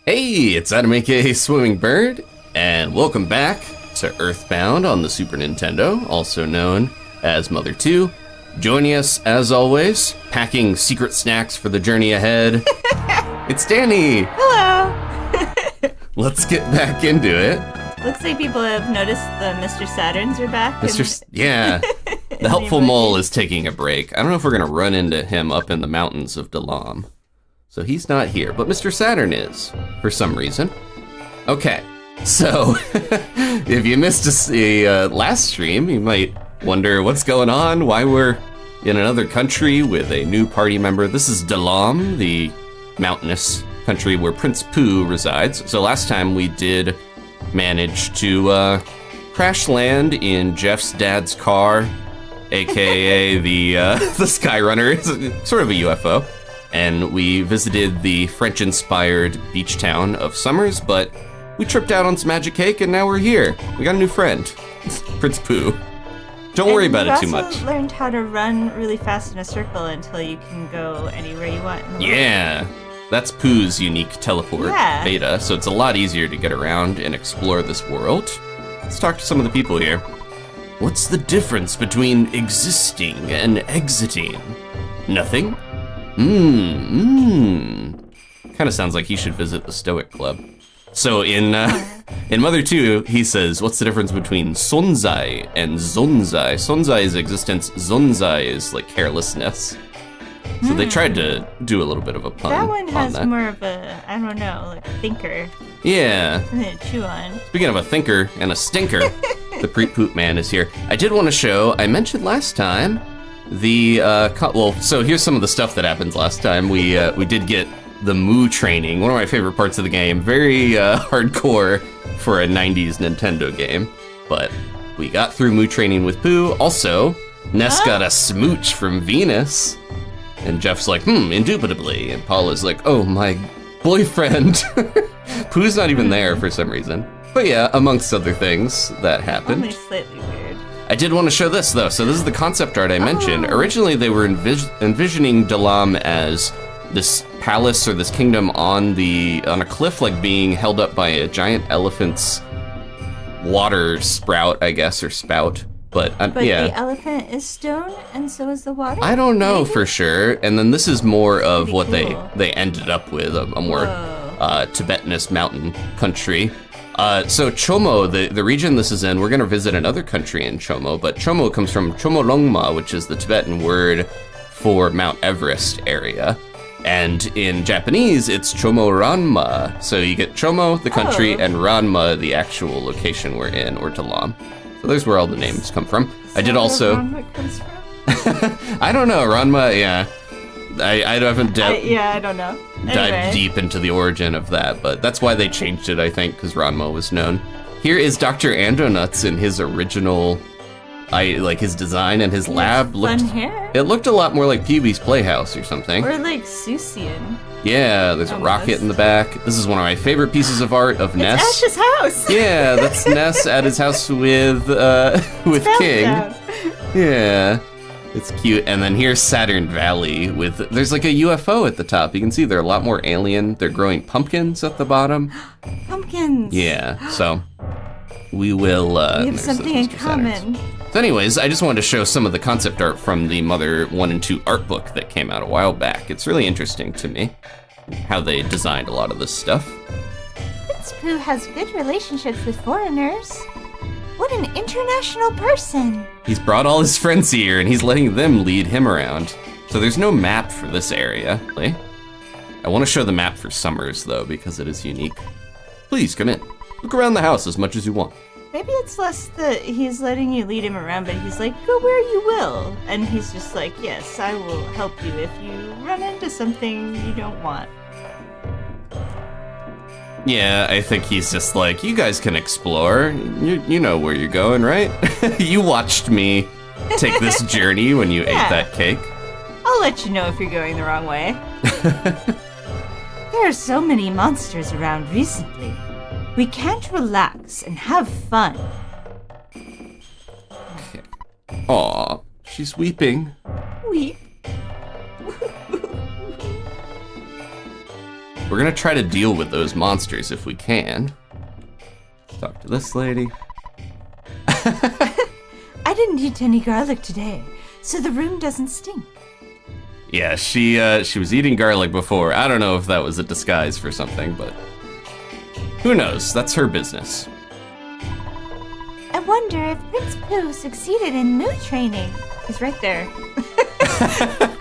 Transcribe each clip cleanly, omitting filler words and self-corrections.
Hey, it's Adam aka Swimming and welcome back to EarthBound on the Super Nintendo, also known as Mother 2. Joining us, as always, packing secret snacks for the journey ahead, it's Dani! Hello! Let's get back into it. Looks like people have noticed the Mr. Saturns are back. Yeah. The helpful mole is taking a break. I don't know if we're going to run into him up in the mountains of Dala. So he's not here, but Mr. Saturn is, for some reason. Okay, so if you missed a last stream, you might wonder what's going on, why we're in another country with a new party member. This is Dala, the mountainous country where Prince Pooh resides. So last time we did manage to crash land in Jeff's dad's car, aka the Skyrunner. It's sort of a UFO. And we visited the French-inspired beach town of Summers, but we tripped out on some magic cake, and now we're here. We got a new friend, Prince Pooh. Don't worry about it too much. You also learned how to run really fast in a circle until you can go anywhere you want. Yeah, that's Pooh's unique teleport beta, so it's a lot easier to get around and explore this world. Let's talk to some of the people here. What's the difference between existing and exiting? Nothing? Kind of sounds like he should visit the Stoic Club. So in Mother 2, he says, what's the difference between sonzai and zonzai? Sonzai is existence, zonzai is like carelessness. So they tried to do a little bit of a pun. That one has more of a, I don't know, like a thinker. Yeah. Something to chew on. Speaking of a thinker and a stinker, the pre-poop man is here. I did want to show, I mentioned last time, so here's some of the stuff that happened last time. We did get the Moo training, one of my favorite parts of the game. Very hardcore for a 90s Nintendo game, but we got through Moo training with Pooh. Also, Ness got a smooch from Venus, and Jeff's like, indubitably, and Paula's like, oh, my boyfriend. Pooh's not even there for some reason. But yeah, amongst other things that happened. Only slightly weird. I did want to show this, though. So this is the concept art I mentioned. Originally, they were envisioning Dala as this palace or this kingdom on a cliff, like being held up by a giant elephant's water sprout, I guess, or spout. But yeah. The elephant is stone, and so is the water? I don't know maybe? For sure. And then this is more of what cool. they ended up with, a more Tibetanist mountain country. So Chomo, the region this is in, we're going to visit another country in Chomo, but Chomo comes from Chomolungma, which is the Tibetan word for Mount Everest area. And in Japanese, it's Chomoranma. So you get Chomo, the country, and Ranma, the actual location we're in, or Dala. So there's where all the names come from. I did also... Ranma comes from? I don't know, Ranma, yeah. I haven't I don't know. Dive deep into the origin of that, but that's why they changed it, I think, because Ranma was known. Here is Dr. Andonuts in his original, his design and his lab. Fun hair. It looked a lot more like Pee-wee's Playhouse or something. Or like Susian. Yeah, there's a rocket in the back. This is one of my favorite pieces of art of Ness. It's Ash's house. Yeah, that's Ness at his house with King. Yeah. It's cute. And then here's Saturn Valley there's like a UFO at the top. You can see they're a lot more alien. They're growing pumpkins at the bottom. Pumpkins. Yeah, so we will... we have something in common. So anyways, I just wanted to show some of the concept art from the Mother 1 and 2 art book that came out a while back. It's really interesting to me how they designed a lot of this stuff. Prince Pooh has good relationships with foreigners. What an international person! He's brought all his friends here, and he's letting them lead him around. So there's no map for this area, really. I want to show the map for Summers, though, because it is unique. Please, come in. Look around the house as much as you want. Maybe it's less that he's letting you lead him around, but he's like, go where you will. And he's just like, yes, I will help you if you run into something you don't want. Yeah, I think he's just like, you guys can explore. You know where you're going, right? You watched me take this journey when you ate that cake. I'll let you know if you're going the wrong way. There are so many monsters around recently. We can't relax and have fun. Okay. Aw, she's weeping. Weep. we're gonna try to deal with those monsters if we can. Talk to this lady. I didn't eat any garlic today, so the room doesn't stink. Yeah, she was eating garlic before. I don't know if that was a disguise for something, but who knows? That's her business. I wonder if Prince Pooh succeeded in moo training. He's right there.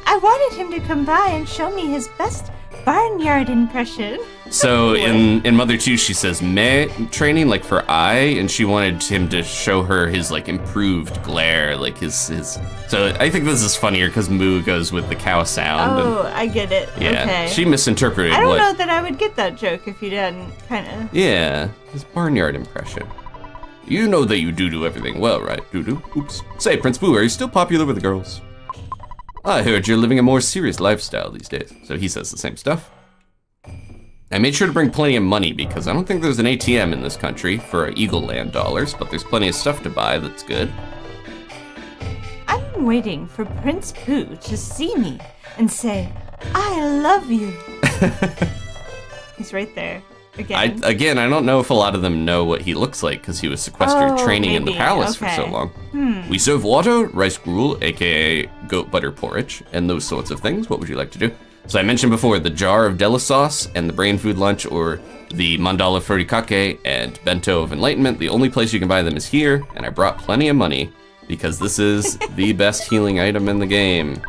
I wanted him to come by and show me his best barnyard impression. So in Mother 2, she says meh training, like for eye, and she wanted him to show her his like improved glare, like his. So I think this is funnier because moo goes with the cow sound. Oh, I get it. Yeah, okay. she misinterpreted I don't know that I would get that joke if you didn't, kind of. Yeah, his barnyard impression. You know that you do everything well, right, Doo-doo? Oops. Say, Prince Pooh, are you still popular with the girls? I heard you're living a more serious lifestyle these days. So he says the same stuff. I made sure to bring plenty of money because I don't think there's an ATM in this country for Eagle Land dollars, but there's plenty of stuff to buy that's good. I'm waiting for Prince Pooh to see me and say, I love you. He's right there. Again. I don't know if a lot of them know what he looks like because he was sequestered training in the palace for so long. We serve water, rice gruel, aka goat butter porridge, and those sorts of things. What would you like to do? So I mentioned before the jar of Dela sauce and the brain food lunch, or the mandala furikake and bento of enlightenment. The only place you can buy them is here, and I brought plenty of money because this is the best healing item in the game.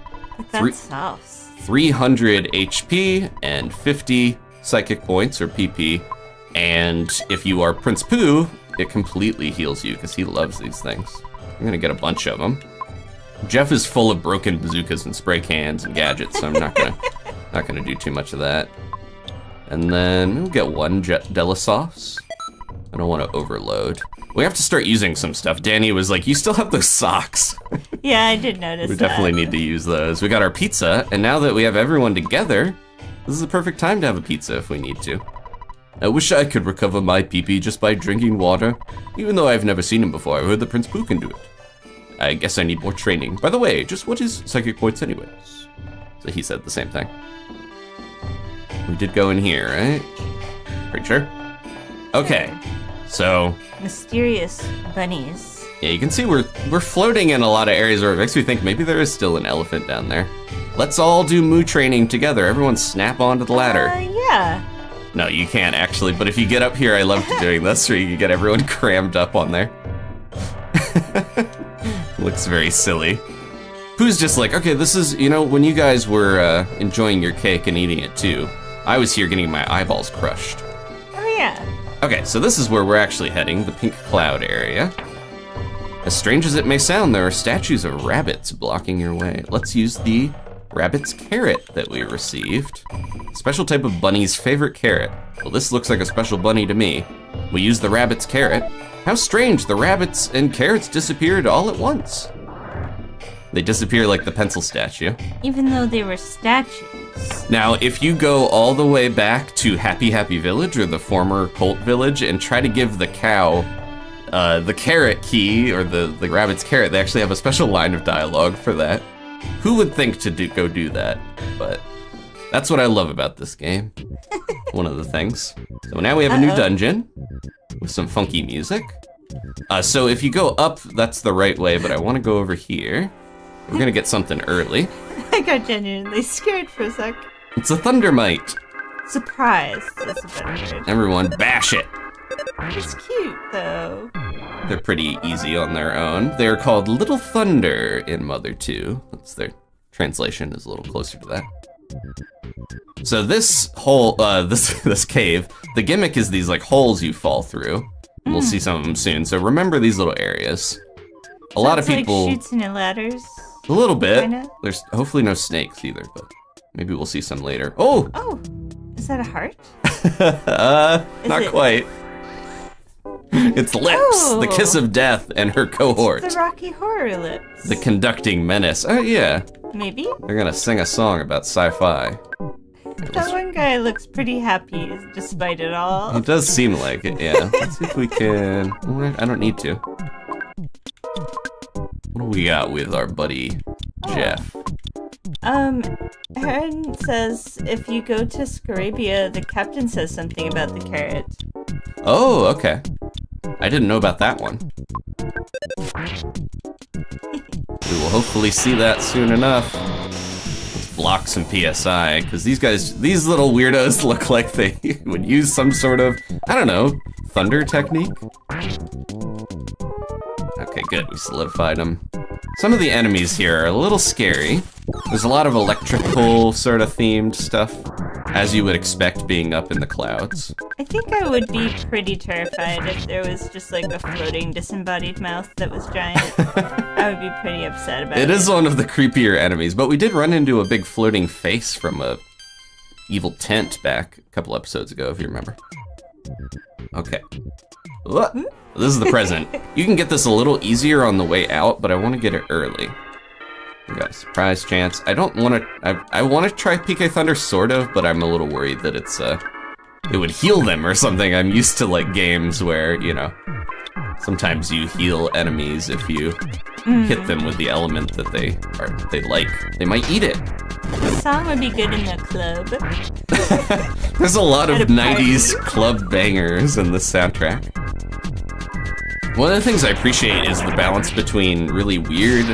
That's sauce. 300 HP and 50 psychic points, or PP, and if you are Prince Pooh, it completely heals you because he loves these things. I'm gonna get a bunch of them. Jeff is full of broken bazookas and spray cans and gadgets, so I'm not gonna do too much of that. And then we'll get one Dela sauce. I don't want to overload. We have to start using some stuff. Danny was like, "You still have those socks." Yeah, I did notice. We definitely need to use those. We got our pizza, and now that we have everyone together, this is the perfect time to have a pizza if we need to. I wish I could recover my pee-pee just by drinking water. Even though I've never seen him before, I've heard that Prince Pooh can do it. I guess I need more training. By the way, just what is psychic points anyways? So he said the same thing. We did go in here, right? Pretty sure? Okay, so... mysterious bunnies. Yeah, you can see we're floating in a lot of areas where it makes me think maybe there is still an elephant down there. Let's all do moo training together. Everyone snap onto the ladder. Yeah. No, you can't actually, but if you get up here, I love doing this, where you can get everyone crammed up on there. Looks very silly. Pooh's just like, okay, this is, you know, when you guys were enjoying your cake and eating it too, I was here getting my eyeballs crushed. Oh yeah. Okay, so this is where we're actually heading, the pink cloud area. As strange as it may sound, there are statues of rabbits blocking your way. Let's use the rabbit's carrot that we received. Special type of bunny's favorite carrot. Well, this looks like a special bunny to me. We use the rabbit's carrot. How strange, the rabbits and carrots disappeared all at once. They disappear like the pencil statue. Even though they were statues. Now, if you go all the way back to Happy Happy Village, or the former Colt Village, and try to give the cow the carrot key, or the rabbit's carrot, they actually have a special line of dialogue for that. Who would think to go do that? But that's what I love about this game. One of the things. So now we have a new dungeon with some funky music. So if you go up, that's the right way, but I want to go over here. We're gonna get something early. I got genuinely scared for a sec. It's a Thundermite. Surprised. That's a better word. Everyone bash it. It's cute, though. They're pretty easy on their own. They're called Little Thunder in Mother 2. That's their translation, is a little closer to that. So this hole, this cave, the gimmick is these like holes you fall through. And we'll see some of them soon. So remember these little areas. A lot of people. Like chutes and ladders. A little bit. Kinda. There's hopefully no snakes either, but maybe we'll see some later. Oh! Oh, is that a heart? Not quite. It's Lips, Oh. the kiss of death, and her cohort. The Rocky Horror Lips. The conducting menace. Oh yeah. Maybe? They're gonna sing a song about sci-fi. That one guy looks pretty happy despite it all. It does seem like it, yeah. Let's see if we can... I don't need to. What do we got with our buddy Jeff? Heron says if you go to Scaraba, the captain says something about the carrot. Oh, okay. I didn't know about that one. We will hopefully see that soon enough. Let's block some PSI, because these little weirdos look like they would use some sort of, I don't know, thunder technique? Okay, good, we solidified them. Some of the enemies here are a little scary. There's a lot of electrical sort of themed stuff, as you would expect being up in the clouds. I think I would be pretty terrified if there was just like a floating disembodied mouth that was giant. I would be pretty upset about it. It is one of the creepier enemies, but we did run into a big floating face from a evil tent back a couple episodes ago, if you remember. Okay. This is the present. You can get this a little easier on the way out, but I want to get it early. We got a surprise chance. I don't want to. I want to try PK Thunder, sort of, but I'm a little worried that it would heal them or something. I'm used to like games where, you know, sometimes you heal enemies if you hit them with the element that they like. They might eat it. The song would be good in the club. There's a lot of 90s club bangers in this soundtrack. One of the things I appreciate is the balance between really weird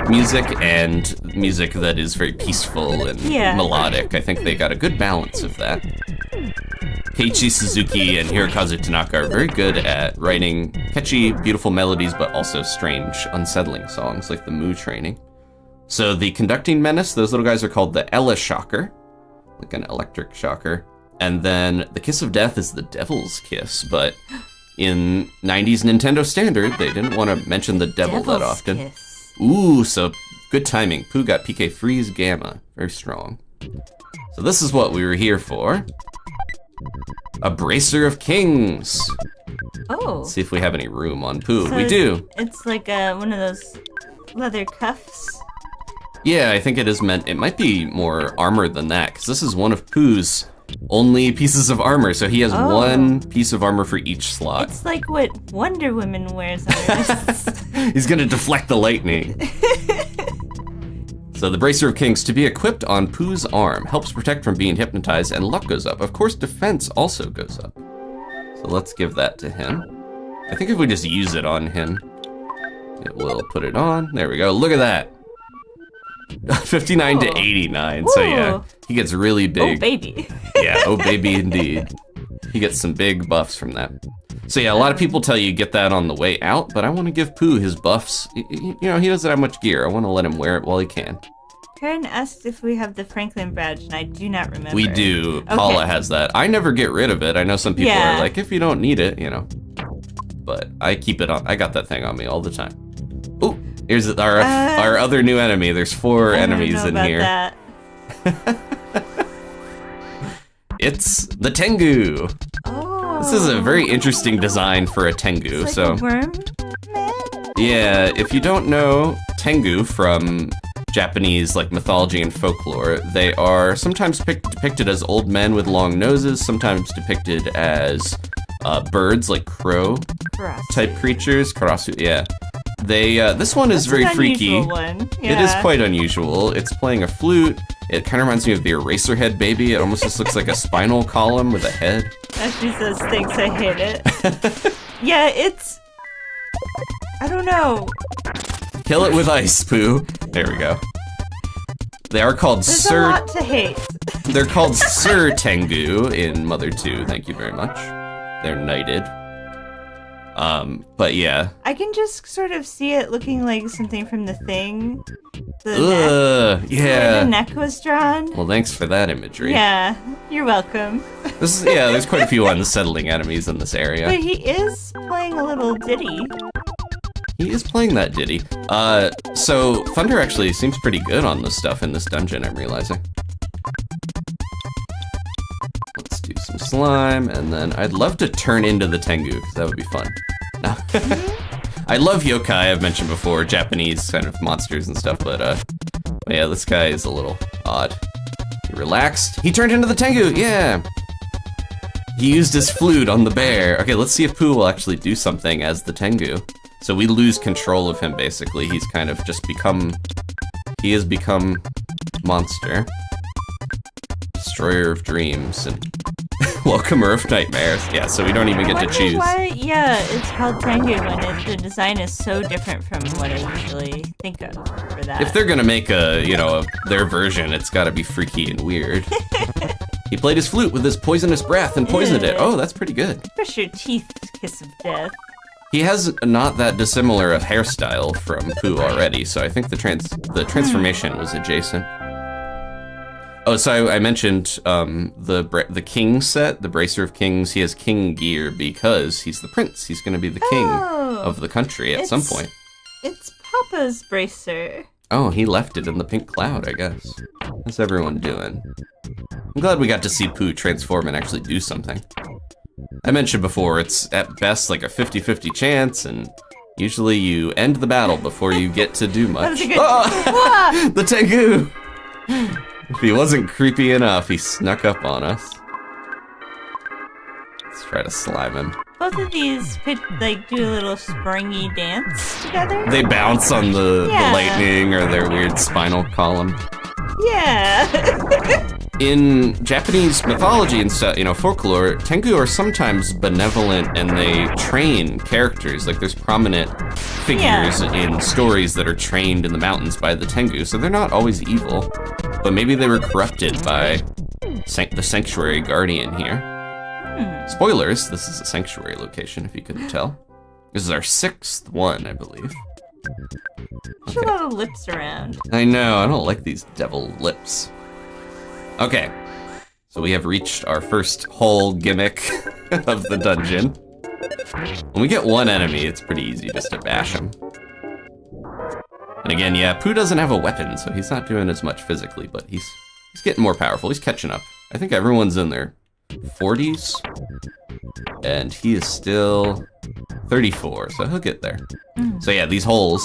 music and music that is very peaceful and melodic. I think they got a good balance of that. Keiichi Suzuki and Hirokazu Tanaka are very good at writing catchy, beautiful melodies, but also strange, unsettling songs like the Moo Training. So the conducting menace, those little guys are called the Ella Shocker, like an electric shocker. And then the Kiss of Death is the Devil's Kiss, but in 90s Nintendo standard, they didn't want to mention the devil that often. Kiss. Ooh, so good timing. Pooh got PK Freeze Gamma, very strong. So this is what we were here for. A Bracer of Kings. Oh. Let's see if we have any room on Pooh. So we do. It's like one of those leather cuffs. Yeah, I think it is meant, it might be more armor than that, because this is one of Pooh's only pieces of armor, so he has one piece of armor for each slot. It's like what Wonder Woman wears on her wrists. He's gonna deflect the lightning. So the Bracer of Kings, to be equipped on Pooh's arm, helps protect from being hypnotized, and luck goes up. Of course, defense also goes up. So let's give that to him. I think if we just use it on him, it will put it on. There we go, look at that. 59 to 89, so yeah, he gets really big. Oh, baby. Yeah, oh baby indeed. He gets some big buffs from that. So yeah, a lot of people tell you get that on the way out, but I want to give Pooh his buffs. You know, he doesn't have much gear. I want to let him wear it while he can. Karen asked if we have the Franklin badge, and I do not remember. We do. Okay. Paula has that. I never get rid of it. I know some people are like, if you don't need it, you know. But I keep it on. I got that thing on me all the time. Ooh, here's our other new enemy. There's 4 enemies in here. That. It's the Tengu. Oh. This is a very interesting design for a Tengu. It's like a worm man? Yeah, if you don't know Tengu from Japanese like mythology and folklore, they are sometimes depicted as old men with long noses, sometimes depicted as birds like crow type creatures. Karasu, yeah. They this one is very freaky. One. Yeah. It is quite unusual. It's playing a flute. It kind of reminds me of the Eraserhead baby. It almost just looks like a spinal column with a head. As she says, thanks, I hate it. Yeah, it's... I don't know. Kill it with ice, Pooh. There we go. They are called There's a lot to hate. They're called Sir Tengu in Mother 2. Thank you very much. They're knighted. But yeah. I can just sort of see it looking like something from The Thing. Yeah. Where the neck was drawn. Well, thanks for that imagery. Yeah, you're welcome. There's quite a few unsettling enemies in this area. But he is playing a little ditty. He is playing that ditty. So Thunder actually seems pretty good on this stuff in this dungeon, I'm realizing. Let's do some slime, and then I'd love to turn into the Tengu, because that would be fun. No. I love yokai, I've mentioned before, Japanese kind of monsters and stuff, but yeah, this guy is a little odd. He relaxed. He turned into the Tengu, yeah! He used his flute on the bear. Okay, let's see if Pooh will actually do something as the Tengu. So we lose control of him, basically. He's kind of just become... He has become monster. Destroyer of Dreams and Welcomer of Nightmares. Yeah, so we don't even get to choose. Why, yeah, it's called Tengu when the design is so different from what I usually think of for that. If they're gonna make their version, it's gotta be freaky and weird. He played his flute with his poisonous breath and poisoned it. Oh, that's pretty good. Brush your teeth, kiss of death. He has not that dissimilar a hairstyle from Pooh already, so I think the transformation was adjacent. Oh, so I mentioned the king set, the Bracer of Kings. He has king gear because he's the prince. He's going to be the king of the country at some point. It's Papa's bracer. Oh, he left it in the pink cloud, I guess. How's everyone doing? I'm glad we got to see Pooh transform and actually do something. I mentioned before, it's at best like a 50-50 chance, and usually you end the battle before you get to do much. That was a good The Tengu! If he wasn't creepy enough, he snuck up on us. Let's try to slime him. Both of these could like do a little springy dance together. They bounce on the lightning or their weird spinal column. Yeah. In Japanese mythology and stuff, folklore, Tengu are sometimes benevolent and they train characters. Like there's prominent figures in stories that are trained in the mountains by the Tengu, so they're not always evil. But maybe they were corrupted by the sanctuary guardian here. Spoilers, this is a sanctuary location, if you couldn't tell. This is our 6th one, I believe. There's a lot of lips around. I know, I don't like these devil lips. Okay, so we have reached our first whole gimmick of the dungeon. When we get one enemy, it's pretty easy just to bash him. And again, yeah, Pooh doesn't have a weapon, so he's not doing as much physically, but he's getting more powerful. He's catching up. I think everyone's in their 40s, and he is still 34, so he'll get there. So yeah, these holes,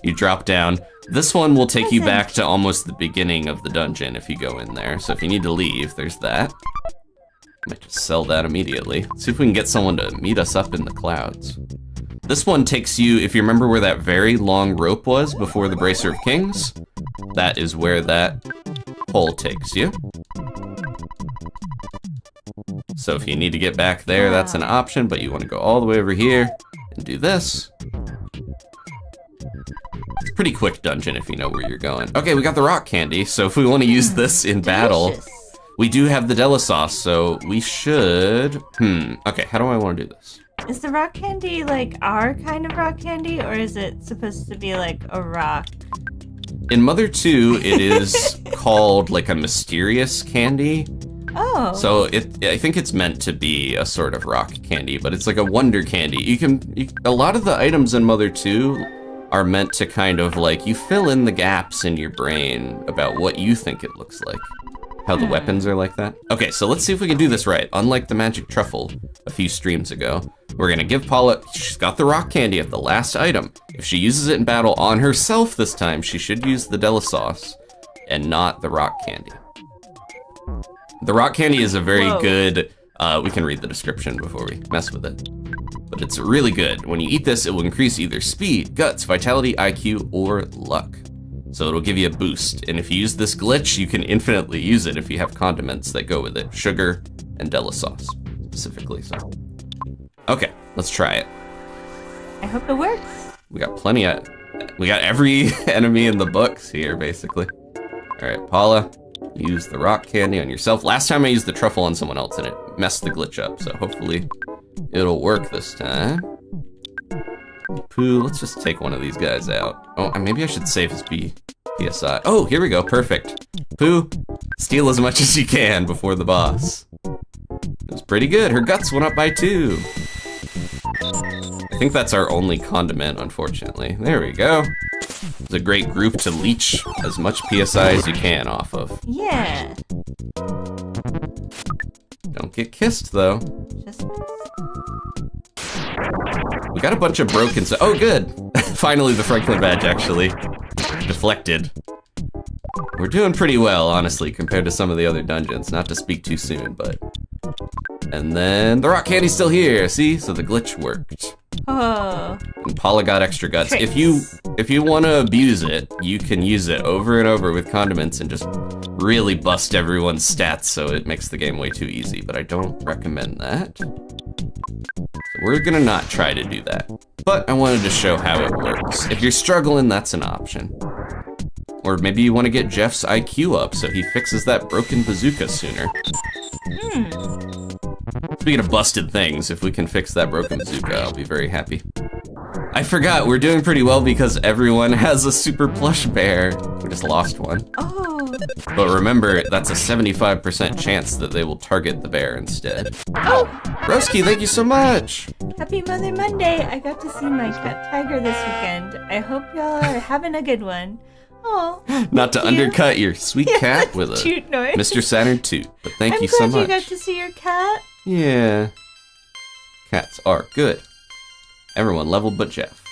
you drop down. This one will take you back to almost the beginning of the dungeon if you go in there. So if you need to leave, there's that. I might just sell that immediately. See if we can get someone to meet us up in the clouds. This one takes you, if you remember where that very long rope was before the Bracer of Kings, that is where that hole takes you. So if you need to get back there, that's an option, but you want to go all the way over here and do this. It's a pretty quick dungeon if you know where you're going. Okay, we got the rock candy, so if we want to use this in battle, we do have the Dala sauce, so we should... Okay, how do I want to do this? Is the rock candy like our kind of rock candy, or is it supposed to be like a rock? In Mother 2, it is called like a mysterious candy. Oh. So I think it's meant to be a sort of rock candy, but it's like a wonder candy. A lot of the items in Mother 2 are meant to kind of like, you fill in the gaps in your brain about what you think it looks like. How the weapons are like that. Okay, so let's see if we can do this right. Unlike the magic truffle a few streams ago, we're gonna give Paula, she's got the rock candy at the last item. If she uses it in battle on herself this time, she should use the Dala sauce and not the rock candy. The rock candy is a very good, we can read the description before we mess with it. But it's really good. When you eat this, it will increase either speed, guts, vitality, IQ, or luck. So it'll give you a boost. And if you use this glitch, you can infinitely use it if you have condiments that go with it. Sugar and Dala sauce, specifically. So, okay, let's try it. I hope it works. We got we got every enemy in the books here, basically. All right, Paula, use the rock candy on yourself. Last time I used the truffle on someone else and it messed the glitch up, so hopefully it'll work this time. Pooh, let's just take one of these guys out. Oh, maybe I should save his PSI. Oh, here we go, perfect. Pooh, steal as much as you can before the boss. It was pretty good, her guts went up by 2. I think that's our only condiment, unfortunately. There we go. It's a great group to leech as much PSI as you can off of. Yeah. Don't get kissed, though. Just We got a bunch of broken oh good! Finally the Franklin badge actually deflected. We're doing pretty well, honestly, compared to some of the other dungeons. Not to speak too soon, but... And then the rock candy's still here, see? So the glitch worked. Oh. And Paula got extra guts. Tricks. If you want to abuse it, you can use it over and over with condiments and just really bust everyone's stats so it makes the game way too easy, but I don't recommend that. So we're gonna not try to do that. But I wanted to show how it works. If you're struggling, that's an option. Or maybe you want to get Jeff's IQ up so he fixes that broken bazooka sooner. Speaking of busted things, if we can fix that broken bazooka, I'll be very happy. I forgot, we're doing pretty well because everyone has a super plush bear. We just lost one. Oh. But remember, that's a 75% chance that they will target the bear instead. Oh. Roski, thank you so much. Happy Mother Monday. I got to see my cat Tiger this weekend. I hope y'all are having a good one. Oh. Not to undercut your sweet cat with a toot noise. Mr. Saturn toot, but thank you so I'm glad much. you got to see your cat. Yeah. Cats are good. Everyone leveled but Jeff.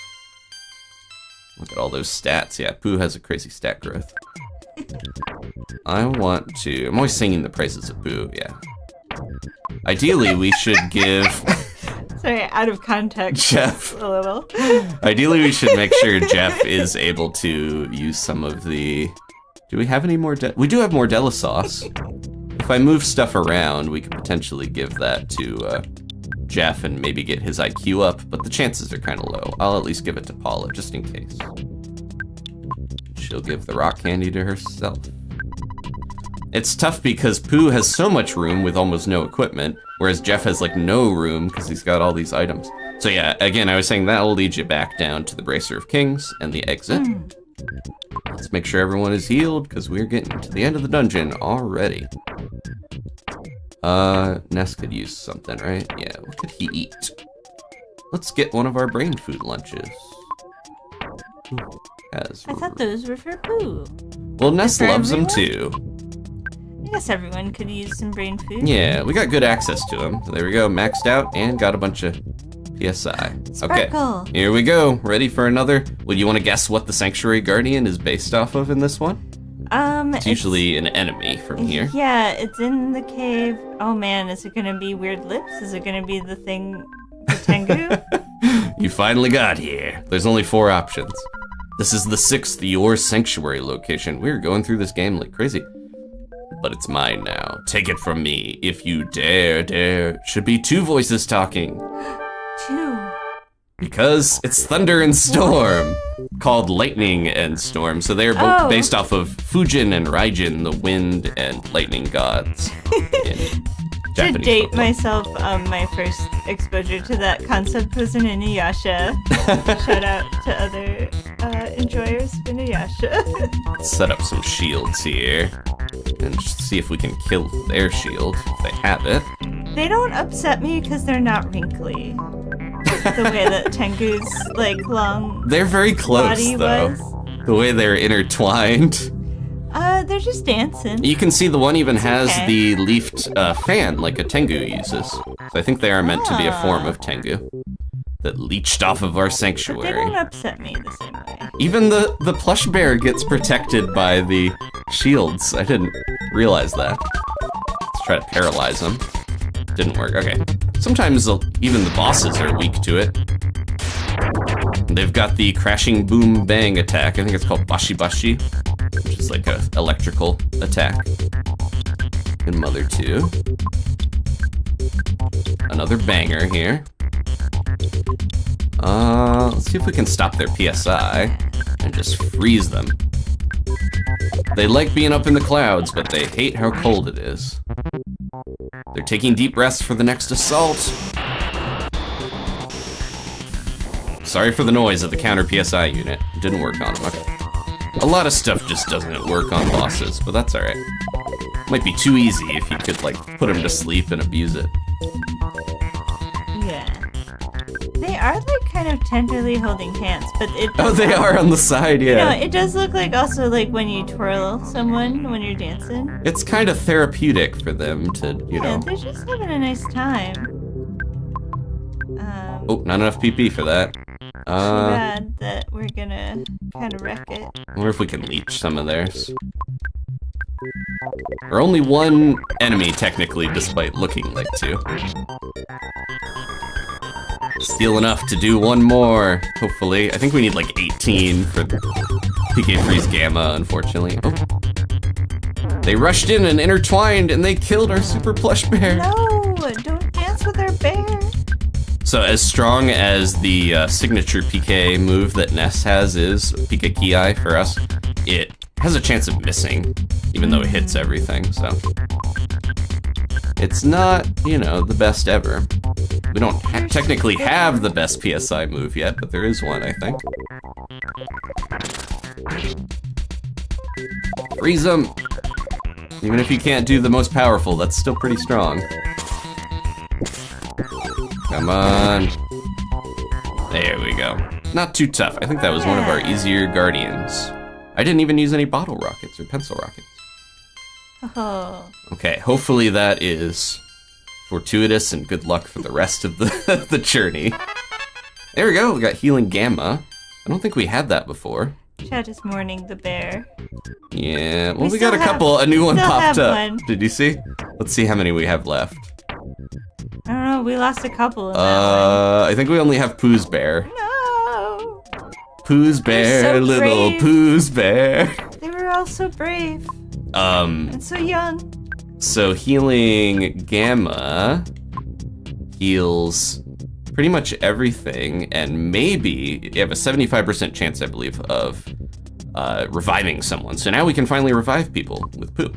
Look at all those stats. Yeah, Pooh has a crazy stat growth. I'm always singing the praises of Pooh, yeah. Ideally, we should give... Sorry, out of context. Jeff. A little. Ideally, we should make sure Jeff is able to use some of the... Do we have any more... We do have more Della sauce. If I move stuff around, we could potentially give that to Jeff and maybe get his IQ up, but the chances are kind of low. I'll at least give it to Paula, just in case. She'll give the rock candy to herself. It's tough because Pooh has so much room with almost no equipment, whereas Jeff has like no room because he's got all these items. So yeah, again, I was saying that'll lead you back down to the Bracer of Kings and the exit. Let's make sure everyone is healed because we're getting to the end of the dungeon already. Ness could use something, right? Yeah, what could he eat? Let's get one of our brain food lunches. I thought those were for Pooh. Well, Ness loves them too. I guess everyone could use some brain food. Yeah, we got good access to them. So there we go, maxed out and got a bunch of PSI. Sparkle. Okay, here we go. Ready for another? Would you want to guess what the Sanctuary Guardian is based off of in this one? It's usually an enemy from here. Yeah, it's in the cave. Oh man, is it gonna be Weird Lips? Is it gonna be the thing, the Tengu? You finally got here. There's only 4 options. This is the 6th Your Sanctuary location. We're going through this game like crazy. But it's mine now. Take it from me. If you dare. Should be 2 voices talking. 2. Because it's Thunder and Storm, called Lightning and Storm. So they are both based off of Fujin and Raijin, the wind and lightning gods. To date myself, my first exposure to that concept was in Inuyasha. Shout out to other enjoyers of Inuyasha. Let's set up some shields here and just see if we can kill their shield if they have it. They don't upset me because they're not wrinkly. The way that Tengu's like long. They're very close though. Was. The way they're intertwined. They're just dancing. You can see the one even has the leafed fan like a Tengu uses. So I think they are meant to be a form of Tengu that leached off of our sanctuary. But they don't upset me the same way. Even the plush bear gets protected by the shields. I didn't realize that. Let's try to paralyze them. Didn't work. Okay. Sometimes even the bosses are weak to it. They've got the crashing boom bang attack. I think it's called Bashi Bashi, which is like a electrical attack. In Mother 2. Another banger here. Let's see if we can stop their PSI and just freeze them. They like being up in the clouds, but they hate how cold it is. They're taking deep breaths for the next assault. Sorry for the noise of the counter PSI unit. It didn't work on them. Okay. A lot of stuff just doesn't work on bosses, but that's alright. Might be too easy if you could, like, put them to sleep and abuse it. Yeah. They are, like, kind of tenderly holding hands, but it... Oh, they are on the side, yeah. You know, it does look like also, like, when you twirl someone when you're dancing. It's kind of therapeutic for them to, you know... Yeah, they're just having a nice time. Oh, not enough PP for that. Too bad that we're gonna kind of wreck it. I wonder if we can leech some of theirs. Or only 1 enemy, technically, despite looking like 2. Steal enough to do 1 more, hopefully. I think we need like 18 for PK Freeze Gamma, unfortunately. Oh. They rushed in and intertwined, and they killed our super plush bear. No, don't dance with our bear. So as strong as the signature PK move that Ness has is, PK Ki for us, it has a chance of missing, even though it hits everything, so. It's not, you know, the best ever. We don't technically have the best PSI move yet, but there is one, I think. Freeze him! Even if you can't do the most powerful, that's still pretty strong. Come on. There we go. Not too tough. I think that was one of our easier guardians. I didn't even use any bottle rockets or pencil rockets. Oh. Okay, hopefully that is fortuitous and good luck for the rest of the, the journey. There we go, we got healing gamma. I don't think we had that before. Chad is mourning the bear. Yeah, well we got a new one popped up. One. Did you see? Let's see how many we have left. I don't know, we lost a couple in that one. I think we only have Pooh's bear. No! Pooh's bear, so little brave. Pooh's bear. They were all so brave. And so young. So healing gamma heals pretty much everything, and maybe you have a 75% chance, I believe, of reviving someone. So now we can finally revive people with Pooh.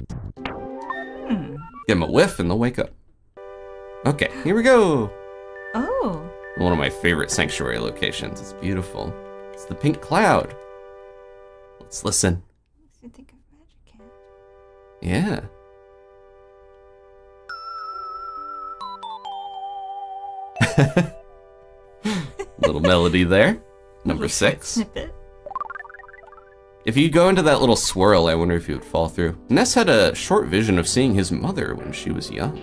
Give them a whiff and they'll wake up. Okay, here we go. Oh. One of my favorite sanctuary locations. It's beautiful. It's the pink cloud. Let's listen. Makes me think of Magic Cat. Yeah. Little melody there. Number 6. Snippet. If you go into that little swirl, I wonder if you would fall through. Ness had a short vision of seeing his mother when she was young.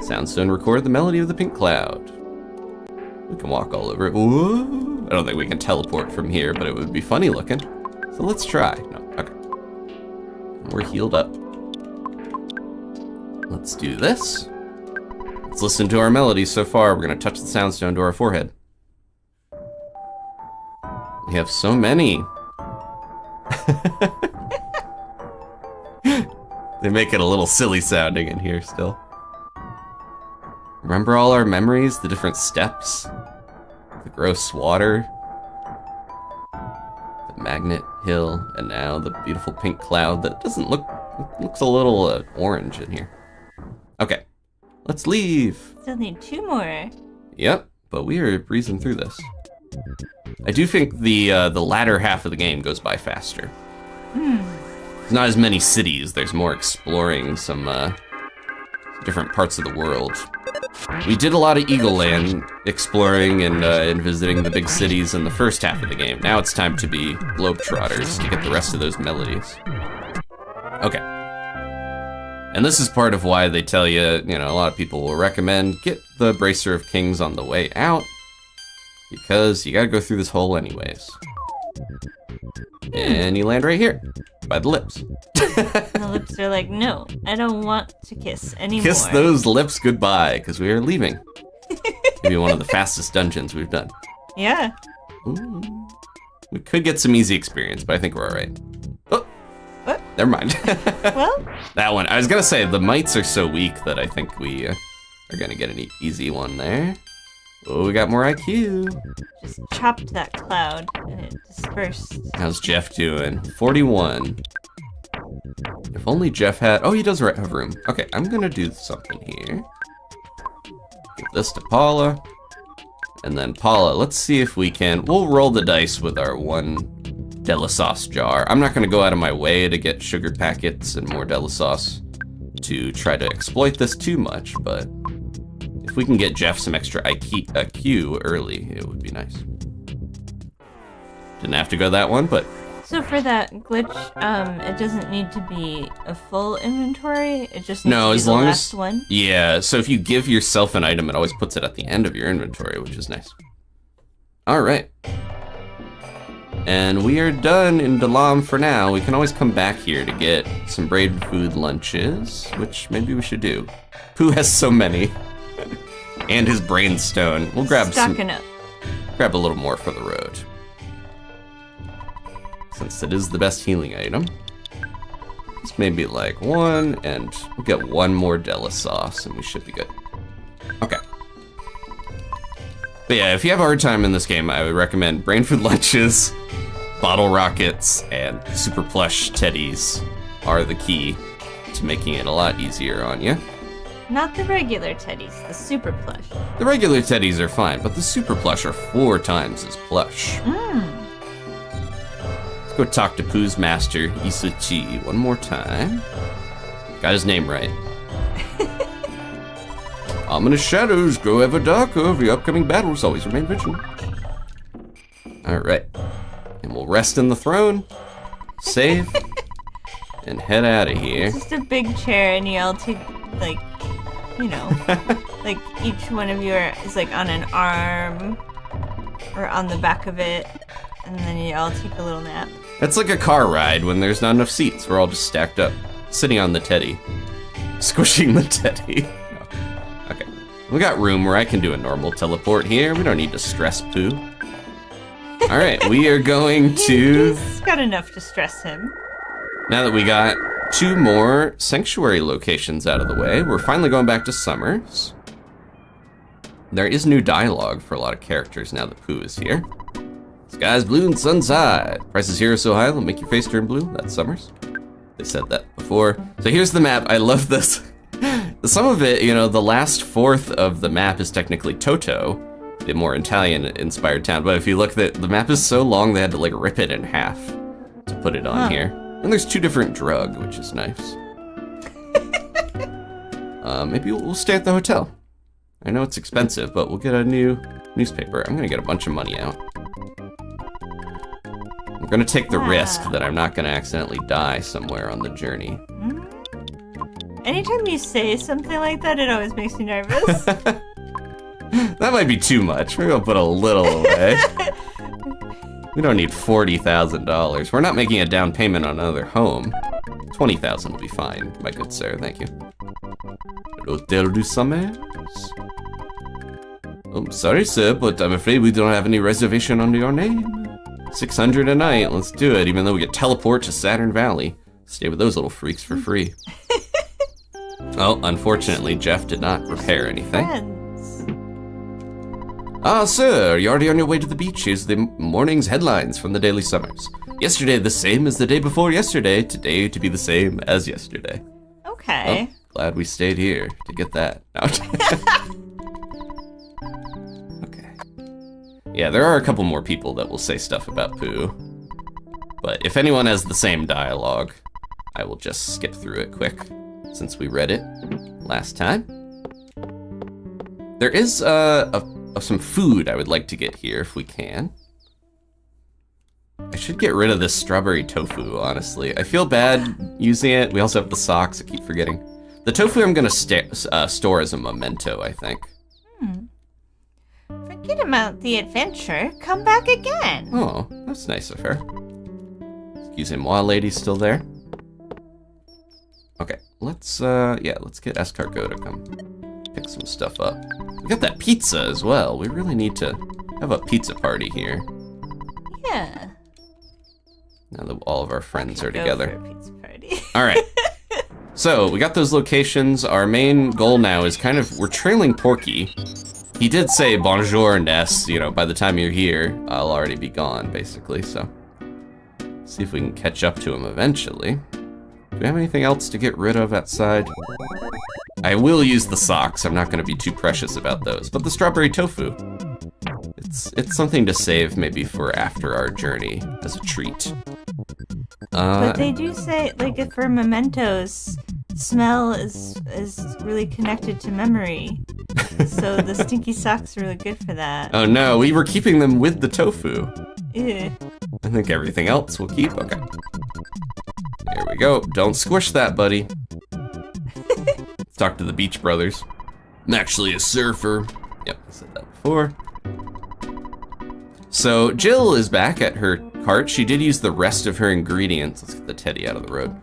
Soundstone recorded the melody of the pink cloud. We can walk all over it. Whoa. I don't think we can teleport from here, but it would be funny looking. So let's try. No, okay. We're healed up. Let's do this. Let's listen to our melody so far. We're gonna touch the soundstone to our forehead. We have so many. They make it a little silly sounding in here still. Remember all our memories, the different steps, the gross water, the magnet hill, and now the beautiful pink cloud that doesn't look, looks a little orange in here. Okay, let's leave. Still need 2 more. Yep, but we are breezing through this. I do think the latter half of the game goes by faster. There's not as many cities. There's more exploring some different parts of the world. We did a lot of Eagle Land exploring and visiting the big cities in the first half of the game. Now it's time to be globetrotters to get the rest of those melodies. Okay. And this is part of why they tell you, you know, a lot of people will recommend get the Bracer of Kings on the way out, because you gotta go through this hole anyways. And you land right here, by the lips. The lips are like, no, I don't want to kiss anymore. Kiss those lips goodbye, because we are leaving. Maybe one of the fastest dungeons we've done. Yeah. Ooh. We could get some easy experience, but I think we're alright. Oh, What? never mind. Well, That one, I was gonna say, the mites are so weak that I think we are gonna get an easy one there. Oh, we got more IQ. just chopped that cloud and it dispersed. How's Jeff doing? 41. If only Jeff had... Oh, he does have room. Okay, I'm gonna do something here. Give this to Paula. And then Paula, let's see if we can... We'll roll the dice with our 1 Dela Sauce jar. I'm not gonna go out of my way to get sugar packets and more Dela Sauce to try to exploit this too much, but... if we can get Jeff some extra IQ early, it would be nice. Didn't have to go that one, but... So for that glitch, it doesn't need to be a full inventory. It just needs to be the last one. Yeah, so if you give yourself an item, it always puts it at the end of your inventory, which is nice. All right. And we are done in Dalam for now. We can always come back here to get some braid food lunches, which maybe we should do. Pooh has so many. And his brain stone. We'll grab Stocking up. grab a little more for the road, since it is the best healing item. It's maybe like one, and we'll get one more Dala sauce, and we should be good. Okay. But yeah, if you have a hard time in this game, I would recommend Brain Food Lunches, Bottle Rockets, and Super Plush Teddies are the key to making it a lot easier on you. Not the regular teddies, the super plush. The regular teddies are fine, but the super plush are 4 times as plush. Let's go talk to Pooh's master, Isuchi, one more time. Got his name right. Ominous shadows grow ever darker. The upcoming battles always remain vigilant. Alright. And we'll rest in the throne, save, and head out of here. Just a big chair, and you all take, like, you know, like each one of you is like on an arm or on the back of it, and then you all take a little nap. It's like a car ride when there's not enough seats. We're all just stacked up, sitting on the teddy, squishing the teddy. Okay, we got room where I can do a normal teleport here. We don't need to stress Pooh. All right, we are going to... He's got enough to stress him. Now that we got 2 more sanctuary locations out of the way, we're finally going back to Summers. There is new dialogue for a lot of characters now that Pooh is here. Sky's blue and sun's high. Prices here are so high they'll make your face turn blue. That's Summers. They said that before. So here's the map. I love this. Some of it, you know, the last fourth of the map is technically Toto, the more Italian-inspired town. But if you look, the map is so long they had to like rip it in half to put it on here. And there's 2 different drug, which is nice. Maybe we'll stay at the hotel. I know it's expensive, but we'll get a new newspaper. I'm gonna get a bunch of money out. I'm gonna take the risk that I'm not gonna accidentally die somewhere on the journey. Anytime you say something like that, it always makes me nervous. That might be too much. Maybe I'll put a little away. We don't need $40,000. We're not making a down payment on another home. $20,000 will be fine, my good sir. Thank you. Hotel du Summers. I'm sorry, sir, but I'm afraid we don't have any reservation under your name. $600 a night. Let's do it. Even though we get teleport to Saturn Valley, stay with those little freaks for free. Oh, unfortunately, Jeff did not repair anything. Ah, sir, you're already on your way to the beach. Here's the morning's headlines from the Daily Summers. Yesterday the same as the day before yesterday. Today to be the same as yesterday. Okay. Oh, glad we stayed here to get that. Okay. Yeah, there are a couple more people that will say stuff about Pooh. But if anyone has the same dialogue, I will just skip through it quick, since we read it last time. There is some food I would like to get here if we can. I should get rid of this strawberry tofu, honestly. I feel bad using it. We also have the socks, I keep forgetting. The tofu I'm gonna store as a memento, I think. Forget about the adventure. Come back again. Oh, that's nice of her. Excusez-moi, lady's still there. Okay, let's get Escargot to come pick some stuff up. We got that pizza as well. We really need to have a pizza party here. Yeah. Now that all of our friends are together. Go for a pizza party. All right. So we got those locations. Our main goal now is we're trailing Porky. He did say bonjour, Ness. You know, by the time you're here, I'll already be gone, basically. So see if we can catch up to him eventually. Do we have anything else to get rid of outside? I will use the socks. I'm not going to be too precious about those. But the strawberry tofu, it's something to save maybe for after our journey as a treat. But they do say, like, for mementos, smell is really connected to memory. So the stinky socks are really good for that. Oh no, we were keeping them with the tofu. Ew. I think everything else we'll keep. Okay. There we go. Don't squish that, buddy. Let's talk to the Beach Brothers. I'm actually a surfer. Yep, I said that before. So Jill is back at her cart. She did use the rest of her ingredients. Let's get the teddy out of the road.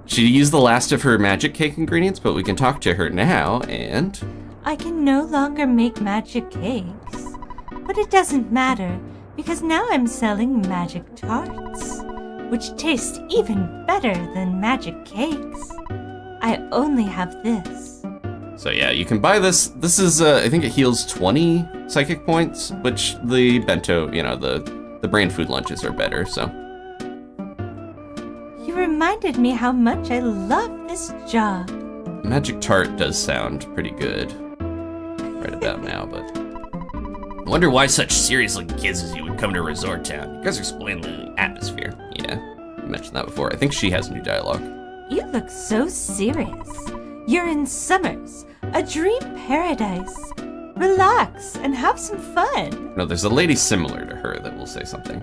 She used the last of her magic cake ingredients, but we can talk to her now, and... I can no longer make magic cakes. But it doesn't matter, because now I'm selling magic tarts. which tastes even better than magic cakes. I only have this. So yeah, you can buy this. This is, I think it heals 20 psychic points, which the bento, the brain food lunches are better, so. You reminded me how much I love this job. Magic tart does sound pretty good right about now, but. I wonder why such serious-looking kids as you would come to a resort town. You guys are spoiling the atmosphere. Yeah, I mentioned that before. I think she has new dialogue. You look so serious. You're in Summers, a dream paradise. Relax and have some fun. No, there's a lady similar to her that will say something.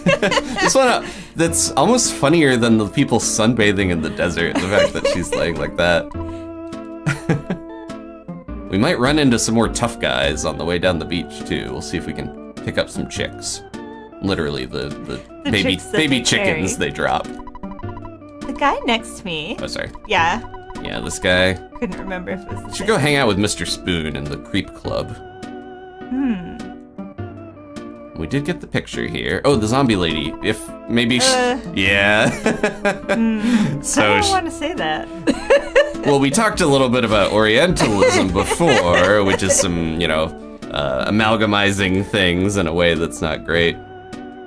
This one, that's almost funnier than the people sunbathing in the desert, the fact that she's laying like that. We might run into some more tough guys on the way down the beach, too. We'll see if we can pick up some chicks. Literally, the baby chickens they drop. The guy next to me. Oh, sorry. Yeah. Yeah, this guy. Couldn't remember if it was the Should same. go hang out with Mr. Spoon in the Creep Club. We did get the picture here. Oh, the zombie lady. If maybe yeah. So I don't want to say that. well, we talked a little bit about Orientalism before, which is some, amalgamizing things in a way that's not great.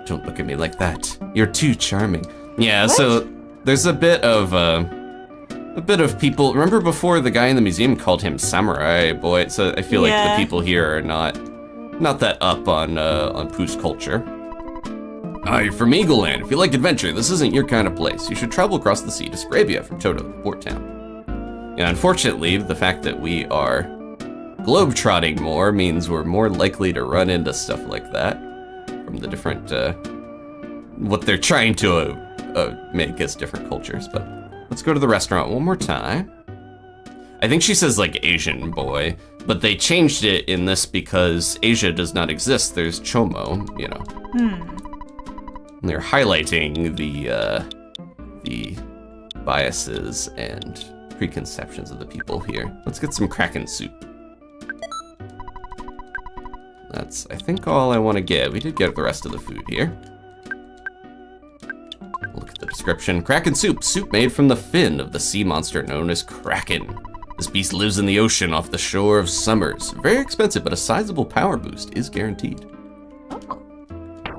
Don't look at me like that. You're too charming. Yeah, What? So there's a bit of people. Remember before the guy in the museum called him Samurai Boy? So I feel like the people here are not that up on Pooh's culture. You're from Eagleland. If you like adventure, this isn't your kind of place. You should travel across the sea to Scaraba from Toto, the port town. Yeah, unfortunately, the fact that we are globetrotting more means we're more likely to run into stuff like that from the different, what they're trying to make as different cultures. But let's go to the restaurant one more time. I think she says like Asian boy, but they changed it in this because Asia does not exist. There's Chomo, And they're highlighting the biases and preconceptions of the people here. Let's get some Kraken soup. That's, I think, all I want to get. We did get the rest of the food here. Look at the description. Kraken soup. Soup made from the fin of the sea monster known as Kraken. This beast lives in the ocean off the shore of Summers. Very expensive, but a sizable power boost is guaranteed. Oh.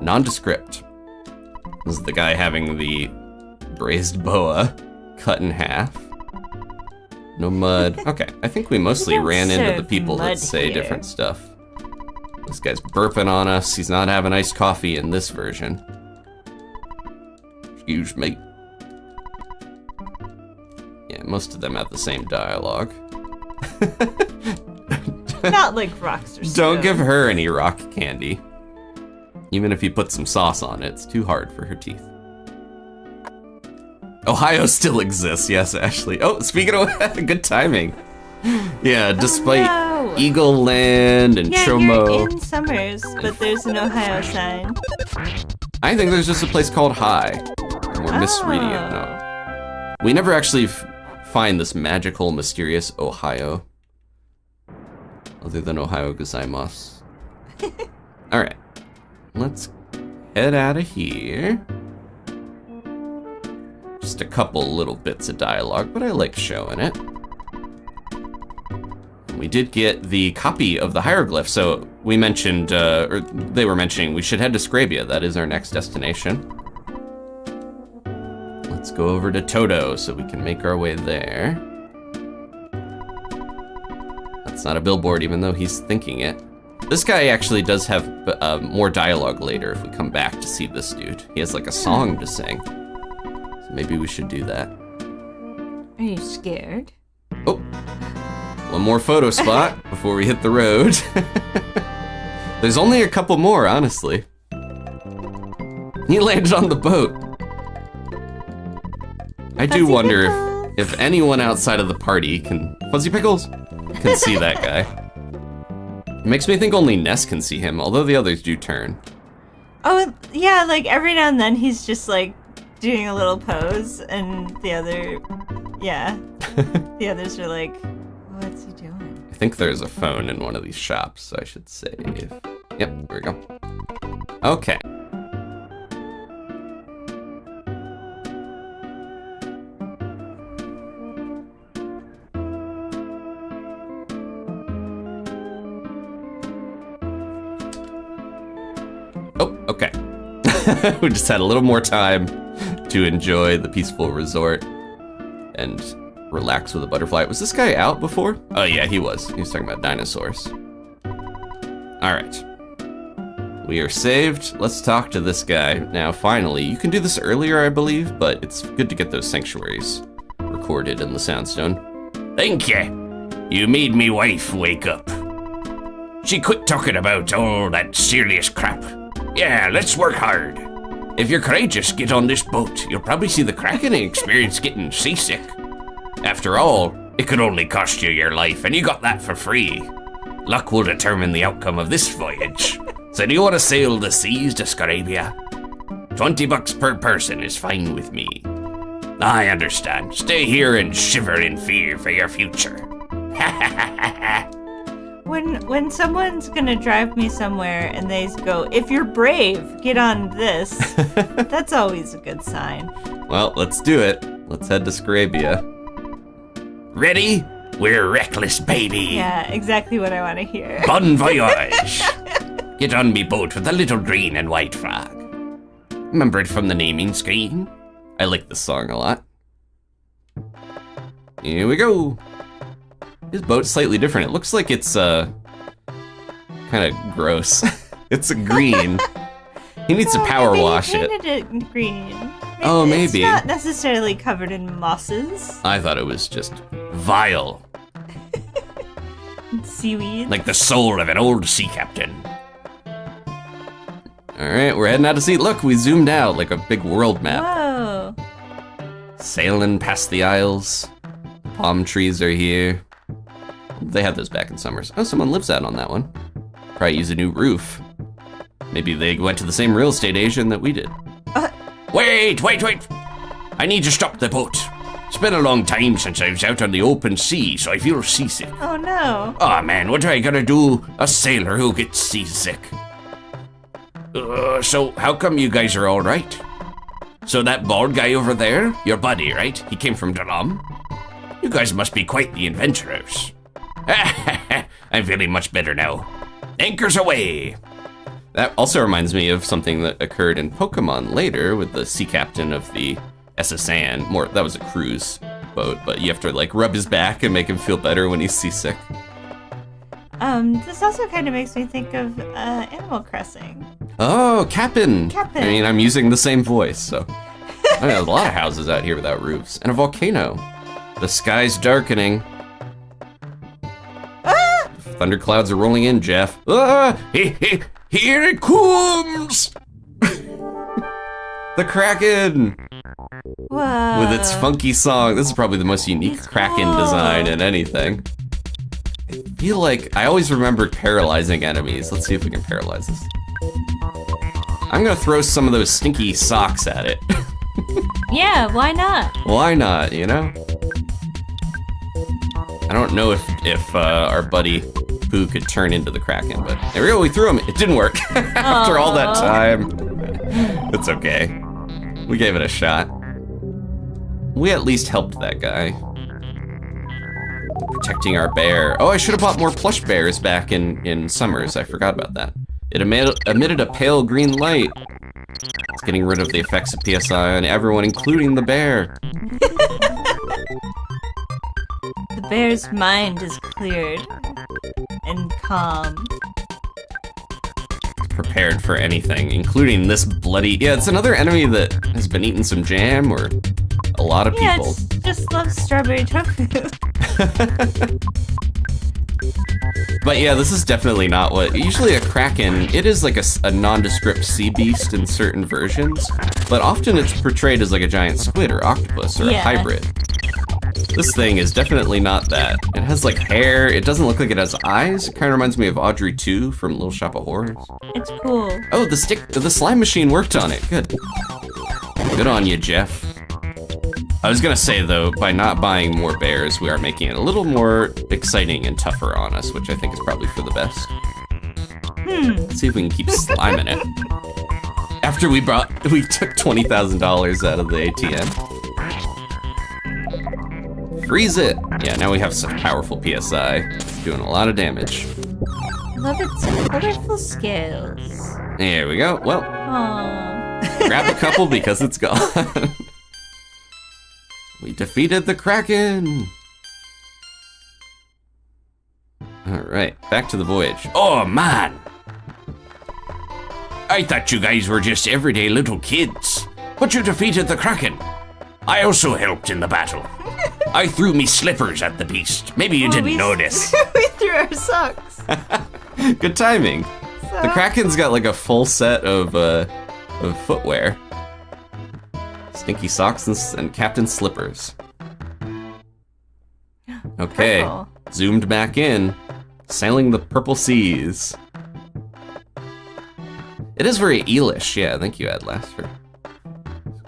Nondescript. This is the guy having the braised boa cut in half. No mud. Okay, I think we mostly don't ran into the serve people that mud say here. different stuff. This guy's burping on us. He's not having iced coffee in this version. Excuse me. Yeah, most of them have the same dialogue. Not like rocks or Don't stone. give her any rock candy. Even if you put some sauce on it, it's too hard for her teeth. Ohio still exists, yes, Ashley. Oh, speaking of good timing. Yeah, despite no. Eagle Land and Yeah, Chomo. you're in Summers, but there's an Ohio sign. I think there's just a place called High. We're misreading it. No. We never actually find this magical, mysterious Ohio. Other than Ohio gozaimasu. Alright. Let's head out of here. Just a couple little bits of dialogue, but I like showing it. We did get the copy of the hieroglyph, so we mentioned, or they were mentioning, we should head to Scaraba. That is our next destination. Let's go over to Toto so we can make our way there. That's not a billboard, even though he's thinking it. This guy actually does have more dialogue later if we come back to see this dude. He has like a song to sing. So maybe we should do that. Are you scared? Oh, one more photo spot before we hit the road. There's only a couple more, honestly. He landed on the boat. I do Fuzzy wonder Pickles. if anyone outside of the party Fuzzy Pickles can see that guy. It makes me think only Ness can see him, although the others do turn. Oh, yeah, like every now and then he's just like doing a little pose, and the others are like, what's he doing? I think there's a phone in one of these shops, so I should save. Yep, there we go. Okay. Oh, okay. We just had a little more time to enjoy the peaceful resort and relax with a butterfly. Was this guy out before? Oh yeah, he was. He was talking about dinosaurs. All right. We are saved. Let's talk to this guy. Now, finally, you can do this earlier, I believe, but it's good to get those sanctuaries recorded in the Soundstone. Thank you. You made me wife wake up. She quit talking about all that serious crap. Yeah, let's work hard. If you're courageous, get on this boat. You'll probably see the Kraken and experience getting seasick. After all, it could only cost you your life, and you got that for free. Luck will determine the outcome of this voyage. So do you want to sail the seas to Scaraba? $20 per person is fine with me. I understand. Stay here and shiver in fear for your future. When someone's gonna drive me somewhere and they go, if you're brave, get on this, that's always a good sign. Well, let's do it. Let's head to Scaraba. Ready? We're reckless, baby. Yeah, exactly what I want to hear. Bon voyage. Get on me boat with a little green and white flag. Remember it from the naming screen? I like this song a lot. Here we go. His boat's slightly different. It looks like it's kind of gross. It's a green. He needs to power wash it. Painted it green. Oh, maybe. It's not necessarily covered in mosses. I thought it was just Vile. Seaweed. Like the soul of an old sea captain. All right, we're heading out to sea. Look, we zoomed out like a big world map. Whoa. Sailing past the isles. Palm trees are here. They had those back in summers. Oh, someone lives out on that one. Probably use a new roof. Maybe they went to the same real estate agent that we did. Wait. I need to stop the boat. It's been a long time since I was out on the open sea, so I feel seasick. Oh no. Aw, man, what are I gonna do? A sailor who gets seasick. So how come you guys are all right? So that bald guy over there, your buddy, right? He came from Dala. You guys must be quite the adventurers. I'm feeling much better now. Anchors away. That also reminds me of something that occurred in Pokemon later with the sea captain of the SSN. That was a cruise boat, but you have to like rub his back and make him feel better when he's seasick. This also kind of makes me think of Animal Crossing. Oh, Cap'n. Cap'n. I mean, I'm using the same voice, so. I mean, there's a lot of houses out here without roofs. And a volcano. The sky's darkening. Ah! Thunderclouds are rolling in, Jeff. Ah! Here it comes! The Kraken! Whoa. With its funky song. This is probably the most unique It's Kraken cool. design in anything. I feel like I always remembered paralyzing enemies. Let's see if we can paralyze this. I'm gonna throw some of those stinky socks at it. Yeah, why not? Why not, you know? I don't know if our buddy Pooh could turn into the Kraken, but there we go, we threw him. It didn't work. After all that time. It's okay. We gave it a shot. We at least helped that guy. Protecting our bear. Oh, I should have bought more plush bears back in summers. I forgot about that. It emitted a pale green light. It's getting rid of the effects of PSI on everyone, including the bear. The bear's mind is cleared and calm. Prepared for anything, including this bloody... Yeah, it's another enemy that has been eating some jam, or a lot of Yeah, people. it just loves strawberry tofu. But yeah, this is definitely not what... Usually a Kraken, it is like a nondescript sea beast in certain versions, but often it's portrayed as like a giant squid or octopus or a hybrid. This thing is definitely not that. It has like hair, it doesn't look like it has eyes. It kind of reminds me of Audrey 2 from Little Shop of Horrors. It's cool. Oh, the slime machine worked on it, good. Good on you, Jeff. I was gonna say though, by not buying more bears, we are making it a little more exciting and tougher on us, which I think is probably for the best. Let's see if we can keep sliming it. After we took $20,000 out of the ATM. Freeze it! Yeah, now we have such powerful PSI. It's doing a lot of damage. I love its colorful scales. There we go. Well, Aww. grab a couple because it's gone. We defeated the Kraken. All right, back to the voyage. Oh, man. I thought you guys were just everyday little kids, but you defeated the Kraken. I also helped in the battle. I threw me slippers at the beast. Maybe you didn't notice. We threw our socks. Good timing. So, The Kraken's got like a full set of footwear. Stinky socks and captain slippers. Okay, Purple. zoomed back in, sailing the purple seas. It is very eelish, yeah, thank you, Atlas, for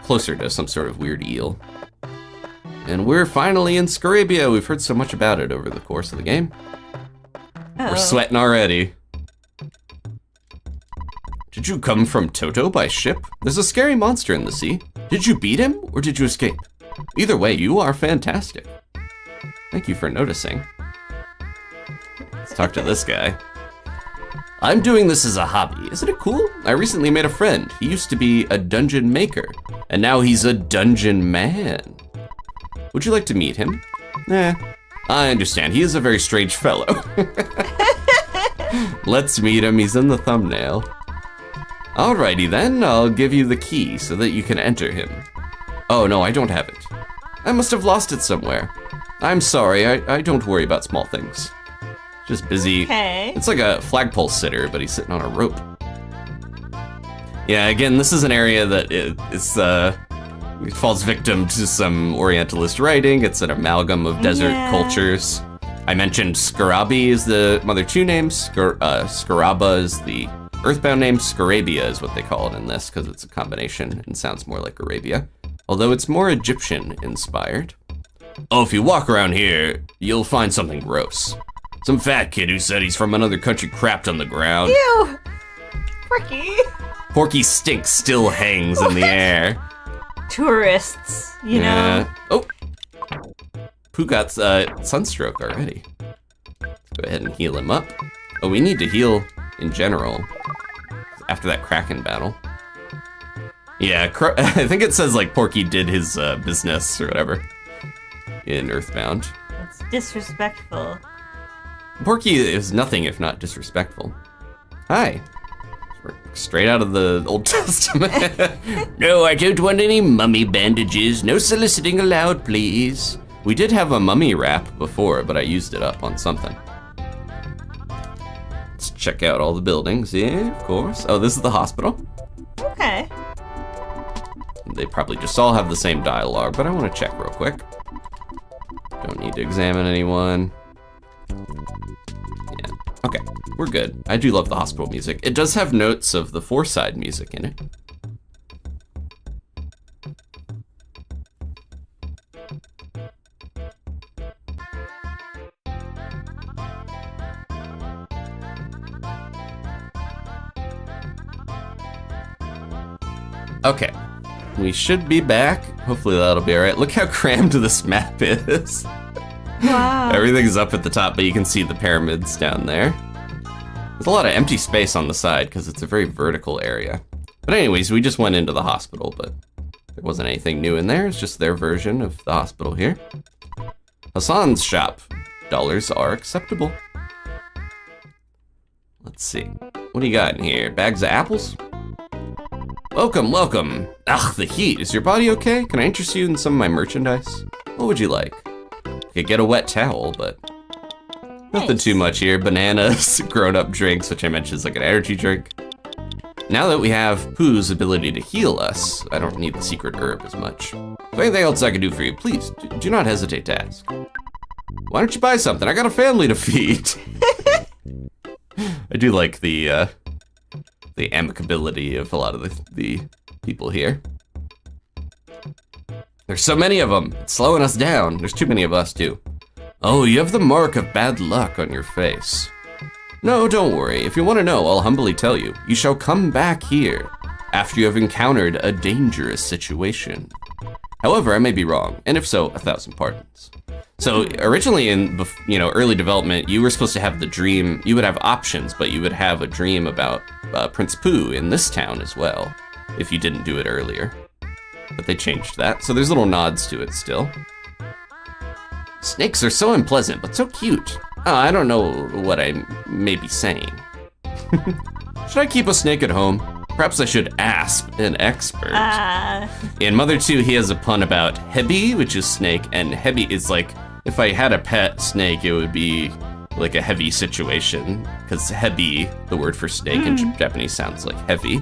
closer to some sort of weird eel. And we're finally in Scaraba. We've heard so much about it over the course of the game. Uh-oh. We're sweating already. Did you come from Toto by ship? There's a scary monster in the sea. Did you beat him, or did you escape? Either way, you are fantastic. Thank you for noticing. Let's talk to this guy. I'm doing this as a hobby. Isn't it cool? I recently made a friend. He used to be a dungeon maker, and now he's a dungeon man. Would you like to meet him? Nah, I understand. He is a very strange fellow. Let's meet him. He's in the thumbnail. Alrighty then, I'll give you the key so that you can enter him. Oh no, I don't have it. I must have lost it somewhere. I'm sorry, I don't worry about small things. Just busy. Okay. It's like a flagpole sitter, but he's sitting on a rope. Yeah, again, this is an area that it falls victim to some Orientalist writing. It's an amalgam of desert cultures. I mentioned Scaraba is the Mother 2 name. Scaraba is the EarthBound name. Scarabia is what they call it in this because it's a combination and sounds more like Arabia. Although it's more Egyptian inspired. Oh, if you walk around here, you'll find something gross. Some fat kid who said he's from another country crapped on the ground. Ew! Porky. Porky stink still hangs in the air. Tourists, you know. Oh! Pooh got sunstroke already. Let's go ahead and heal him up. Oh, we need to heal in general after that Kraken battle. Yeah, I think it says like Porky did his business or whatever in EarthBound. It's disrespectful. Porky is nothing if not disrespectful. Hi. We're straight out of the Old Testament. No, I don't want any mummy bandages. No soliciting allowed, please. We did have a mummy wrap before, but I used it up on something. Let's check out all the buildings. Yeah, of course. Oh, this is the hospital. Okay. They probably just all have the same dialogue, but I want to check real quick. Don't need to examine anyone. Yeah, okay, we're good. I do love the hospital music. It does have notes of the 4-side music in it. Okay, we should be back. Hopefully that'll be all right. Look how crammed this map is. Wow. Everything's up at the top, but you can see the pyramids down there. There's a lot of empty space on the side because it's a very vertical area. But anyways, we just went into the hospital, but there wasn't anything new in there. It's just their version of the hospital here. Hassan's shop. Dollars are acceptable. Let's see. What do you got in here? Bags of apples? Welcome, welcome. Ugh, the heat. Is your body okay? Can I interest you in some of my merchandise? What would you like? You could get a wet towel, but nothing too much here. Bananas, grown-up drinks, which I mentioned is like an energy drink. Now that we have Pooh's ability to heal us, I don't need the secret herb as much. Is there anything else I can do for you? Please, do not hesitate to ask. Why don't you buy something? I got a family to feed. I do like the amicability of a lot of the people here. There's so many of them. It's slowing us down. There's too many of us, too. Oh, you have the mark of bad luck on your face. No, don't worry. If you want to know, I'll humbly tell you. You shall come back here after you have encountered a dangerous situation. However, I may be wrong, and if so, 1,000 pardons. So originally in early development, you were supposed to have the dream. You would have options, but you would have a dream about Prince Pooh in this town as well, if you didn't do it earlier. But they changed that, so there's little nods to it still. Snakes are so unpleasant, but so cute. Oh, I don't know what I may be saying. Should I keep a snake at home? Perhaps I should ask an expert. In Mother 2, he has a pun about hebi, which is snake, and hebi is like, if I had a pet snake, it would be like a heavy situation, because hebi, the word for snake in Japanese, sounds like heavy.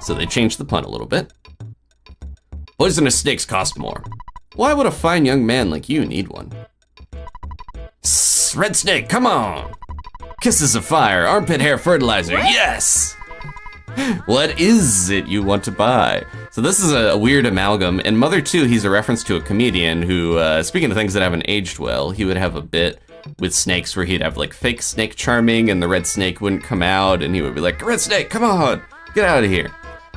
So they changed the pun a little bit. Poisonous snakes cost more. Why would a fine young man like you need one? Red snake, come on! Kisses of fire, armpit hair fertilizer, yes! What is it you want to buy? So this is a weird amalgam. In Mother 2, he's a reference to a comedian who, speaking of things that haven't aged well, he would have a bit with snakes where he'd have like fake snake charming and the red snake wouldn't come out and he would be like, red snake, come on, get out of here.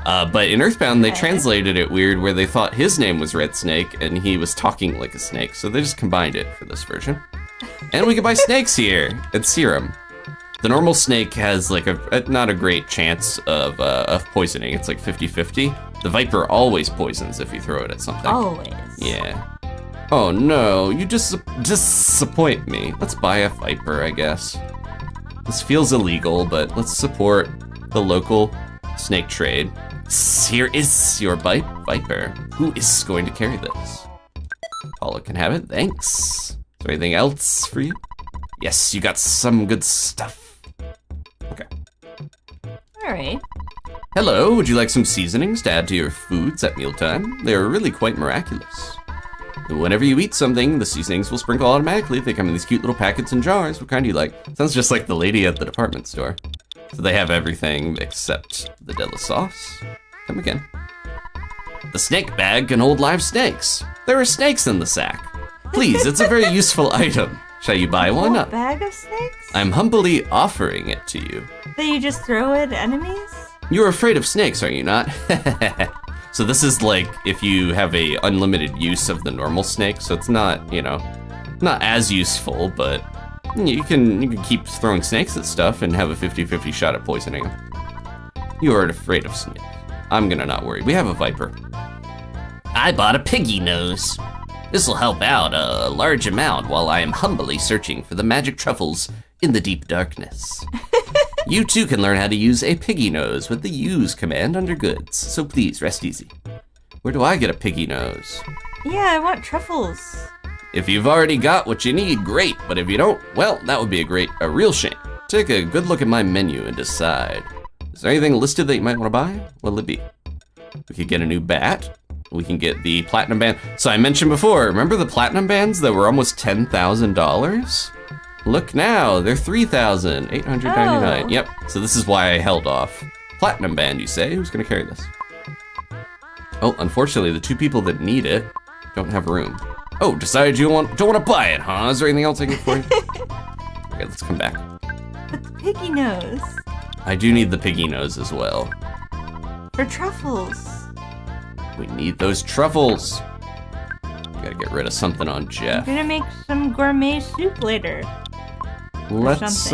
But in EarthBound, they translated it weird where they thought his name was Red Snake and he was talking like a snake. So they just combined it for this version. And we can buy snakes here at Serum. The normal snake has like not a great chance of poisoning. It's like 50-50. The Viper always poisons if you throw it at something. Always. Yeah. Oh no, you just disappoint me. Let's buy a Viper, I guess. This feels illegal, but let's support the local snake trade. Here is your Viper. Who is going to carry this? Paula can have it, thanks. Is there anything else for you? Yes, you got some good stuff. Okay. All right. Hello, would you like some seasonings to add to your foods at mealtime? They are really quite miraculous. Whenever you eat something, the seasonings will sprinkle automatically. They come in these cute little packets and jars. What kind do you like? Sounds just like the lady at the department store. So they have everything except the Dala sauce. Come again. The snake bag can hold live snakes. There are snakes in the sack. Please, it's a very useful item. Shall you buy one? A bag of snakes? I'm humbly offering it to you. That you just throw at enemies? You're afraid of snakes, are you not? So this is like if you have a unlimited use of the normal snake, so it's not, not as useful, but you can keep throwing snakes at stuff and have a 50-50 shot at poisoning them. You are afraid of snakes. I'm gonna not worry. We have a Viper. I bought a piggy nose. This will help out a large amount while I am humbly searching for the magic truffles in the deep darkness. You too can learn how to use a piggy nose with the use command under goods, so please rest easy. Where do I get a piggy nose? Yeah, I want truffles. If you've already got what you need, great, but if you don't, well, that would be a real shame. Take a good look at my menu and decide. Is there anything listed that you might want to buy? What'll it be? We could get a new bat. We can get the platinum band. So I mentioned before, remember the platinum bands that were almost $10,000? Look now, they're $3,899. Oh. Yep, so this is why I held off. Platinum band, you say? Who's gonna carry this? Oh, unfortunately, the two people that need it don't have room. Oh, decided you don't want to buy it, huh? Is there anything else I can get for you? Okay, let's come back. But the piggy nose. I do need the piggy nose as well. For truffles. We need those truffles. Gotta get rid of something on I'm Jeff. gonna make some gourmet soup later. Let's,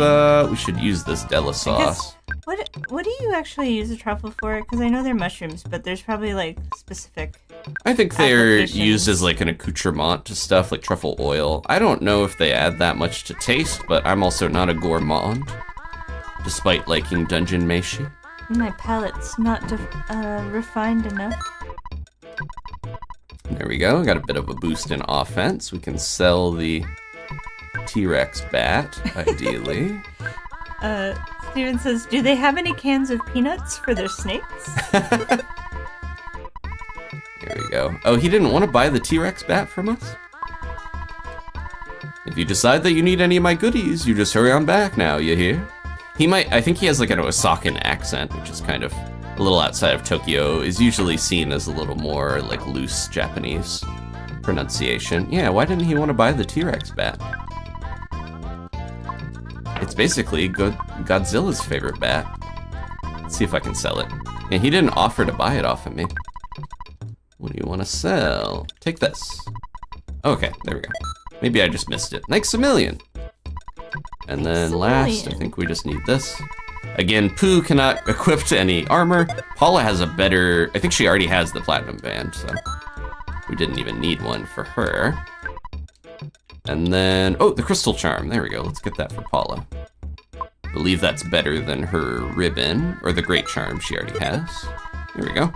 we should use this Dala sauce. What do you actually use a truffle for? Because I know they're mushrooms, but there's probably like specific. I think they're used as like an accoutrement to stuff like truffle oil. I don't know if they add that much to taste, but I'm also not a gourmand, despite liking Dungeon Meshi. My palate's not refined enough. There we go, got a bit of a boost in offense. We can sell the T-Rex bat, ideally. Steven says, do they have any cans of peanuts for their snakes? There we go. Oh, he didn't want to buy the T-Rex bat from us? If you decide that you need any of my goodies, you just hurry on back now, you hear? I think he has like an Osakan accent, which is kind of a little outside of Tokyo, is usually seen as a little more like loose Japanese pronunciation. Yeah, why didn't he want to buy the T-Rex bat? It's basically Godzilla's favorite bat. Let's see if I can sell it. And he didn't offer to buy it off of me. What do you want to sell? Take this. Okay, there we go. Maybe I just missed it. Thanks a million. And then last, I think we just need this. Again, Pooh cannot equip any armor. Paula has a better, I think she already has the platinum band, so we didn't even need one for her. And then, oh, the crystal charm. There we go. Let's get that for Paula. I believe that's better than her ribbon, or the great charm she already has. There we go.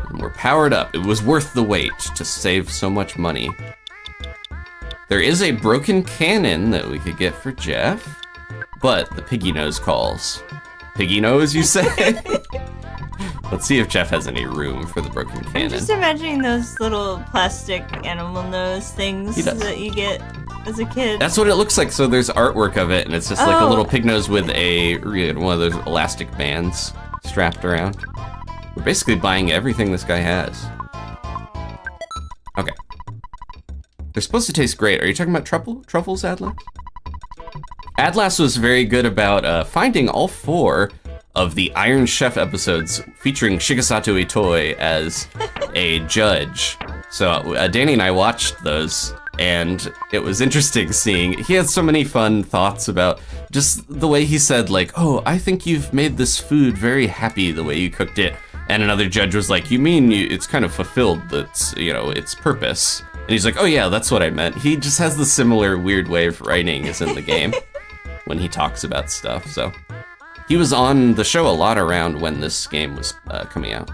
And we're powered up. It was worth the wait to save so much money. There is a broken cannon that we could get for Jeff, but the piggy nose calls. Piggy nose, you say? Let's see if Jeff has any room for the broken cannon. I'm just imagining those little plastic animal nose things that you get as a kid. That's what it looks like. So there's artwork of it, and it's just like a little pig nose with one of those elastic bands strapped around. We're basically buying everything this guy has. Okay. They're supposed to taste great. Are you talking about truffles, Adlas? Adlas was very good about finding all 4 of the Iron Chef episodes featuring Shigesato Itoi as a judge. So Dani and I watched those, and it was interesting seeing, he had so many fun thoughts about just the way he said, like, oh, I think you've made this food very happy the way you cooked it. And another judge was like, you mean it's kind of fulfilled its purpose. And he's like, oh yeah, that's what I meant. He just has the similar weird way of writing as in the game when he talks about stuff, so. He was on the show a lot around when this game was coming out.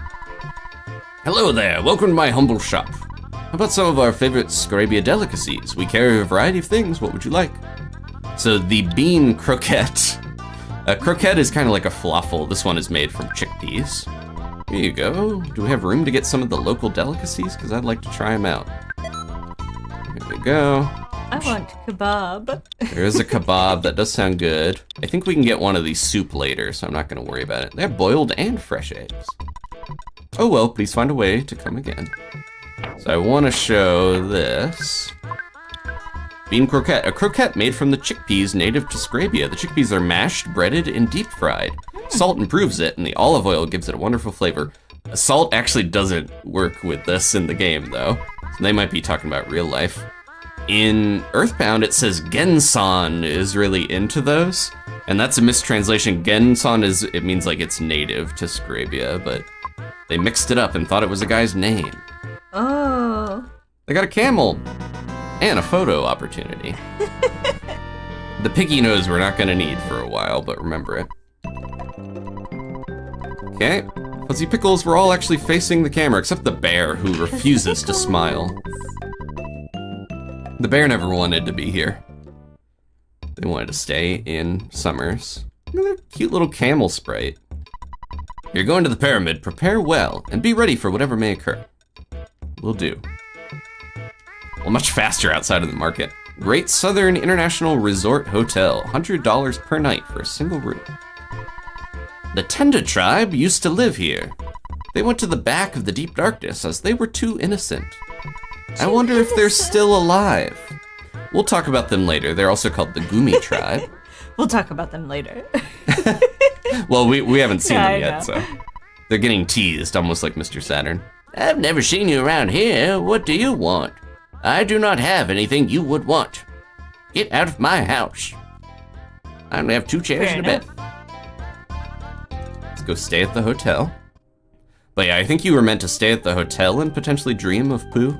Hello there, welcome to my humble shop. How about some of our favorite Scarabia delicacies? We carry a variety of things, what would you like? So the bean croquette. A croquette is kind of like a falafel. This one is made from chickpeas. Here you go. Do we have room to get some of the local delicacies? Because I'd like to try them out. Here we go. I want kebab. There is a kebab. That does sound good. I think we can get one of these soup later, so I'm not going to worry about it. They have boiled and fresh eggs. Oh well, please find a way to come again. So I want to show this. Bean croquette. A croquette made from the chickpeas native to Scarabia. The chickpeas are mashed, breaded, and deep fried. Salt improves it, and the olive oil gives it a wonderful flavor. Salt actually doesn't work with this in the game, though. So they might be talking about real life. In EarthBound, it says Gensan is really into those, and that's a mistranslation. Gensan it means like it's native to Scarabia, but they mixed it up and thought it was a guy's name. Oh. They got a camel and a photo opportunity. The piggy nose we're not gonna need for a while, but remember it. Okay, Fuzzy Pickles, we're all actually facing the camera, except the bear, who refuses to smile. The bear never wanted to be here. They wanted to stay in Summers. Look at that cute little camel sprite. You're going to the pyramid, prepare well, and be ready for whatever may occur. Will do. Well, much faster outside of the market. Great Southern International Resort Hotel, $100 per night for a single room. The Tenda tribe used to live here. They went to the back of the deep darkness as they were too innocent. I wonder if they're still alive. We'll talk about them later. They're also called the Gumi tribe. We'll talk about them later. Well, we haven't seen them yet, know. so. They're getting teased, almost like Mr. Saturn. I've never seen you around here. What do you want? I do not have anything you would want. Get out of my house. I only have 2 chairs and a bed. Let's go stay at the hotel. But yeah, I think you were meant to stay at the hotel and potentially dream of Pooh.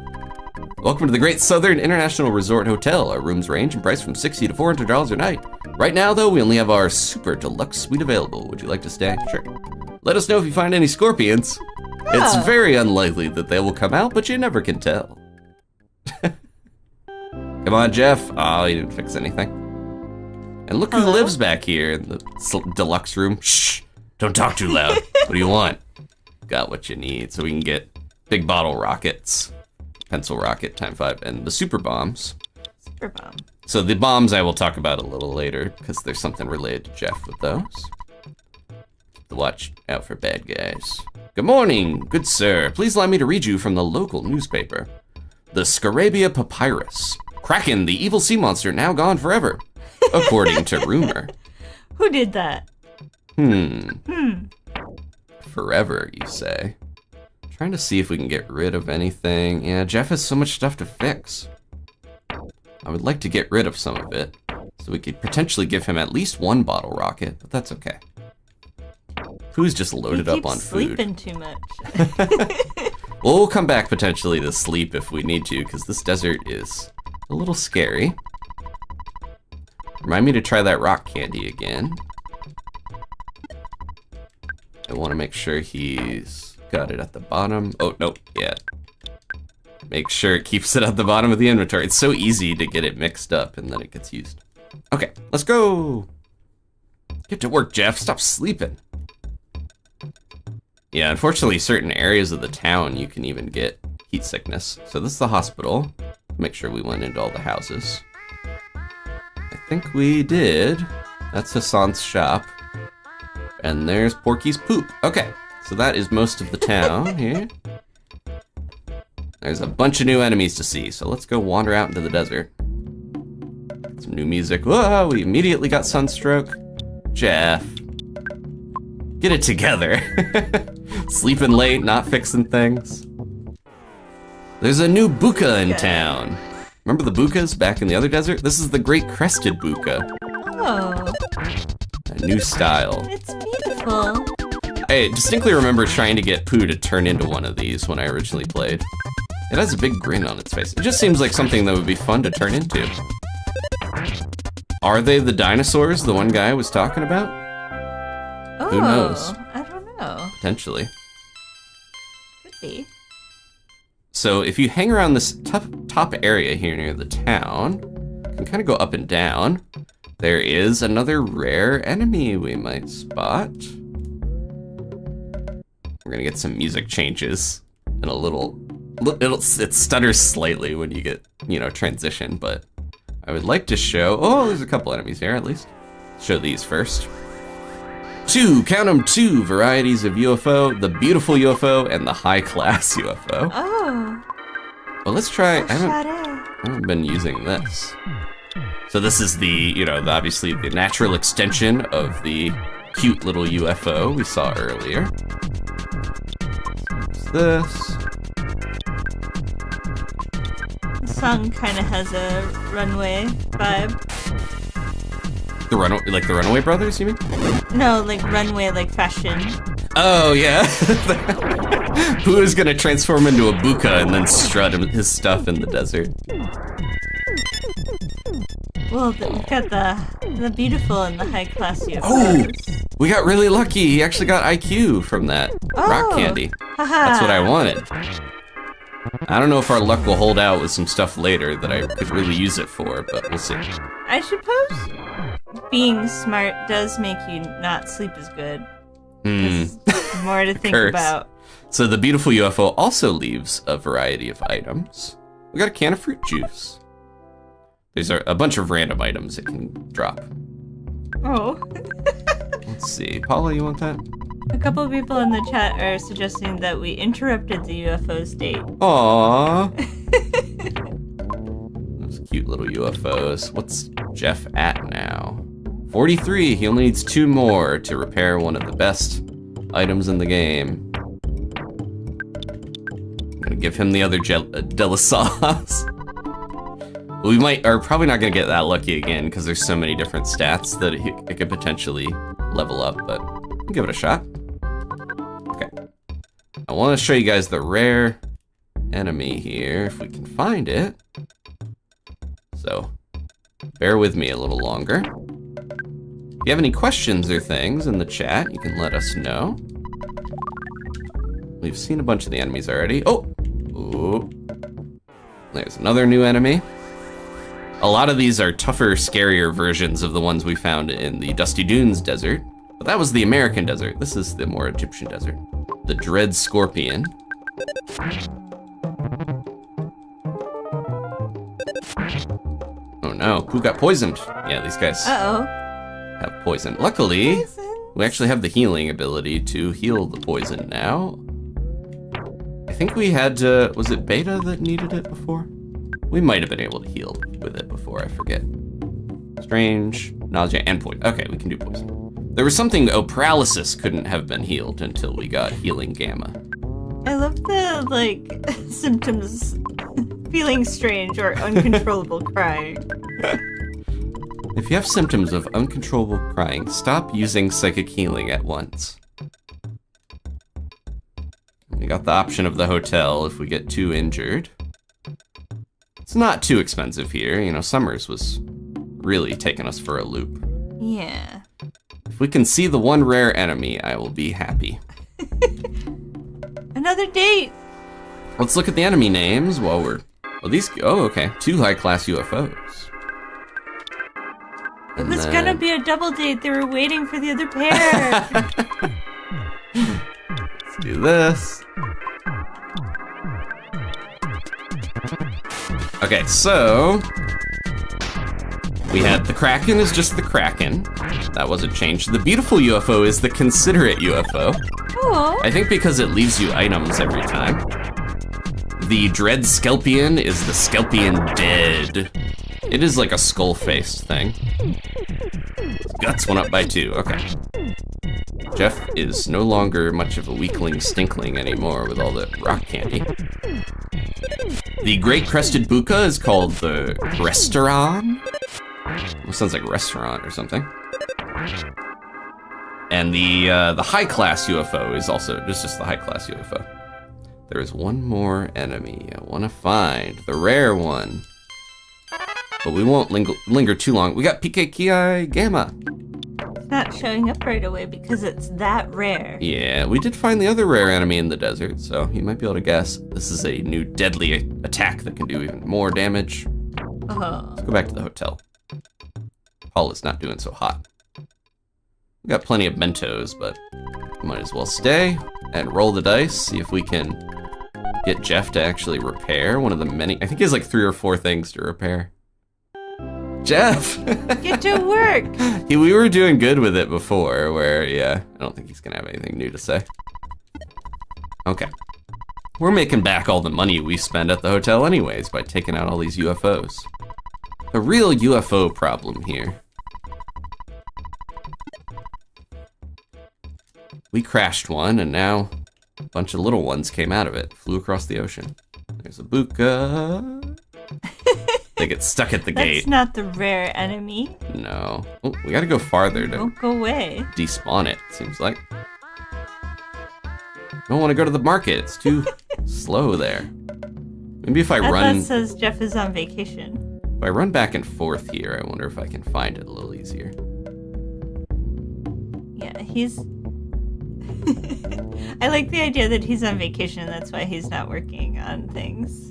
Welcome to the Great Southern International Resort Hotel. Our rooms range in price from $60 to $400 a night. Right now, though, we only have our super deluxe suite available. Would you like to stay? Sure. Let us know if you find any scorpions. Oh. It's very unlikely that they will come out, but you never can tell. Come on, Jeff. Oh, you didn't fix anything. And look who lives back here in the deluxe room. Shh, don't talk too loud. What do you want? Got what you need, so we can get big bottle rockets. Pencil rocket, time 5, and the super bombs. Super bomb. So the bombs I will talk about a little later, because there's something related to Jeff with those. Watch out for bad guys. Good morning, good sir. Please allow me to read you from the local newspaper. The Scarabia Papyrus. Kraken, the evil sea monster, now gone forever, according to rumor. Who did that? Forever, you say? Trying to see if we can get rid of anything. Yeah, Jeff has so much stuff to fix. I would like to get rid of some of it, so we could potentially give him at least one bottle rocket, but that's okay. Who's just loaded up on food? Sleeping too much. We'll come back potentially to sleep if we need to, because this desert is a little scary. Remind me to try that rock candy again. I want to make sure he's got it at the bottom. Oh, nope, yeah. Make sure it keeps it at the bottom of the inventory. It's so easy to get it mixed up and then it gets used. Okay, let's go. Get to work, Jeff. Stop sleeping. Yeah, unfortunately, certain areas of the town you can even get heat sickness. So this is the hospital. Make sure we went into all the houses. I think we did. That's Hassan's shop. And there's Porky's poop. Okay, so that is most of the town here. There's a bunch of new enemies to see, so let's go wander out into the desert. Some new music. Whoa, we immediately got sunstroke. Jeff. Get it together. Sleeping late, not fixing things. There's a new buka in town. Remember the bukas back in the other desert? This is the Great Crested Buka. Oh. A new style. It's beautiful. I distinctly remember trying to get Pooh to turn into one of these when I originally played. It has a big grin on its face. It just seems like something that would be fun to turn into. Are they the dinosaurs the one guy was talking about? Oh, who knows? I don't know. Potentially. Could be. So if you hang around this top area here near the town, you can kind of go up and down. There is another rare enemy we might spot. We're gonna get some music changes and a little, it stutters slightly when you get, transition, but I would like to show, oh, there's a couple enemies here at least. Show these first. Count them, two varieties of UFO, the beautiful UFO and the high class UFO. Oh. Well, let's try, I Shadow. haven't been using this. So this is the, obviously the natural extension of the cute little UFO we saw earlier. What's this? The song kind of has a runway vibe. The Runaway Brothers, you mean? No, like runway, like fashion. Oh, yeah. Who is going to transform into a buka and then strut his stuff in the desert? Well, we've got the beautiful and the high class UFOs. Oh, we got really lucky. He actually got IQ from that rock candy. That's what I wanted. I don't know if our luck will hold out with some stuff later that I could really use it for, but we'll see. I suppose being smart does make you not sleep as good. There's more to think about. So the beautiful UFO also leaves a variety of items. We got a can of fruit juice. There's a bunch of random items it can drop. Oh. Let's see. Paula, you want that? A couple of people in the chat are suggesting that we interrupted the UFO's date. Aww. Those cute little UFOs. What's Jeff at now? 43. He only needs 2 more to repair one of the best items in the game. I'm gonna give him the other Della sauce. We are probably not gonna get that lucky again because there's so many different stats that it could potentially level up, but we'll give it a shot. Okay. I want to show you guys the rare enemy here, if we can find it. So, bear with me a little longer. If you have any questions or things in the chat, you can let us know. We've seen a bunch of the enemies already. Oh! Ooh. There's another new enemy. A lot of these are tougher, scarier versions of the ones we found in the Dusty Dunes desert. But that was the American desert. This is the more Egyptian desert. The Dread Scorpion. Oh no, who got poisoned? Yeah, these guys have poison. Luckily, we actually have the healing ability to heal the poison now. I think we had to, was it Beta that needed it before? We might have been able to heal with it before, I forget. Strange, nausea, and poison. Okay, we can do poison. There was something, paralysis couldn't have been healed until we got healing gamma. I love the, like, symptoms, feeling strange or uncontrollable crying. If you have symptoms of uncontrollable crying, stop using psychic healing at once. We got the option of the hotel if we get too injured. It's not too expensive here. You know, Summers was really taking us for a loop. Yeah. If we can see the one rare enemy, I will be happy. Another date! Let's look at the enemy names while we're... Well, these... Oh, okay. 2 high-class UFOs. It was gonna be a double date. They were waiting for the other pair. Let's do this. Okay, so... We had the Kraken is just the Kraken. That wasn't changed. The beautiful UFO is the considerate UFO. Oh. I think because it leaves you items every time. The Dread Skelpion is the Skelpion dead. It is like a skull-faced thing. Guts went up by 2, okay. Jeff is no longer much of a weakling stinkling anymore with all the rock candy. The Great Crested Buka is called the Restaurant. It sounds like restaurant or something. And the high-class UFO is also just the high-class UFO. There is one more enemy I want to find, the rare one. But we won't linger too long. We got PK Ki Gamma. It's not showing up right away because it's that rare. Yeah, we did find the other rare enemy in the desert, so you might be able to guess. This is a new deadly attack that can do even more damage. Let's go back to the hotel. Paul is not doing so hot. We got plenty of mentos, but might as well stay and roll the dice, see if we can get Jeff to actually repair one of the many... I think he has like 3 or 4 things to repair. Jeff! Get to work! We were doing good with it before, where, yeah, I don't think he's gonna have anything new to say. Okay. We're making back all the money we spend at the hotel anyways by taking out all these UFOs. The real UFO problem here. We crashed one, and now a bunch of little ones came out of it, flew across the ocean. There's a Buka. They get stuck at the gate. That's not the rare enemy. No. Oh, we gotta go farther to Don't go away. despawn it, seems like. Don't want to go to the market. It's too slow there. Maybe if I run... That says Jeff is on vacation. If I run back and forth here, I wonder if I can find it a little easier. Yeah, he's... I like the idea that he's on vacation, and that's why he's not working on things.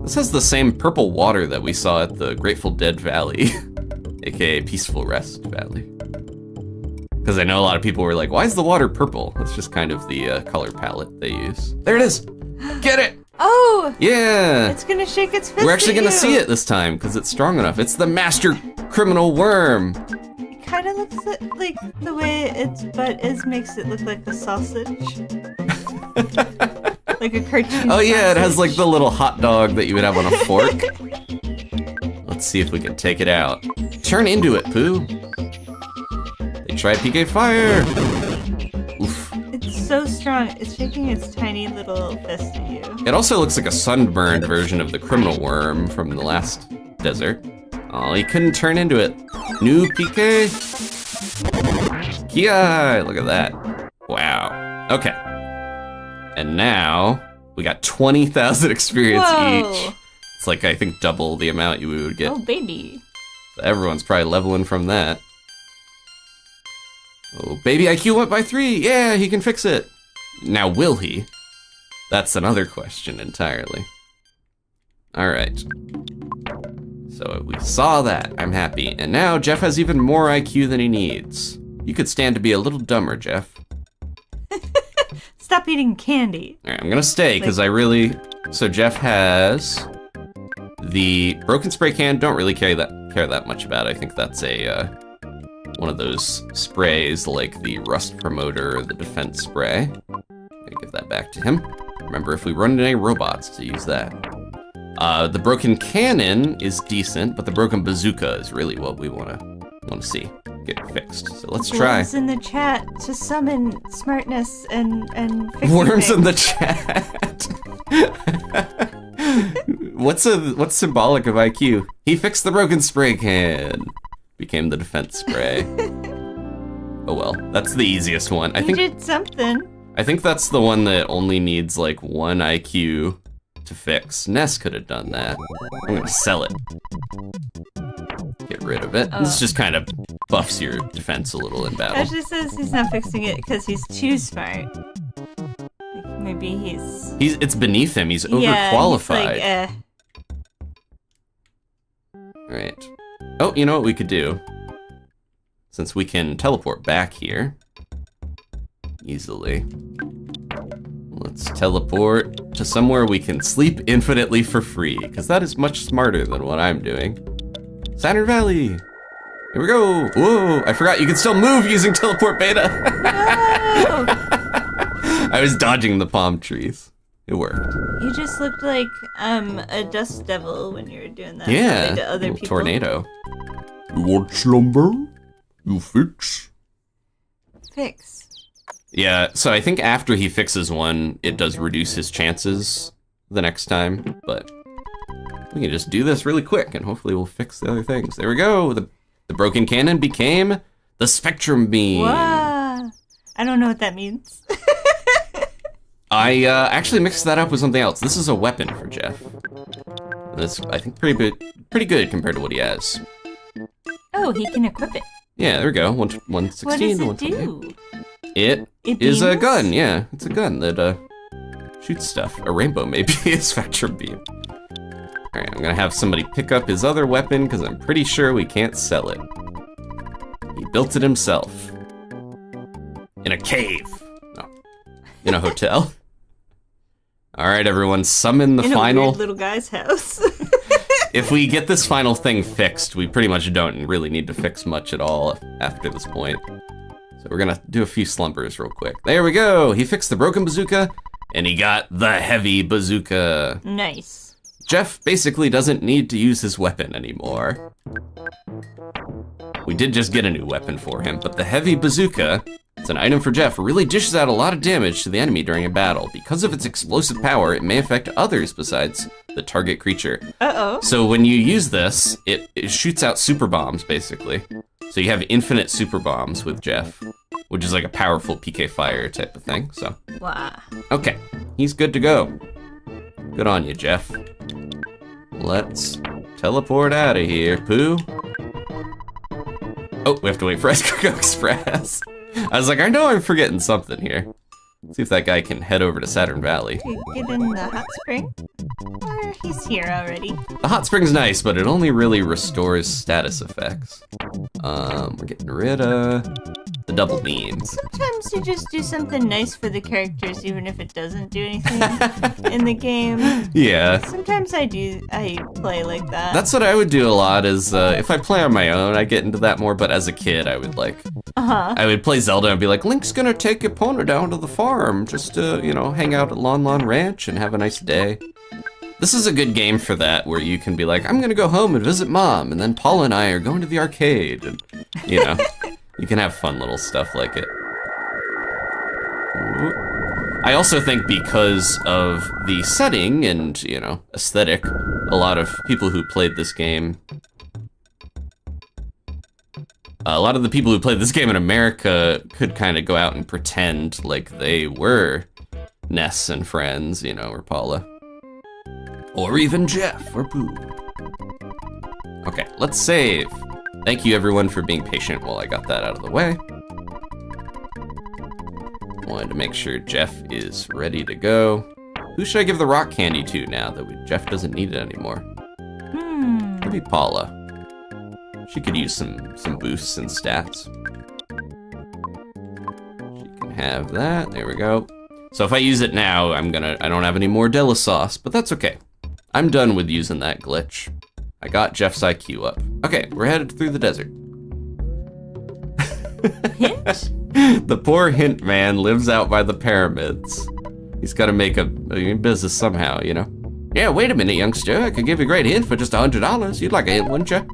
This has the same purple water that we saw at the Grateful Dead Valley, aka Peaceful Rest Valley. Because I know a lot of people were like, why is the water purple? That's just kind of the color palette they use. There it is! Get it! Oh! Yeah! It's gonna shake its fist We're actually at gonna you. see it this time, because it's strong enough. It's the master criminal worm! It kind of looks like the way its butt is makes it look like a sausage. Like a cartoon Oh yeah, it has sausage. like the little hot dog that you would have on a fork. Let's see if we can take it out. Turn into it, Pooh. They try PK fire. Oof. It's so strong. It's shaking its tiny little fist at you. It also looks like a sunburned version of the criminal worm from the last desert. Oh, he couldn't turn into it. New PK. Ki, look at that. Wow. Okay. And now we got 20,000 experience Whoa. each. It's like, I think, double the amount you would get. Oh, baby. So everyone's probably leveling from that. Oh, baby IQ went by 3. Yeah, he can fix it. Now, will he? That's another question entirely. All right. So we saw that. I'm happy. And now Jeff has even more IQ than he needs. You could stand to be a little dumber, Jeff. Stop eating candy. All right, I'm gonna stay because I really... So Jeff has the broken spray can. Don't really care that much about. I think that's a one of those sprays like the rust promoter or the defense spray. I'm gonna give that back to him. Remember, if we run into any robots, to use that. The broken cannon is decent, but the broken bazooka is really what we wanna see. get fixed. So let's try. Worms in the chat to summon smartness and fixing Worms in the things. chat. What's symbolic of IQ? He fixed the broken spray can. Became the defense spray. Oh well, that's the easiest one. I You think did something. I think that's the one that only needs like 1 IQ to fix. Ness could have done that. I'm gonna sell it. Get rid of it. This just kind of buffs your defense a little in battle. Ashley says he's not fixing it because he's too smart. Like maybe he's It's beneath him. He's yeah, overqualified. he's like, Right. Oh, you know what we could do? Since we can teleport back here easily, let's teleport to somewhere we can sleep infinitely for free, because that is much smarter than what I'm doing. Saturn Valley! Here we go! Whoa! I forgot you can still move using teleport beta! no! I was dodging the palm trees. It worked. You just looked like a dust devil when you were doing that. Yeah, To other little people. tornado. You want slumber? You fix? Fix. Yeah, so I think after he fixes one, it does reduce his chances the next time, but we can just do this really quick and hopefully we'll fix the other things. There we go. The broken cannon became the spectrum beam. Wow. I don't know what that means. I actually mixed that up with something else. This is a weapon for Jeff. That's, I think, pretty good compared to what he has. Oh, he can equip it. Yeah, there we go. 116 What does to it 128. do? It It is a beams? gun, yeah. It's a gun that shoots stuff. A rainbow maybe, a spectrum beam. Alright, I'm gonna have somebody pick up his other weapon because I'm pretty sure we can't sell it. He built it himself. In a cave. No. In a hotel. Alright, everyone, summon the In final. a weird little guy's house. If we get this final thing fixed, we pretty much don't really need to fix much at all after this point. So we're gonna do a few slumbers real quick. There we go! He fixed the broken bazooka, and he got the heavy bazooka. Nice. Jeff basically doesn't need to use his weapon anymore. We did just get a new weapon for him, but the heavy bazooka, it's an item for Jeff, really dishes out a lot of damage to the enemy during a battle. Because of its explosive power, it may affect others besides the target creature. Uh-oh. So when you use this, it shoots out super bombs, basically. So you have infinite super bombs with Jeff, which is like a powerful PK fire type of thing, so. Wow. Okay, he's good to go. Good on you, Jeff. Let's teleport out of here, Pooh. Oh, we have to wait for Ice Cream Express. I was like, I know I'm forgetting something here. See if that guy can head over to Saturn Valley. Okay, get in the hot spring. Or he's here already. The hot spring's nice, but it only really restores status effects. We're getting rid of the double beams. Sometimes you just do something nice for the characters, even if it doesn't do anything in the game. Yeah. Sometimes I play like that. That's what I would do a lot is, if I play on my own, I get into that more, but as a kid, I would I would play Zelda and be like, Link's gonna take Epona down to the farm, just to, hang out at Lon Lon Ranch and have a nice day. This is a good game for that, where you can be like, I'm gonna go home and visit Mom, and then Paula and I are going to the arcade, and, you can have fun little stuff like it. Ooh. I also think because of the setting and, aesthetic, a lot of people who played this game, a lot of the people who played this game in America could kind of go out and pretend like they were Ness and friends, or Paula. Or even Jeff, or Pooh. Okay, let's save. Thank you everyone for being patient while I got that out of the way. Wanted to make sure Jeff is ready to go. Who should I give the rock candy to now that Jeff doesn't need it anymore? Maybe Paula. She could use some boosts and stats. She can have that, there we go. So if I use it now, I don't have any more Dala sauce, but that's okay. I'm done with using that glitch. I got Jeff's IQ up. Okay, we're headed through the desert. Hint? The poor hint man lives out by the pyramids. He's got to make a business somehow, Yeah, wait a minute, youngster. I could give you a great hint for just $100. You'd like a hint, wouldn't you?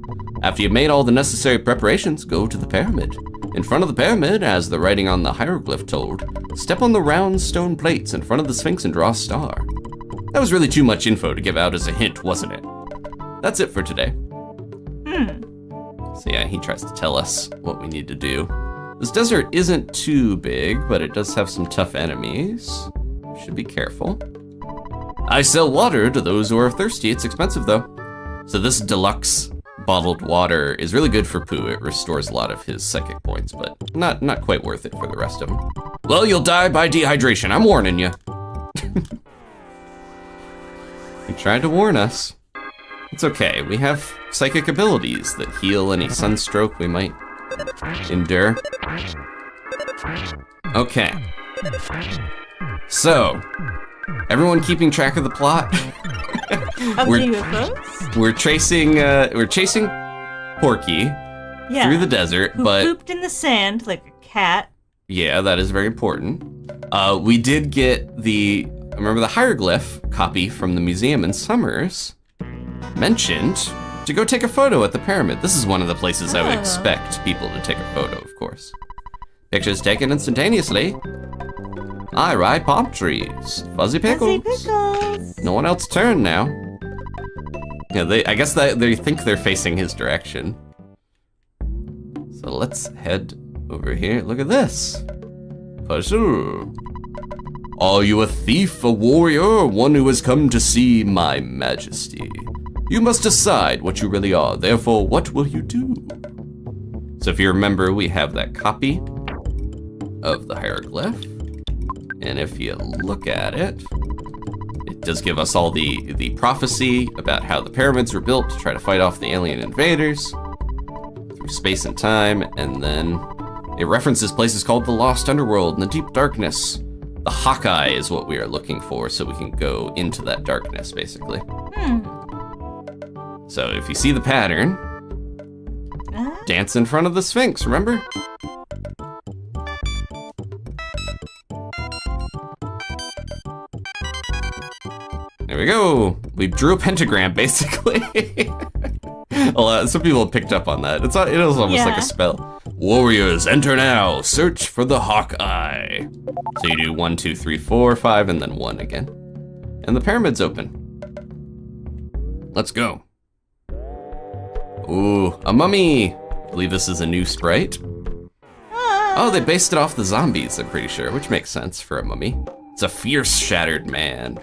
After you've made all the necessary preparations, go to the pyramid. In front of the pyramid, as the writing on the hieroglyph told, step on the round stone plates in front of the Sphinx and draw a star. That was really too much info to give out as a hint, wasn't it? That's it for today. So yeah, he tries to tell us what we need to do. This desert isn't too big, but it does have some tough enemies. Should be careful. I sell water to those who are thirsty. It's expensive though. So this deluxe bottled water is really good for Pooh. It restores a lot of his psychic points, but not quite worth it for the rest of them. Well, you'll die by dehydration. I'm warning you. He tried to warn us. It's okay. We have psychic abilities that heal any sunstroke we might endure. Okay. So, everyone keeping track of the plot? Of the UFOs? We're chasing Porky through the desert, who but pooped in the sand like a cat. Yeah, that is very important. We did get remember the hieroglyph copy from the museum in Summers mentioned to go take a photo at the pyramid. This is one of the places I would expect people to take a photo, of course. Pictures taken instantaneously. I ride palm trees. Fuzzy pickles. Fuzzy pickles. No one else turn now. Yeah, I guess they think they're facing his direction. So let's head over here. Look at this. Puzzle. Are you a thief, a warrior, or one who has come to see my majesty? You must decide what you really are. Therefore, what will you do? So if you remember, we have that copy of the hieroglyph. And if you look at it, it does give us all the prophecy about how the pyramids were built to try to fight off the alien invaders through space and time. And then it references places called the Lost Underworld and the Deep Darkness. The Hawkeye is what we are looking for, so we can go into that darkness, basically. So if you see the pattern, dance in front of the Sphinx, remember? There we go. We drew a pentagram, basically. Some people picked up on that. It was almost like a spell. Warriors, enter now. Search for the Hawkeye. So you do 1, 2, 3, 4, 5, and then 1 again. And the pyramid's open. Let's go. Ooh, a mummy. I believe this is a new sprite. Oh, they based it off the zombies, I'm pretty sure, which makes sense for a mummy. It's a fierce shattered man.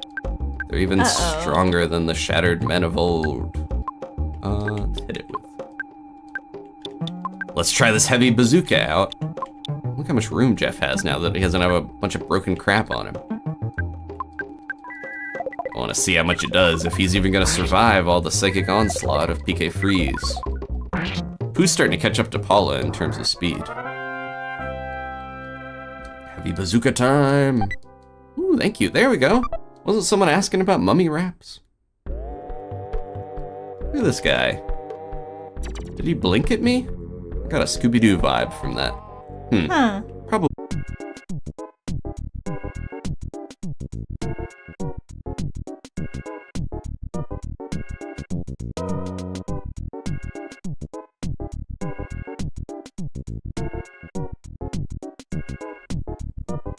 They're even stronger than the shattered men of old. Let's hit it with. Let's try this heavy bazooka out. Look how much room Jeff has now that he doesn't have a bunch of broken crap on him. I want to see how much it does, if he's even going to survive all the psychic onslaught of PK Freeze. Pooh's starting to catch up to Paula in terms of speed. Heavy bazooka time. Ooh, thank you. There we go. Wasn't someone asking about mummy wraps? Look at this guy. Did he blink at me? I got a Scooby-Doo vibe from that. Probably.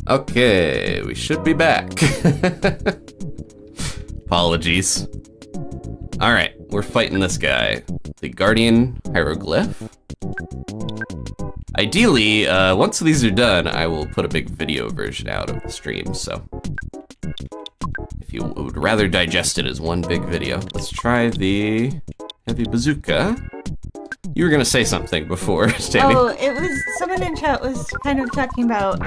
Okay, we should be back. Apologies. All right, we're fighting this guy, the Guardian Hieroglyph. Ideally, once these are done, I will put a big video version out of the stream, so if you would rather digest it as one big video, let's try the heavy bazooka. You were gonna say something before, Dani. Oh, it was, someone in chat was kind of talking about,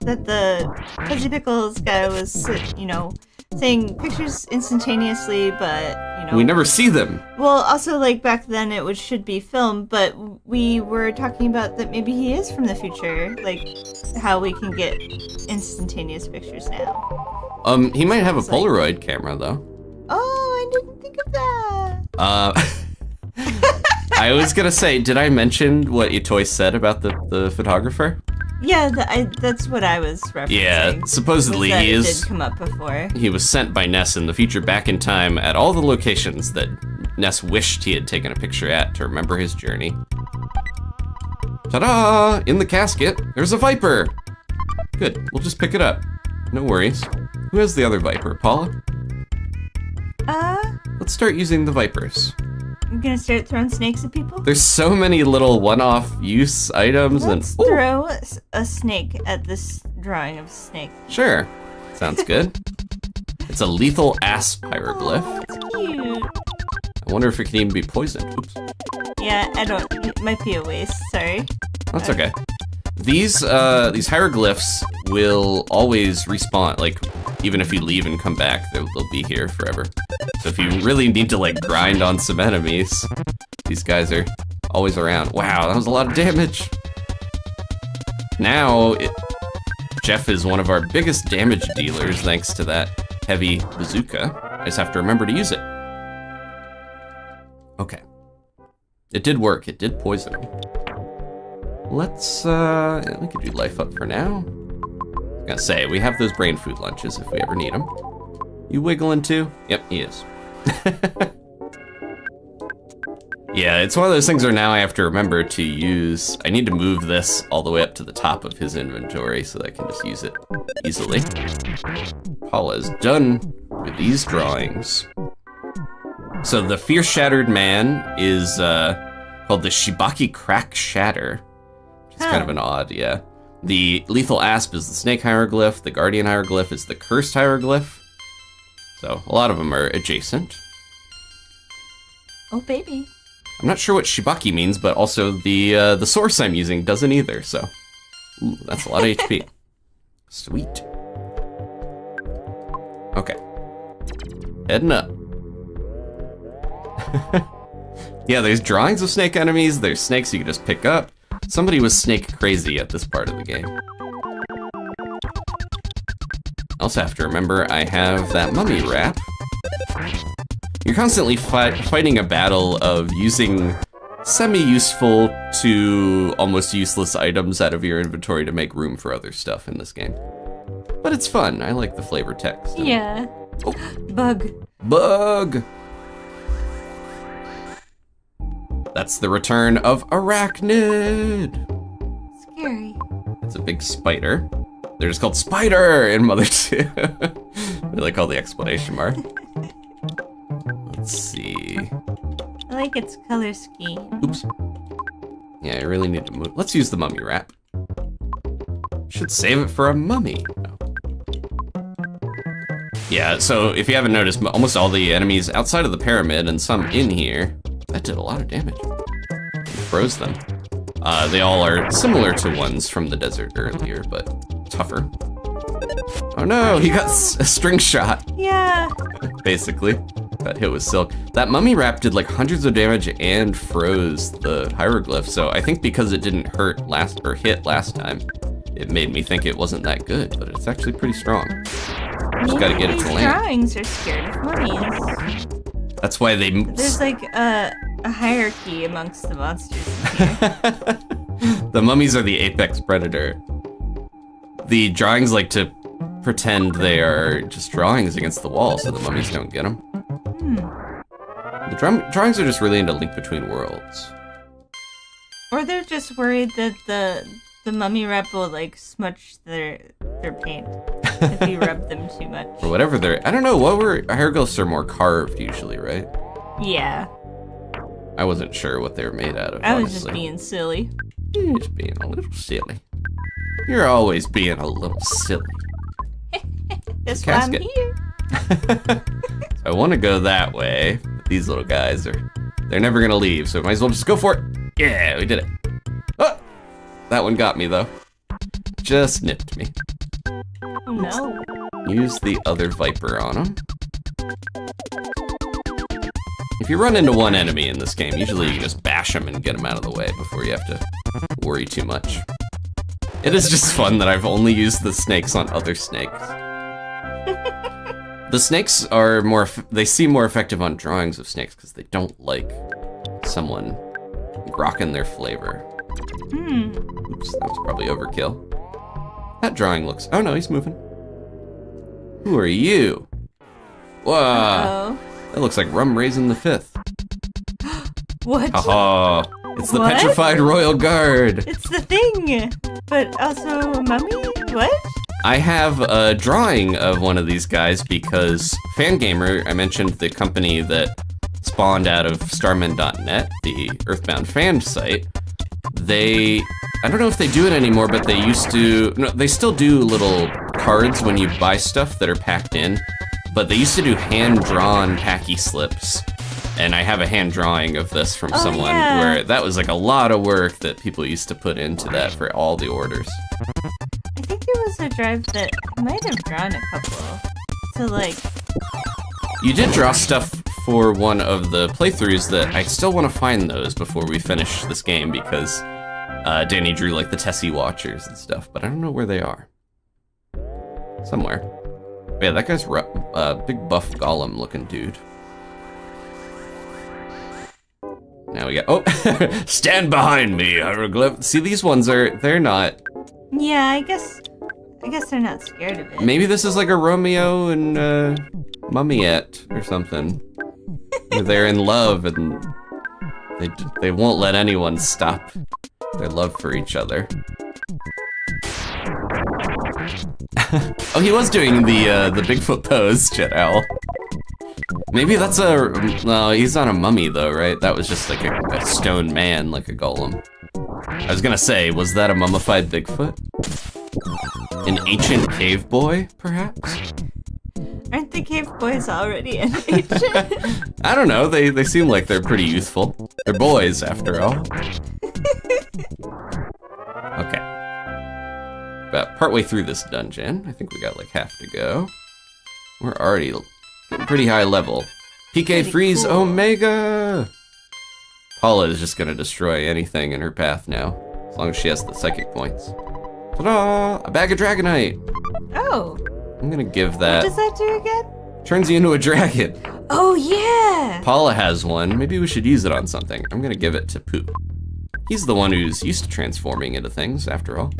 that the Fuzzy Pickles guy was, saying pictures instantaneously, but, we never see them. Well, also, back then it should be filmed, but we were talking about that maybe he is from the future, how we can get instantaneous pictures now. He might have a Polaroid camera, though. Oh, I didn't think of that. I was gonna say, did I mention what Itoy said about the photographer? Yeah, that's what I was referencing. Yeah, supposedly he did come up before. He was sent by Ness in the future back in time at all the locations that Ness wished he had taken a picture at to remember his journey. Ta-da! In the casket, there's a viper! Good, we'll just pick it up. No worries. Who has the other viper, Paula? Let's start using the vipers. I'm gonna start throwing snakes at people? There's so many little one-off use items. Let's throw a snake at this drawing of a snake. Sure, sounds good. It's a lethal asp hieroglyph. Oh, it's cute. I wonder if it can even be poisoned. Oops. Yeah, it might be a waste, sorry. That's okay. These hieroglyphs will always respawn, like, even if you leave and come back, they'll be here forever. So if you really need to, like, grind on some enemies, these guys are always around. Wow, that was a lot of damage. Now, Jeff is one of our biggest damage dealers thanks to that heavy bazooka. I just have to remember to use it. Okay. It did work, it did poison him. Let's, we could do life up for now. I was gonna say, we have those brain food lunches if we ever need them. You wiggling too? Yep, he is. Yeah, it's one of those things where now I have to remember to use, I need to move this all the way up to the top of his inventory so that I can just use it easily. Paula's done with these drawings. So the Fear Shattered Man is called the Shibaki Crack Shatter. It's kind of an odd, yeah. The Lethal Asp is the Snake Hieroglyph. The Guardian Hieroglyph is the Cursed Hieroglyph. So a lot of them are adjacent. Oh, baby. I'm not sure what Shibaki means, but also the source I'm using doesn't either, so. Ooh, that's a lot of HP. Sweet. Okay. Heading up. Yeah, there's drawings of snake enemies, there's snakes you can just pick up. Somebody was snake crazy at this part of the game. I also have to remember I have that mummy wrap. You're constantly fighting a battle of using semi-useful to almost useless items out of your inventory to make room for other stuff in this game. But it's fun, I like the flavor text. Yeah. Oh. Bug. Bug! That's the return of Arachnid! Scary. It's a big spider. They're just called Spider in Mother 2. I like all the explanation mark. Let's see. I like its color scheme. Oops. Yeah, I really need to move. Let's use the mummy wrap. Should save it for a mummy. No. Yeah, so if you haven't noticed, almost all the enemies outside of the pyramid and some in here, that did a lot of damage. It froze them. They all are similar to ones from the desert earlier, but tougher. Oh no, he got a string shot. Yeah. Basically. Got hit with silk. That mummy wrap did like hundreds of damage and froze the hieroglyph, so I think because it didn't hit last time, it made me think it wasn't that good, but it's actually pretty strong. Just gotta get it to land. Drawings are scared of mummies. That's why they... There's like a hierarchy amongst the monsters in here. The mummies are the apex predator. The drawings like to pretend they are just drawings against the wall so the mummies don't get them. The drawings are just really into Link Between Worlds. Or they're just worried that the mummy wrap will like smudge their paint if you rub them too much. Or whatever they're... I don't know, what were... Hieroglyphs are more carved usually, right? Yeah. I wasn't sure what they were made out of, I was honestly. just being silly. You're just being a little silly. You're always being a little silly. That's why I'm Casket. here. I want to go that way, but these little guys they're never gonna leave, so we might as well just go for it. Yeah, we did it. Oh! That one got me though. Just nipped me. Oh no. Use the other viper on him. If you run into one enemy in this game, usually you can just bash him and get him out of the way before you have to worry too much. It is just fun that I've only used the snakes on other snakes. The snakes are they seem more effective on drawings of snakes because they don't like someone grokking their flavor. Oops, that was probably overkill. That drawing looks, oh no, he's moving. Who are you? Whoa, Uh-oh. that looks like Rum Raisin the Fifth. What? Haha. It's the What? petrified royal guard. It's the thing, but also a mummy? What? I have a drawing of one of these guys because Fangamer, I mentioned the company that spawned out of starmen.net, the EarthBound fan site. I don't know if they do it anymore, but they used to, no, they still do little cards when you buy stuff that are packed in, but they used to do hand-drawn packy slips. And I have a hand drawing of this from someone where that was like a lot of work that people used to put into that for all the orders. I think there was a drive that might have drawn a couple. So like... You did draw stuff for one of the playthroughs that I still want to find those before we finish this game because Danny drew like the Tessie Watchers and stuff, but I don't know where they are. Somewhere. But yeah, that guy's big buff golem looking dude. Now we got, oh, stand behind me, hieroglyph. See, these ones they're not. Yeah, I guess they're not scared of it. Maybe this is like a Romeo and Mummiette or something. Where they're in love and they won't let anyone stop their love for each other. Oh, he was doing the Bigfoot pose, Jet Owl. Maybe that's no, he's not a mummy though, right? That was just like a stone man, like a golem. I was gonna say, was that a mummified Bigfoot? An ancient cave boy, perhaps? Aren't the cave boys already an ancient? I don't know, they seem like they're pretty youthful. They're boys, after all. Okay. About partway through this dungeon. I think we got like half to go. We're already getting pretty high level. PK Freeze cool. Omega! Paula is just gonna destroy anything in her path now, as long as she has the psychic points. Ta-da! A bag of Dragonite! Oh. I'm gonna give that. What does that do again? Turns you into a dragon. Oh, yeah! Paula has one. Maybe we should use it on something. I'm gonna give it to Pooh. He's the one who's used to transforming into things, after all.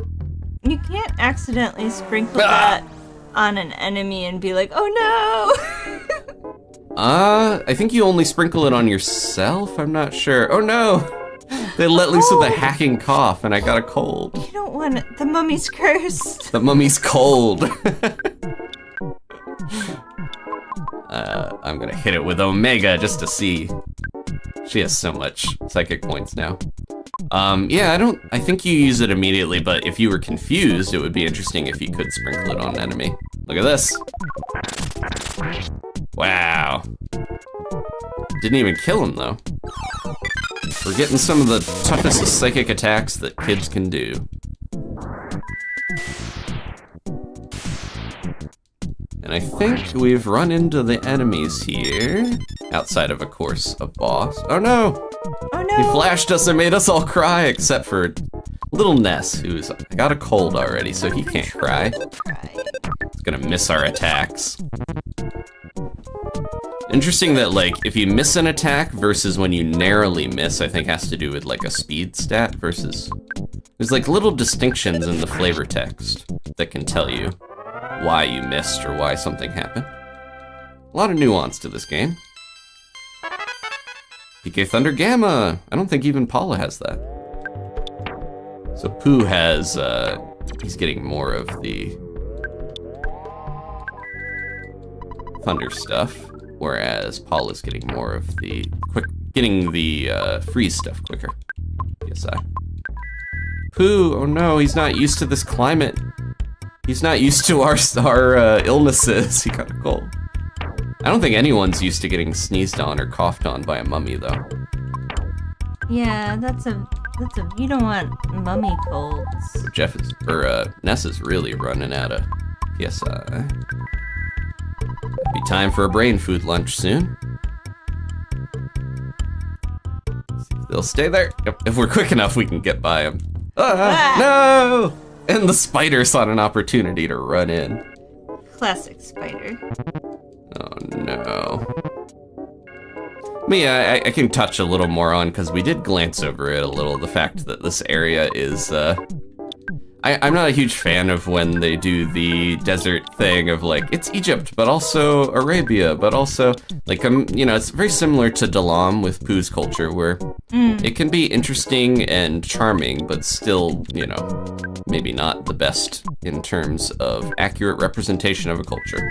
You can't accidentally sprinkle that on an enemy and be like, oh no! I think you only sprinkle it on yourself? I'm not sure. Oh no! They let loose with a hacking cough and I got a cold. You don't want it. The mummy's cursed. The mummy's cold. I'm gonna hit it with Omega just to see. She has so much psychic points now. Yeah, I think you use it immediately, but if you were confused, it would be interesting if you could sprinkle it on an enemy. Look at this. Wow. Didn't even kill him, though. We're getting some of the toughest psychic attacks that kids can do. And I think we've run into the enemies here. Outside of course, a boss. Oh no! Oh no! He flashed us and made us all cry, except for little Ness, who's got a cold already, so he can't cry. He's gonna miss our attacks. Interesting that, like, if you miss an attack versus when you narrowly miss, I think has to do with, like, a speed stat versus... There's, like, little distinctions in the flavor text that can tell you why you missed or why something happened. A lot of nuance to this game. PK Thunder Gamma! I don't think even Paula has that. So Pooh has, he's getting more of the Thunder stuff, whereas Paula's getting more of the freeze stuff quicker. PSI. Pooh, oh no, he's not used to this climate. He's not used to our illnesses. He got a cold. I don't think anyone's used to getting sneezed on or coughed on by a mummy, though. Yeah, that's a. You don't want mummy colds. Ness is really running out of PSI. Be time for a brain food lunch soon. They'll stay there. Yep. If we're quick enough, we can get by them. No! And the spider saw an opportunity to run in. Classic spider. Oh no. I can touch a little more on, because we did glance over it a little, the fact that this area is, I'm not a huge fan of when they do the desert thing of like, it's Egypt, but also Arabia, but also, like, you know, it's very similar to Dalam with Pooh's culture, where it can be interesting and charming, but still, you know, maybe not the best in terms of accurate representation of a culture.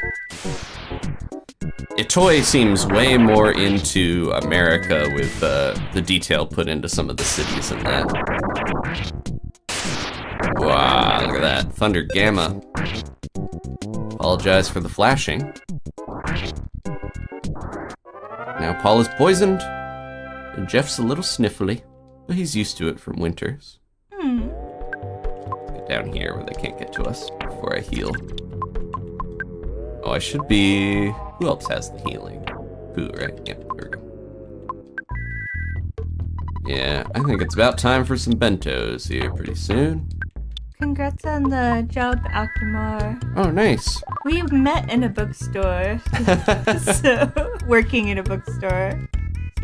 Itoy seems way more into America with the detail put into some of the cities and that. Wow, look at that. Thunder Gamma. Apologize for the flashing. Now Paul is poisoned, and Jeff's a little sniffly, but he's used to it from winters. Get down here where they can't get to us before I heal. Oh, I should be... Who else has the healing? Pooh, right? Yeah, there we go. Yeah, I think it's about time for some bentos here pretty soon. Congrats on the job, Alkimar. Oh, nice. We met in a bookstore. So, working in a bookstore.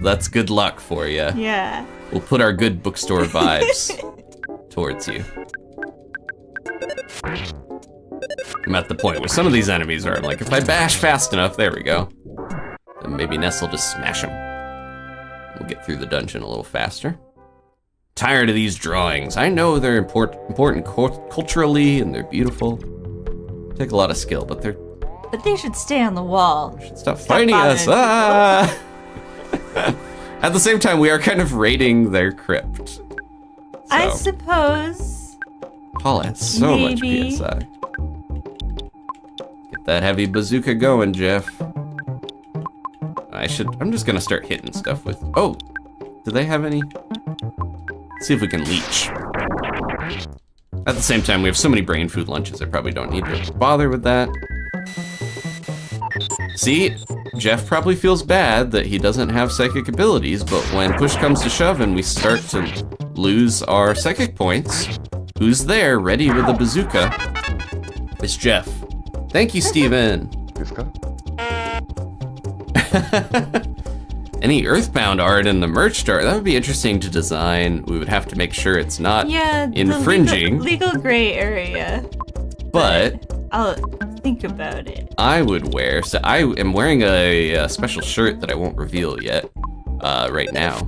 That's good luck for you. Yeah. We'll put our good bookstore vibes towards you. I'm at the point where some of these enemies are like, if I bash fast enough, there we go. Then maybe Ness will just smash them. We'll get through the dungeon a little faster. Tired of these drawings. I know they're important culturally and they're beautiful. Take a lot of skill, but they're... But they should stay on the wall. They should stop fighting us. Ah! At the same time, we are kind of raiding their crypt. So. I suppose. Paul has so much PSI. Get that heavy bazooka going, Jeff. I'm just gonna start hitting stuff with... Oh! Do they have any... Let's see if we can leech. At the same time, we have so many brain food lunches, I probably don't need to bother with that. See, Jeff probably feels bad that he doesn't have psychic abilities, but when push comes to shove and we start to lose our psychic points, who's there, ready with a bazooka? It's Jeff. Thank you, Steven. Any EarthBound art in the merch store, that would be interesting to design. We would have to make sure it's not infringing. The legal gray area. But I'll think about it. I would wear, so I am wearing a special shirt that I won't reveal yet, right now.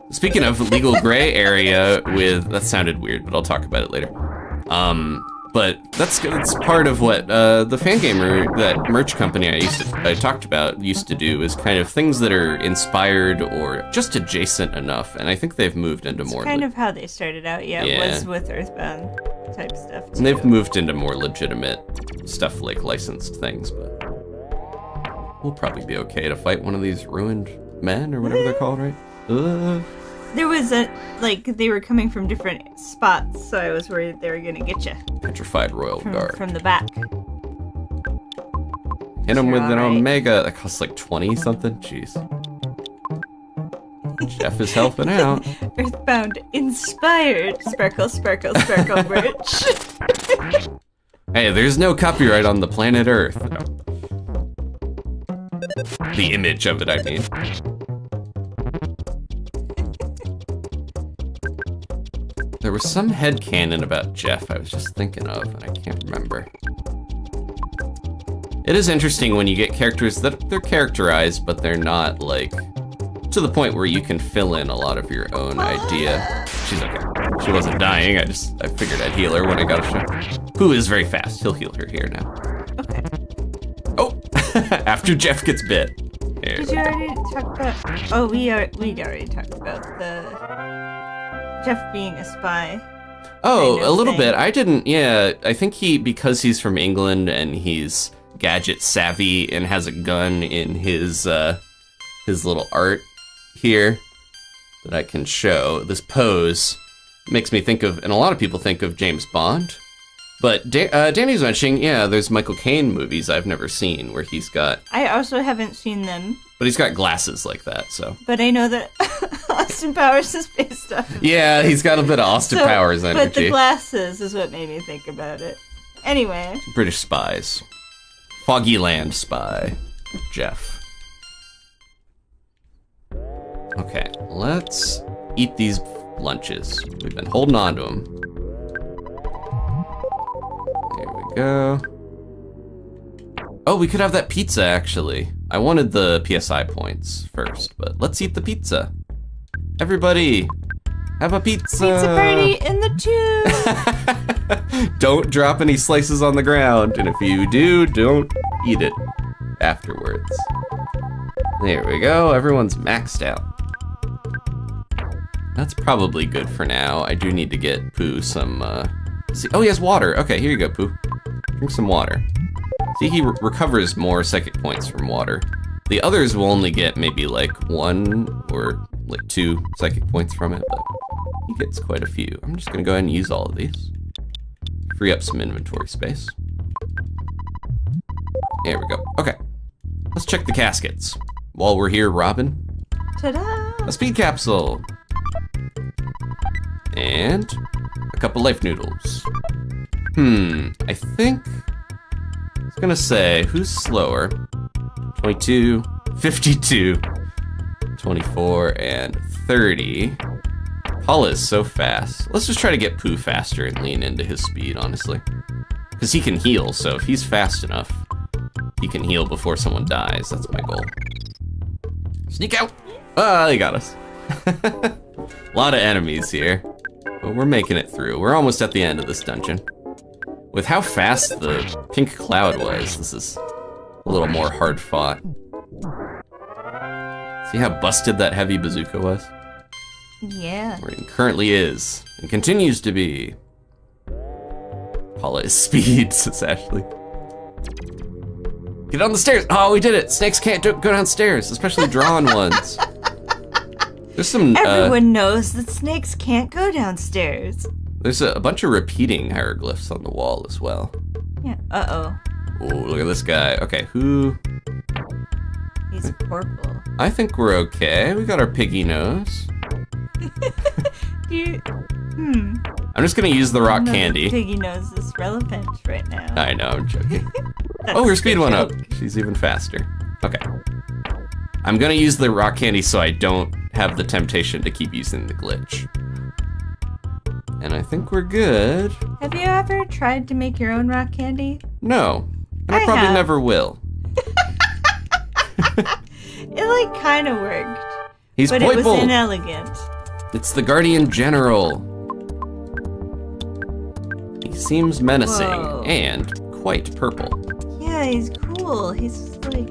Speaking of legal gray area with, that sounded weird, but I'll talk about it later. But that's part of what the Fangamer, that merch company I talked about, used to do, is kind of things that are inspired or just adjacent enough, and I think they've moved into more... kind of how they started out, was with EarthBound type stuff, too. And they've moved into more legitimate stuff like licensed things, but we'll probably be okay to fight one of these ruined men, or whatever they're called, right? There was they were coming from different spots, so I was worried they were gonna get you. Petrified Royal Guard. From the back. Hit him with an Omega. That costs like 20 something. Jeez. Jeff is helping out. EarthBound inspired. Sparkle, sparkle, sparkle merch. Hey, there's no copyright on the planet Earth. The image of it, I mean. There was some headcanon about Jeff I was just thinking of, and I can't remember. It is interesting when you get characters that they're characterized, but they're not, like, to the point where you can fill in a lot of your own idea. She's okay. She wasn't dying, I figured I'd heal her when I got a shot. Pooh is very fast, he'll heal her here now. Okay. Oh! After Jeff gets bit. Here. Did you already talk about... Oh, we already talked about the... Jeff being a spy. Oh, a little bit. I didn't, I think because he's from England and he's gadget savvy and has a gun in his little art here that I can show. This pose makes me think of, and a lot of people think of James Bond. But Danny's mentioning, there's Michael Caine movies I've never seen where he's got... I also haven't seen them. But he's got glasses like that, so... But I know that Austin Powers is based on... Yeah, he's got a bit of Austin Powers energy. But the glasses is what made me think about it. Anyway. British spies. Foggy Land spy. Jeff. Okay, let's eat these lunches. We've been holding on to them. go. Oh, we could have that pizza, actually. I wanted the PSI points first, but let's eat the pizza. Everybody, have a pizza. Pizza party in the tube. Don't drop any slices on the ground, and if you do, don't eat it afterwards. There we go, everyone's maxed out. That's probably good for now. I do need to get Pooh some, see, oh, he has water. Okay, here you go, Pooh. Drink some water. See, he recovers more psychic points from water. The others will only get maybe like 1 or like 2 psychic points from it, but he gets quite a few. I'm just gonna go ahead and use all of these. Free up some inventory space. There we go. Okay, let's check the caskets. While we're here, Robin. Ta-da! A speed capsule. And a couple life noodles. I think I was gonna say, who's slower? 22, 52, 24, and 30. Paula is so fast. Let's just try to get Pooh faster and lean into his speed, honestly. Because he can heal, so if he's fast enough, he can heal before someone dies. That's my goal. Sneak out! Ah, they got us. A lot of enemies here, but we're making it through. We're almost at the end of this dungeon. With how fast the pink cloud was, this is a little more hard fought. See how busted that heavy bazooka was? Yeah. Where it currently is, and continues to be. Paula is speed, says Ashley. Get on the stairs! Oh, we did it! Snakes can't go downstairs, especially drawn ones. There's some, Everyone knows that snakes can't go downstairs. There's a bunch of repeating hieroglyphs on the wall as well. Yeah. Uh-oh. Oh, look at this guy. Okay, who? He's purple. I think we're okay. We got our piggy nose. I'm just gonna use the rock candy. Piggy nose is relevant right now. I know, I'm joking. Oh, her speed went up. She's even faster. Okay. I'm gonna use the rock candy so I don't have the temptation to keep using the glitch. And I think we're good. Have you ever tried to make your own rock candy? No, and I probably never will. It like kind of worked. He's but purple. It was inelegant. It's the Guardian General. He seems menacing and quite purple. Yeah, he's cool. He's like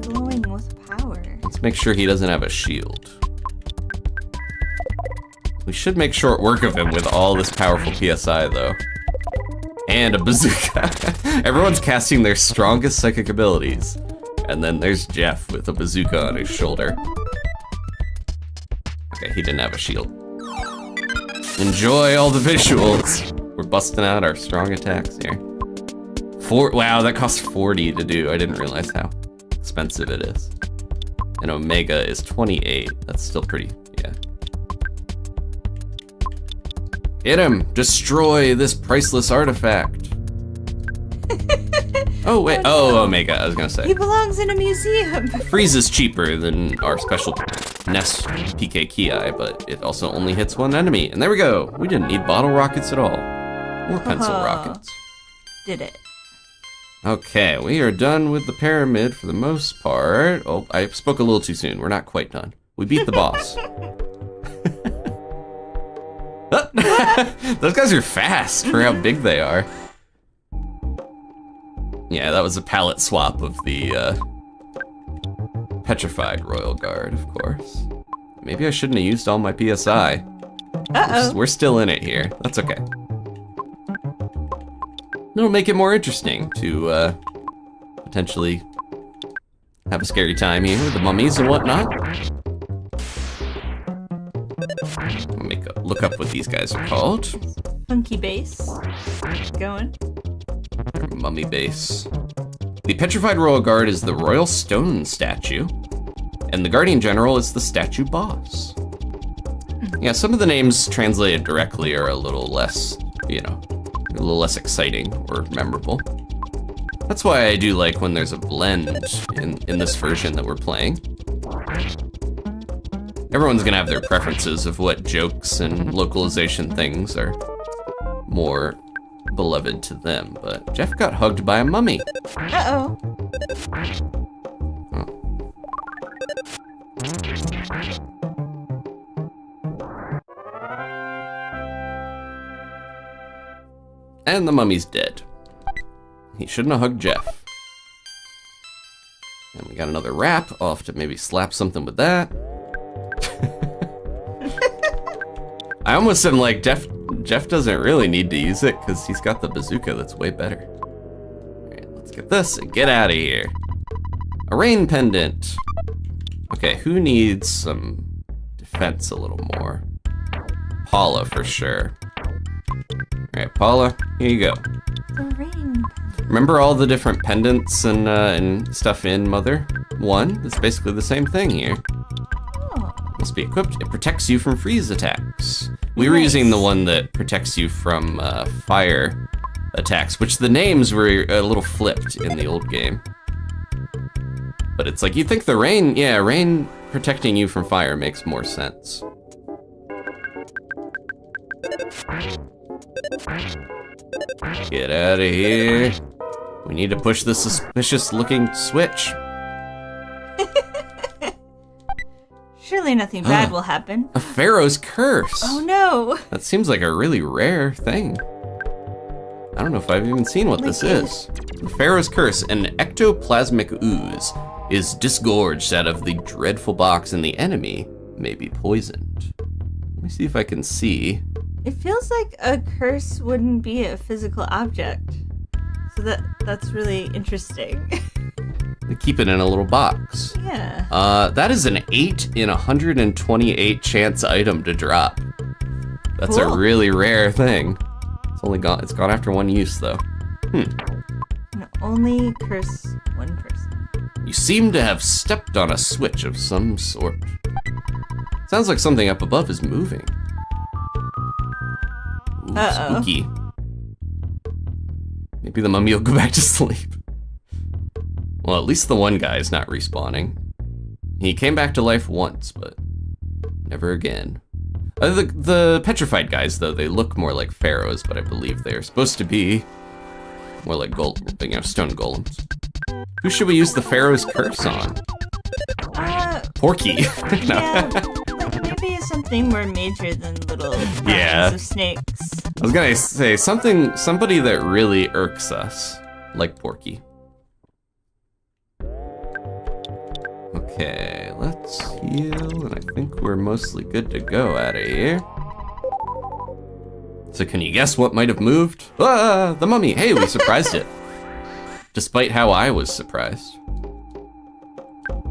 glowing with power. Let's make sure he doesn't have a shield. We should make short work of him with all this powerful PSI though. And a bazooka. Everyone's casting their strongest psychic abilities. And then there's Jeff with a bazooka on his shoulder. Okay, he didn't have a shield. Enjoy all the visuals. We're busting out our strong attacks here. Wow, that costs 40 to do. I didn't realize how expensive it is. And Omega is 28. That's still pretty, yeah. Hit him! Destroy this priceless artifact. Oh, wait. Oh, Omega, I was gonna say. He belongs in a museum. Freeze is cheaper than our special NES PK Ki, but it also only hits one enemy. And there we go. We didn't need bottle rockets at all. Or pencil rockets. Did it. Okay, we are done with the pyramid for the most part. Oh, I spoke a little too soon. We're not quite done. We beat the boss. Those guys are fast for how big they are. Yeah, that was a palette swap of the petrified Royal Guard, of course. Maybe I shouldn't have used all my PSI. Uh-oh. We're still in it here. That's okay. It'll make it more interesting to potentially have a scary time here with the mummies and whatnot. I'll look up what these guys are called. Funky bass. Going. Mummy base. The Petrified Royal Guard is the Royal Stone statue, and the Guardian General is the statue boss. Yeah, some of the names translated directly are a little less, you know, a little less exciting or memorable. That's why I do like when there's a blend in this version that we're playing. Everyone's gonna have their preferences of what jokes and localization things are more beloved to them, but Jeff got hugged by a mummy. Uh-oh. And the mummy's dead. He shouldn't have hugged Jeff. And we got another wrap. I'll have to maybe slap something with that. I almost am like, Jeff doesn't really need to use it because he's got the bazooka that's way better. All right, let's get this and get out of here. A rain pendant. Okay, who needs some defense a little more? Paula for sure. All right, Paula, here you go. The rain. Remember all the different pendants and stuff in Mother 1? It's basically the same thing here. Oh. Must be equipped. It protects you from freeze attacks. We were Nice. using the one that protects you from fire attacks, which the names were a little flipped in the old game. But it's like, you think the rain, yeah, rain protecting you from fire makes more sense. Get out of here. We need to push the suspicious looking switch. Surely nothing bad will happen. A Pharaoh's curse. Oh no! That seems like a really rare thing. I don't know if I've even seen what this is. The Pharaoh's curse, an ectoplasmic ooze, is disgorged out of the dreadful box and the enemy may be poisoned. Let me see if I can see. It feels like a curse wouldn't be a physical object. So that's really interesting. They keep it in a little box. Yeah. That is an 8 in 128 chance item to drop. That's a Cool. really rare thing. It's gone after one use though. And only curse one person. You seem to have stepped on a switch of some sort. Sounds like something up above is moving. Ooh, Uh-oh. spooky. Maybe the mummy will go back to sleep. Well, at least the one guy is not respawning. He came back to life once, but never again. The petrified guys, though, they look more like pharaohs, but I believe they're supposed to be more like stone golems. Who should we use the pharaoh's curse on? Porky. No. Yeah, like maybe something more major than little Yeah. lines of snakes. I was gonna say somebody that really irks us, like Porky. Okay, let's heal, and I think we're mostly good to go out of here. So can you guess what might have moved? Ah, the mummy. Hey, we surprised it. Despite how I was surprised.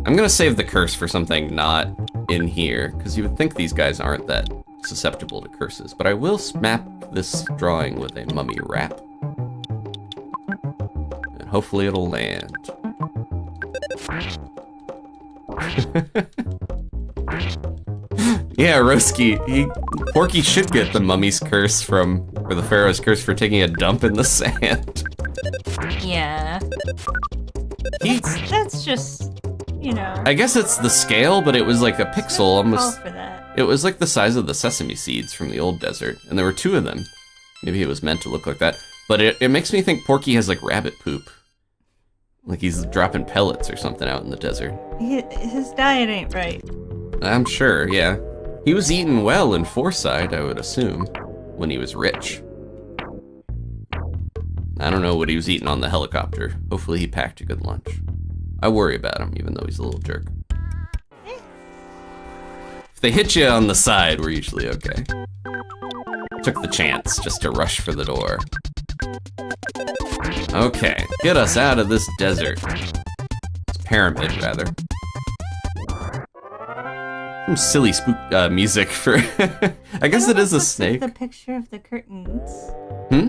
I'm gonna save the curse for something not in here, because you would think these guys aren't that susceptible to curses, but I will map this drawing with a mummy wrap. And hopefully it'll land. Yeah, Roski, Porky should get the mummy's curse or the pharaoh's curse for taking a dump in the sand. Yeah. That's just, I guess it's the scale, but it was like a pixel, call almost. for that. It was like the size of the sesame seeds from the old desert, and there were 2 of them. Maybe it was meant to look like that, but it makes me think Porky has like rabbit poop. Like he's dropping pellets or something out in the desert. His diet ain't right. I'm sure, yeah. He was eating well in Forsyth, I would assume, when he was rich. I don't know what he was eating on the helicopter. Hopefully he packed a good lunch. I worry about him, even though he's a little jerk. If they hit you on the side, we're usually okay. Took the chance just to rush for the door. Okay, get us out of this desert. It's pyramid, rather. Some silly spook music for... I guess it is a snake. The picture of the curtains.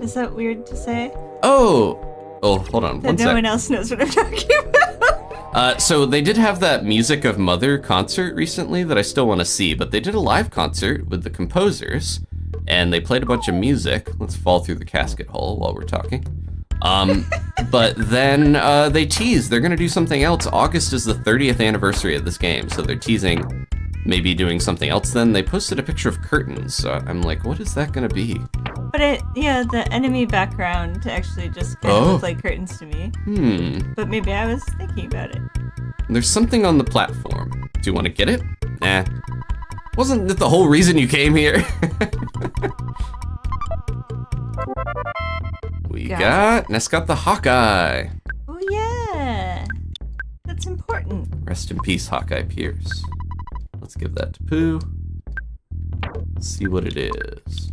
Is that weird to say? Oh, hold on, That one no sec. one else knows what I'm talking about. So they did have that Music of Mother concert recently that I still want to see, but they did a live concert with the composers, and they played a bunch of music. Let's fall through the casket hole while we're talking. But then they teased they're going to do something else. August is the 30th anniversary of this game, so they're teasing maybe doing something else then. They posted a picture of curtains, so I'm like, what is that going to be? But but the enemy background actually just kind of looked like curtains to me. But maybe I was thinking about it. There's something on the platform. Do you want to get it? Nah. Wasn't that the whole reason you came here? Ness got the Hawkeye. Oh yeah. That's important. Rest in peace, Hawkeye Pierce. Let's give that to Pooh. Let's see what it is.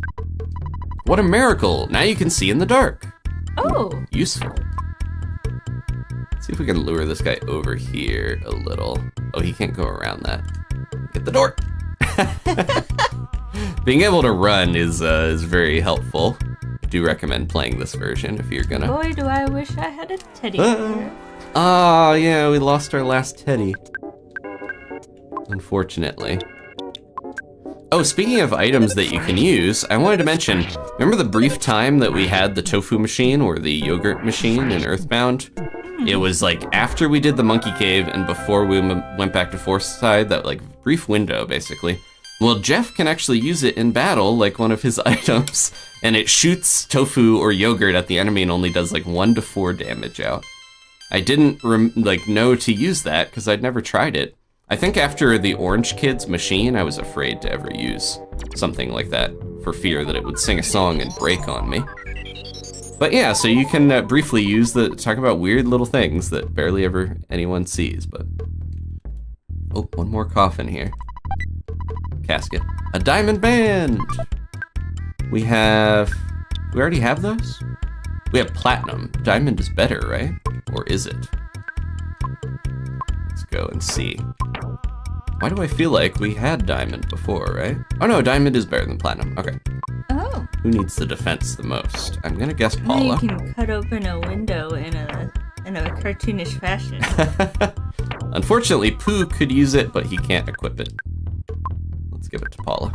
What a miracle! Now you can see in the dark. Oh. Useful. Let's see if we can lure this guy over here a little. Oh, he can't go around that. Get the door. Being able to run is very helpful. I do recommend playing this version if you're gonna. Boy, do I wish I had a teddy bear. Ah, yeah, we lost our last teddy. Unfortunately. Oh, speaking of items that you can use, I wanted to mention, remember the brief time that we had the tofu machine or the yogurt machine in EarthBound? It was like after we did the monkey cave and before we went back to Forsyth, that like brief window basically. Well, Jeff can actually use it in battle like one of his items, and it shoots tofu or yogurt at the enemy and only does like 1 to 4 damage out. I didn't know to use that because I'd never tried it. I think after the Orange Kids machine, I was afraid to ever use something like that for fear that it would sing a song and break on me. But yeah, so you can briefly use talk about weird little things that barely ever anyone sees, but... Oh, one more coffin here. Casket. A diamond band! We already have those? We have platinum. Diamond is better, right? Or is it? Let's go and see. Why do I feel like we had diamond before, right? Oh no, diamond is better than platinum. Okay. Oh. Who needs the defense the most? I'm gonna guess Paula. You can cut open a window in a cartoonish fashion. Unfortunately, Pooh could use it, but he can't equip it. Let's give it to Paula.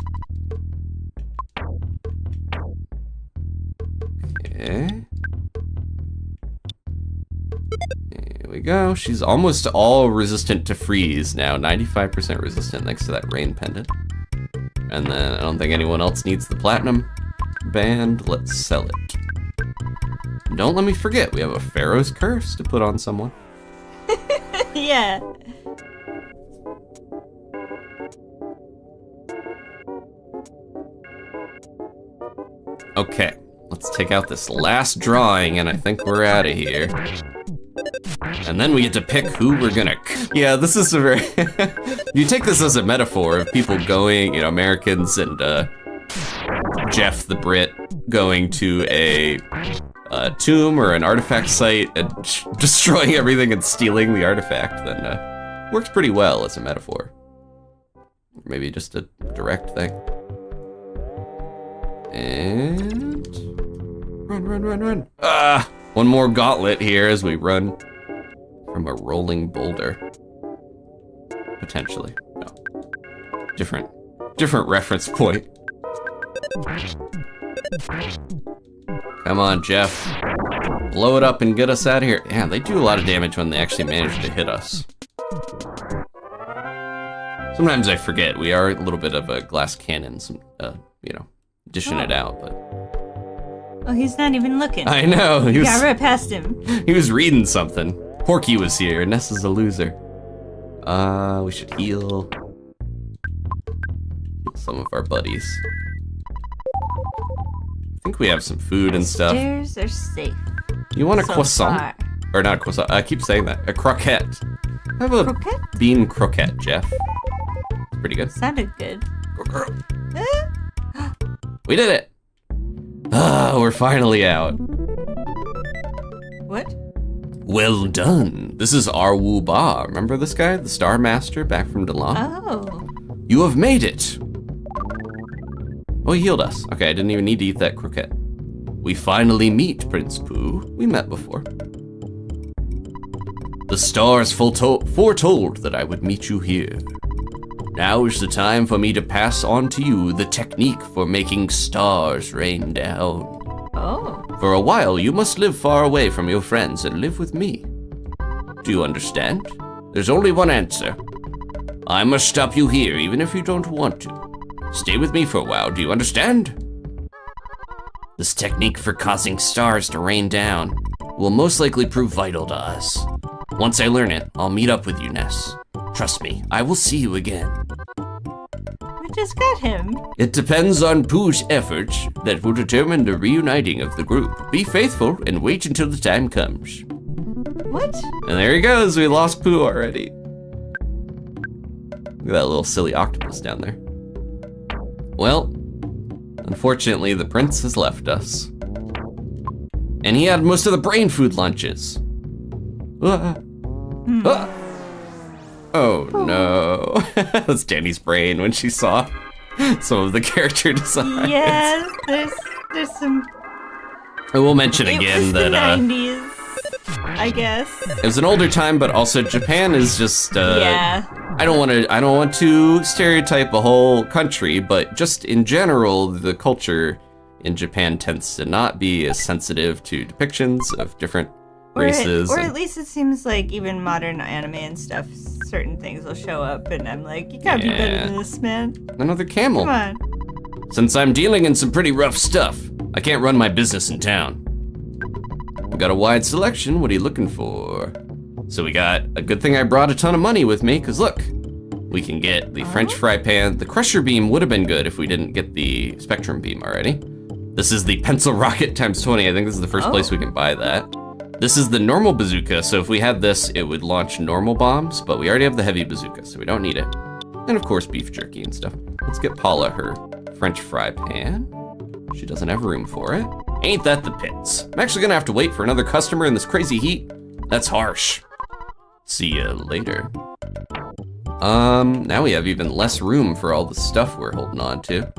Okay. Here we go. She's almost all resistant to freeze now. 95% resistant thanks to that rain pendant. And then I don't think anyone else needs the platinum band. Let's sell it. Don't let me forget, we have a Pharaoh's Curse to put on someone. Yeah. Okay, let's take out this last drawing and I think we're out of here. And then we get to pick who we're gonna... Yeah, this is a very... You take this as a metaphor of people going, Americans and Jeff the Brit going to a tomb or an artifact site and destroying everything and stealing the artifact, then works pretty well as a metaphor. Maybe just a direct thing. And... Run. One more gauntlet here as we run from a rolling boulder. Potentially. No. Different reference point. Come on, Jeff. Blow it up and get us out of here. Yeah, they do a lot of damage when they actually manage to hit us. Sometimes I forget. We are a little bit of a glass cannon, dishing it out, but... Oh, he's not even looking. I know. He got right past him. He was reading something. Porky was here. Ness is a loser. We should heal some of our buddies. I think we have some food and stuff. Stairs are safe. You want a croissant? Far. Or not a croissant. I keep saying that. A croquette. Have a Croquette? bean croquette, Jeff. Pretty good. Sounded good. We did it. We're finally out. What? Well done. This is Arwu Ba. Remember this guy? The Star Master back from Dala? Oh. You have made it. Oh, he healed us. Okay, I didn't even need to eat that croquette. We finally meet, Prince Pooh. We met before. The stars foretold that I would meet you here. Now is the time for me to pass on to you the technique for making stars rain down. Oh. For a while, you must live far away from your friends and live with me. Do you understand? There's only one answer. I must stop you here, even if you don't want to. Stay with me for a while, do you understand? This technique for causing stars to rain down will most likely prove vital to us. Once I learn it, I'll meet up with you, Ness. Trust me, I will see you again. We just got him. It depends on Pooh's efforts that will determine the reuniting of the group. Be faithful and wait until the time comes. What? And there he goes. We lost Pooh already. Look at that little silly octopus down there. Well, unfortunately, the prince has left us. And he had most of the brain food lunches. Ah. Ah. Oh no. That's Dani's brain when she saw some of the character designs. Yes, there's some. I will mention It again was that the 90s, I guess. it was an older time, but also Japan is just Yeah. I don't want to stereotype a whole country, but just in general, the culture in Japan tends to not be as sensitive to depictions of different races. Or at least it seems like even modern anime and stuff, certain things will show up, and I'm like, you gotta be better than this, man. Another camel. Come on. Since I'm dealing in some pretty rough stuff, I can't run my business in town. We got a wide selection. What are you looking for? So we got a good thing I brought a ton of money with me, because look, we can get the French fry pan. The crusher beam would have been good if we didn't get the spectrum beam already. This is the pencil rocket times 20. I think this is the first place we can buy that. This is the normal bazooka, so if we had this, it would launch normal bombs, but we already have the heavy bazooka, so we don't need it. And of course, beef jerky and stuff. Let's get Paula her French fry pan. She doesn't have room for it. Ain't that the pits? I'm actually gonna have to wait for another customer in this crazy heat. That's harsh. See ya later. Now we have even less room for all the stuff we're holding on to.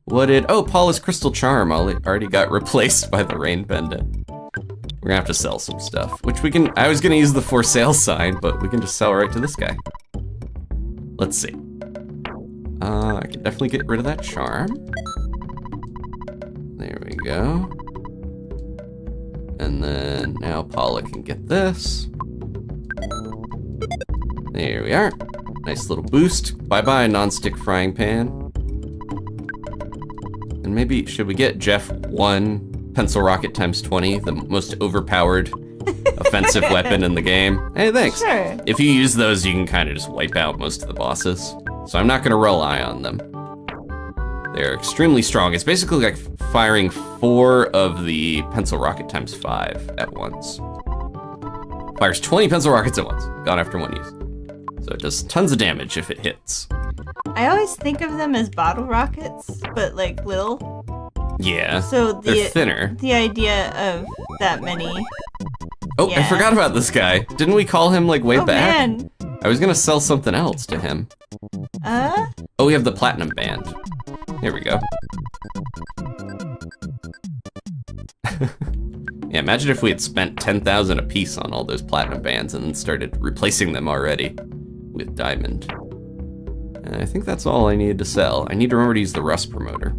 Oh, Paula's crystal charm already got replaced by the rain pendant. We're gonna have to sell some stuff, which we can, I was gonna use the for sale sign, but we can just sell right to this guy. Let's see. I can definitely get rid of that charm. There we go. And then now Paula can get this. There we are. Nice little boost. Bye-bye, non-stick frying pan. And maybe, should we get Jeff one pencil rocket times 20, the most overpowered offensive weapon in the game? Hey, thanks. Sure. If you use those, you can kind of just wipe out most of the bosses. So I'm not gonna rely on them. They're extremely strong. It's basically like firing 4 of the pencil rocket times 5 at once. Fires 20 pencil rockets at once, gone after one use. So it does tons of damage if it hits. I always think of them as bottle rockets, but like little. Yeah, So they're thinner. the idea of that many. Oh, I Yeah. forgot about this guy. Didn't we call him like way Oh back? man. I was gonna sell something else to him. Oh, we have the platinum band. Here we go. Yeah, imagine if we had spent 10,000 a piece on all those platinum bands and then started replacing them already with diamond. And I think that's all I needed to sell. I need to remember to use the rust promoter.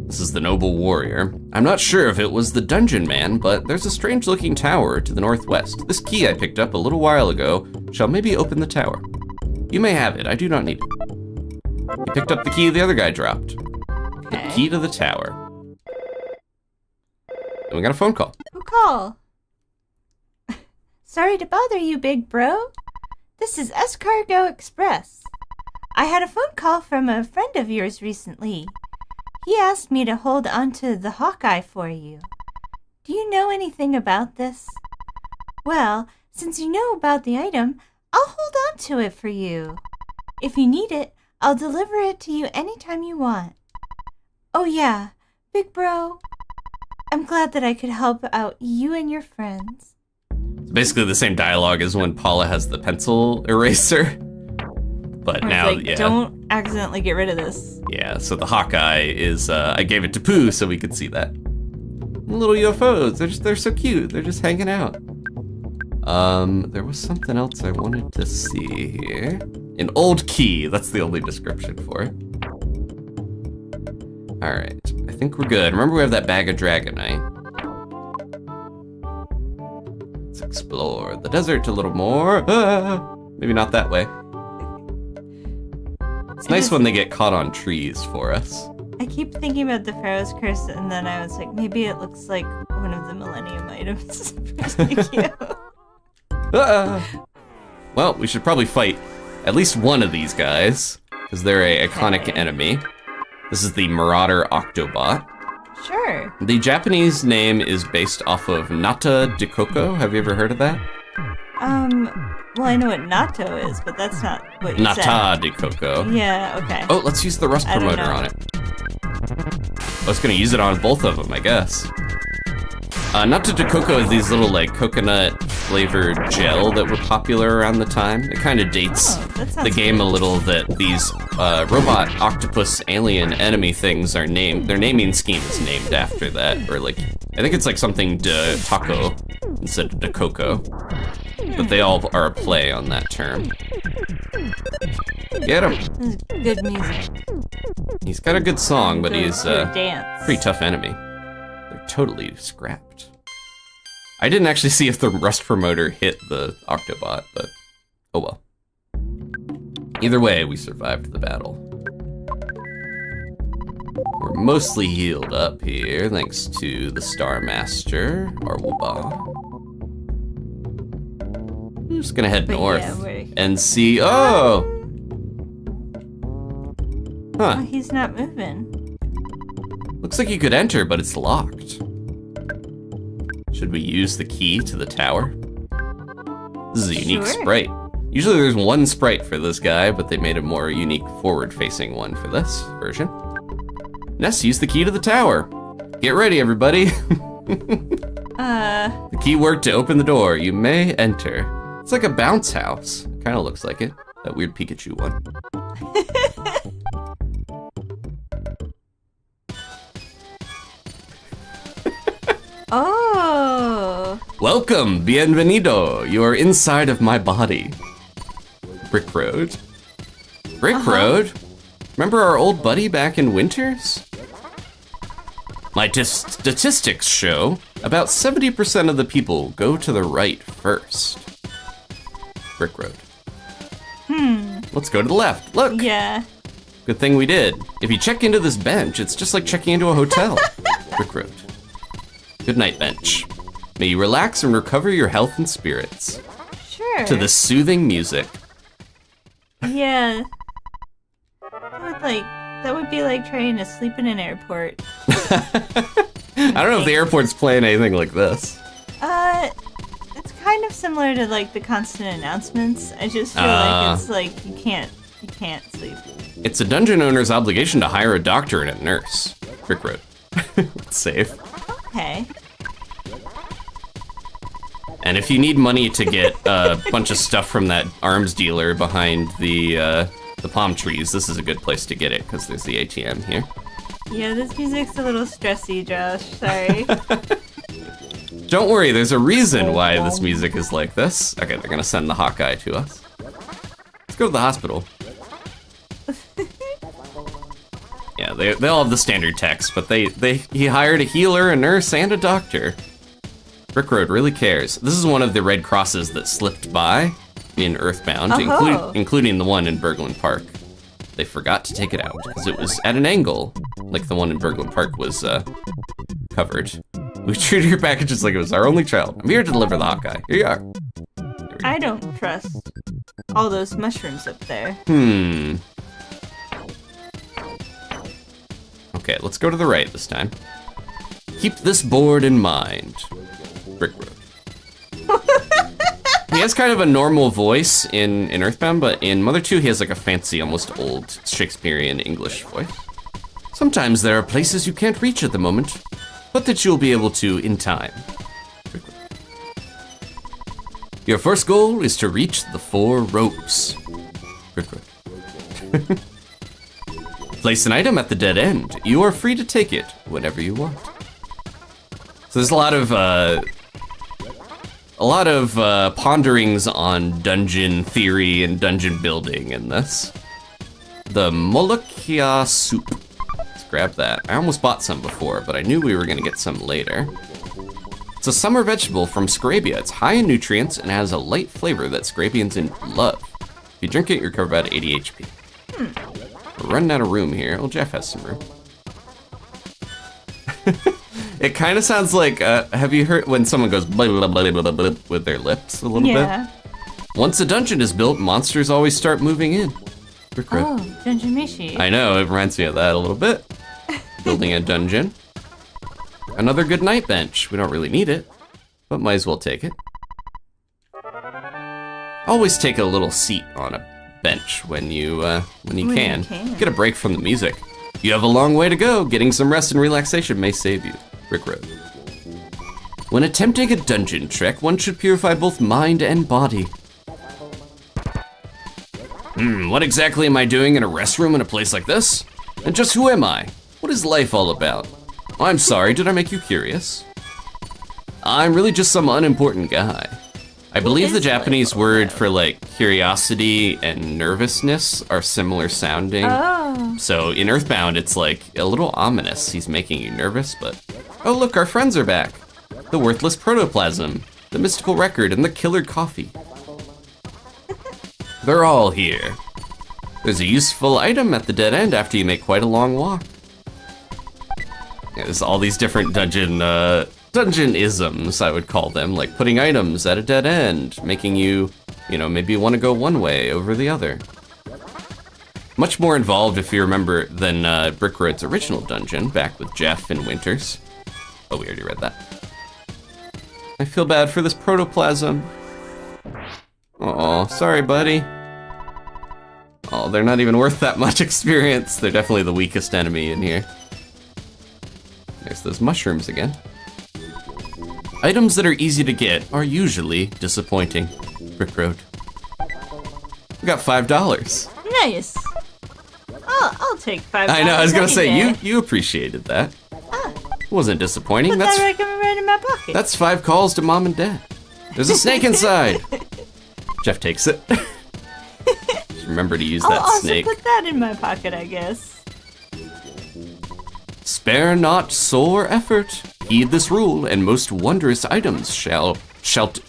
This is the noble warrior. I'm not sure if it was the dungeon man, but there's a strange looking tower to the northwest. This key I picked up a little while ago shall maybe open the tower. You may have it, I do not need it. You picked up the key the other guy dropped. The key to the tower. And we got a phone call. Who call? Sorry to bother you, big bro. This is Escargo Express. I had a phone call from a friend of yours recently. He asked me to hold onto the Hawkeye for you. Do you know anything about this? Well, since you know about the item, I'll hold on to it for you. If you need it, I'll deliver it to you anytime you want. Oh yeah, big bro. I'm glad that I could help out you and your friends. It's basically the same dialogue as when Paula has the pencil eraser. But Or now, it's like, yeah. don't accidentally get rid of this. Yeah, so the Hawkeye is, I gave it to Pooh so we could see that. Little UFOs, they're so cute. They're just hanging out. There was something else I wanted to see here. An old key, that's the only description for it. All right, I think we're good. Remember we have that bag of Dragonite. Let's explore the desert a little more. Maybe not that way. It's nice when they get caught on trees for us. I keep thinking about the Pharaoh's Curse, and then I was like, maybe it looks like one of the Millennium items. It's really cute. Well, we should probably fight at least one of these guys, because they're a iconic enemy. This is the Marauder Octobot. Sure. The Japanese name is based off of Nata de Coco. Have you ever heard of that? Well, I know what natto is, but that's not what you said. Nata de Coco. Yeah, okay. Oh, let's use the rust I don't promoter know. on it. I was gonna use it on both of them, I guess. Nata de Coco is these little like coconut flavored gel that were popular around the time. It kind of dates that sounds the game good. a little, that these robot, octopus, alien, enemy things are named. Their naming scheme is named after that, or like I think it's like something de taco instead of de coco, but they all are a play on that term. Get him. This is good music. He's got a good song, but he's Good dance. pretty tough enemy. They're totally scrapped. I didn't actually see if the rust promoter hit the Octobot, but oh well. Either way, we survived the battle. We're mostly healed up here, thanks to the Star Master, Arwuba. I'm just gonna head But north yeah, we're- and see. Oh! Oh, Huh. he's not moving. Looks like you could enter, but it's locked. Should we use the key to the tower? This is a unique Sure. sprite. Usually there's one sprite for this guy, but they made a more unique forward-facing one for this version. Ness, use the key to the tower. Get ready, everybody. The key worked to open the door. You may enter. It's like a bounce house. Kind of looks like it. That weird Pikachu one. Oh. Welcome, bienvenido. You are inside of my body. Brick Road. Brick Road? Remember our old buddy back in Winters? My statistics show about 70% of the people go to the right first. Brick Road. Let's go to the left. Look. Yeah. Good thing we did. If you check into this bench, it's just like checking into a hotel. Brick Road. Good night, bench. May you relax and recover your health and spirits. Sure. To the soothing music. Yeah. That would be like trying to sleep in an airport. I don't know if the airport's playing anything like this. It's kind of similar to like the constant announcements. I just feel like it's like you can't sleep. It's a dungeon owner's obligation to hire a doctor and a nurse. Brick Road. It's safe. Okay. And if you need money to get a bunch of stuff from that arms dealer behind the palm trees, this is a good place to get it, because there's the ATM here. Yeah, this music's a little stressy, Josh. Sorry. Don't worry, there's a reason why this music is like this. Okay, they're gonna send the Hawkeye to us. Let's go to the hospital. Yeah, they all have the standard text, but he hired a healer, a nurse, and a doctor. Brick Road really cares. This is one of the red crosses that slipped by in EarthBound, including the one in Berglund Park. They forgot to take it out because it was at an angle, like the one in Berglund Park was covered. We treated your packages like it was our only child. I'm here to deliver the Hawkeye. Here you are. I don't trust all those mushrooms up there. Okay, let's go to the right this time. Keep this board in mind. Brick Road. He has kind of a normal voice in EarthBound, but in Mother 2 he has like a fancy, almost old Shakespearean English voice. Sometimes there are places you can't reach at the moment, but that you'll be able to in time. Brick Road. Your first goal is to reach the 4 ropes. Brick Road. Place an item at the dead end. You are free to take it whenever you want. So there's a lot of ponderings on dungeon theory and dungeon building in this. The Molokia soup. Let's grab that. I almost bought some before, but I knew we were gonna get some later. It's a summer vegetable from Scaraba. It's high in nutrients and has a light flavor that Scarabians love. If you drink it, you recover about 80 HP. We're running out of room here. Oh, Jeff has some room. It kind of sounds like, have you heard when someone goes blah, blah, blah, blah, blah, blah, with their lips a little Yeah. bit? Once a dungeon is built, monsters always start moving in. Oh, Dungeon Mishi. I know, it reminds me of that a little bit. Building a dungeon. Another good night bench. We don't really need it, but might as well take it. Always take a little seat on a bench when you can. Get a break from the music. You have a long way to go. Getting some rest and relaxation may save you. Brick Road. When attempting a dungeon trek, one should purify both mind and body. What exactly am I doing in a restroom in a place like this? And just who am I? What is life all about? I'm sorry, did I make you curious? I'm really just some unimportant guy. I believe the Japanese word for like curiosity and nervousness are similar sounding. Oh. So in EarthBound, it's like a little ominous. He's making you nervous, but oh look, our friends are back. The worthless protoplasm, the mystical record, and the killer coffee. They're all here. There's a useful item at the dead end after you make quite a long walk. Yeah, there's all these different dungeon-isms, I would call them, like putting items at a dead end, making you, maybe want to go one way over the other. Much more involved, if you remember, than Brick Road's original dungeon, back with Jeff and Winters. Oh, we already read that. I feel bad for this protoplasm. Aw, sorry, buddy. Oh, they're not even worth that much experience. They're definitely the weakest enemy in here. There's those mushrooms again. Items that are easy to get are usually disappointing. Brick Road. We got $5. Nice. I'll take $5. I know, I was gonna say, day. you appreciated that. It wasn't disappointing. Put that right in my pocket. That's 5 calls to mom and dad. There's a snake inside. Jeff takes it. Just remember to use that snake. I'll also put that in my pocket, I guess. Spare not sore effort. Heed this rule, and most wondrous items shalt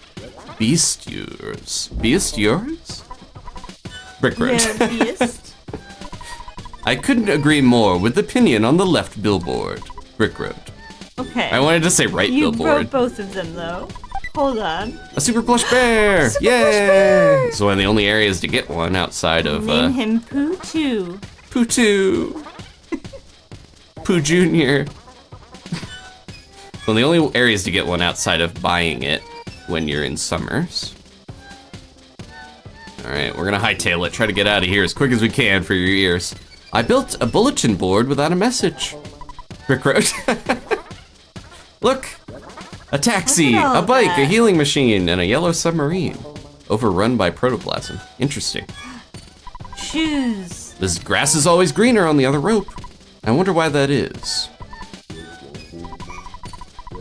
beast yours. Beast yours? Brick Road. Yeah, beast. I couldn't agree more with the opinion on the left billboard. Brick Road. Okay. I wanted to say right You billboard. wrote both of them, though. Hold on. A super plush bear! Super Yay! plush bear! It's one of the only areas to get one outside of Name him Pooh-Too. Pooh-Too. Pooh Jr. Well, the only areas to get one outside of buying it when you're in summers. Alright, we're gonna hightail it, try to get out of here as quick as we can for your ears. I built a bulletin board without a message. Brick Road. Look! A taxi, Look at all a bike, that. a healing machine, and a yellow submarine. Overrun by protoplasm. Interesting. Shoes. This grass is always greener on the other rope. I wonder why that is.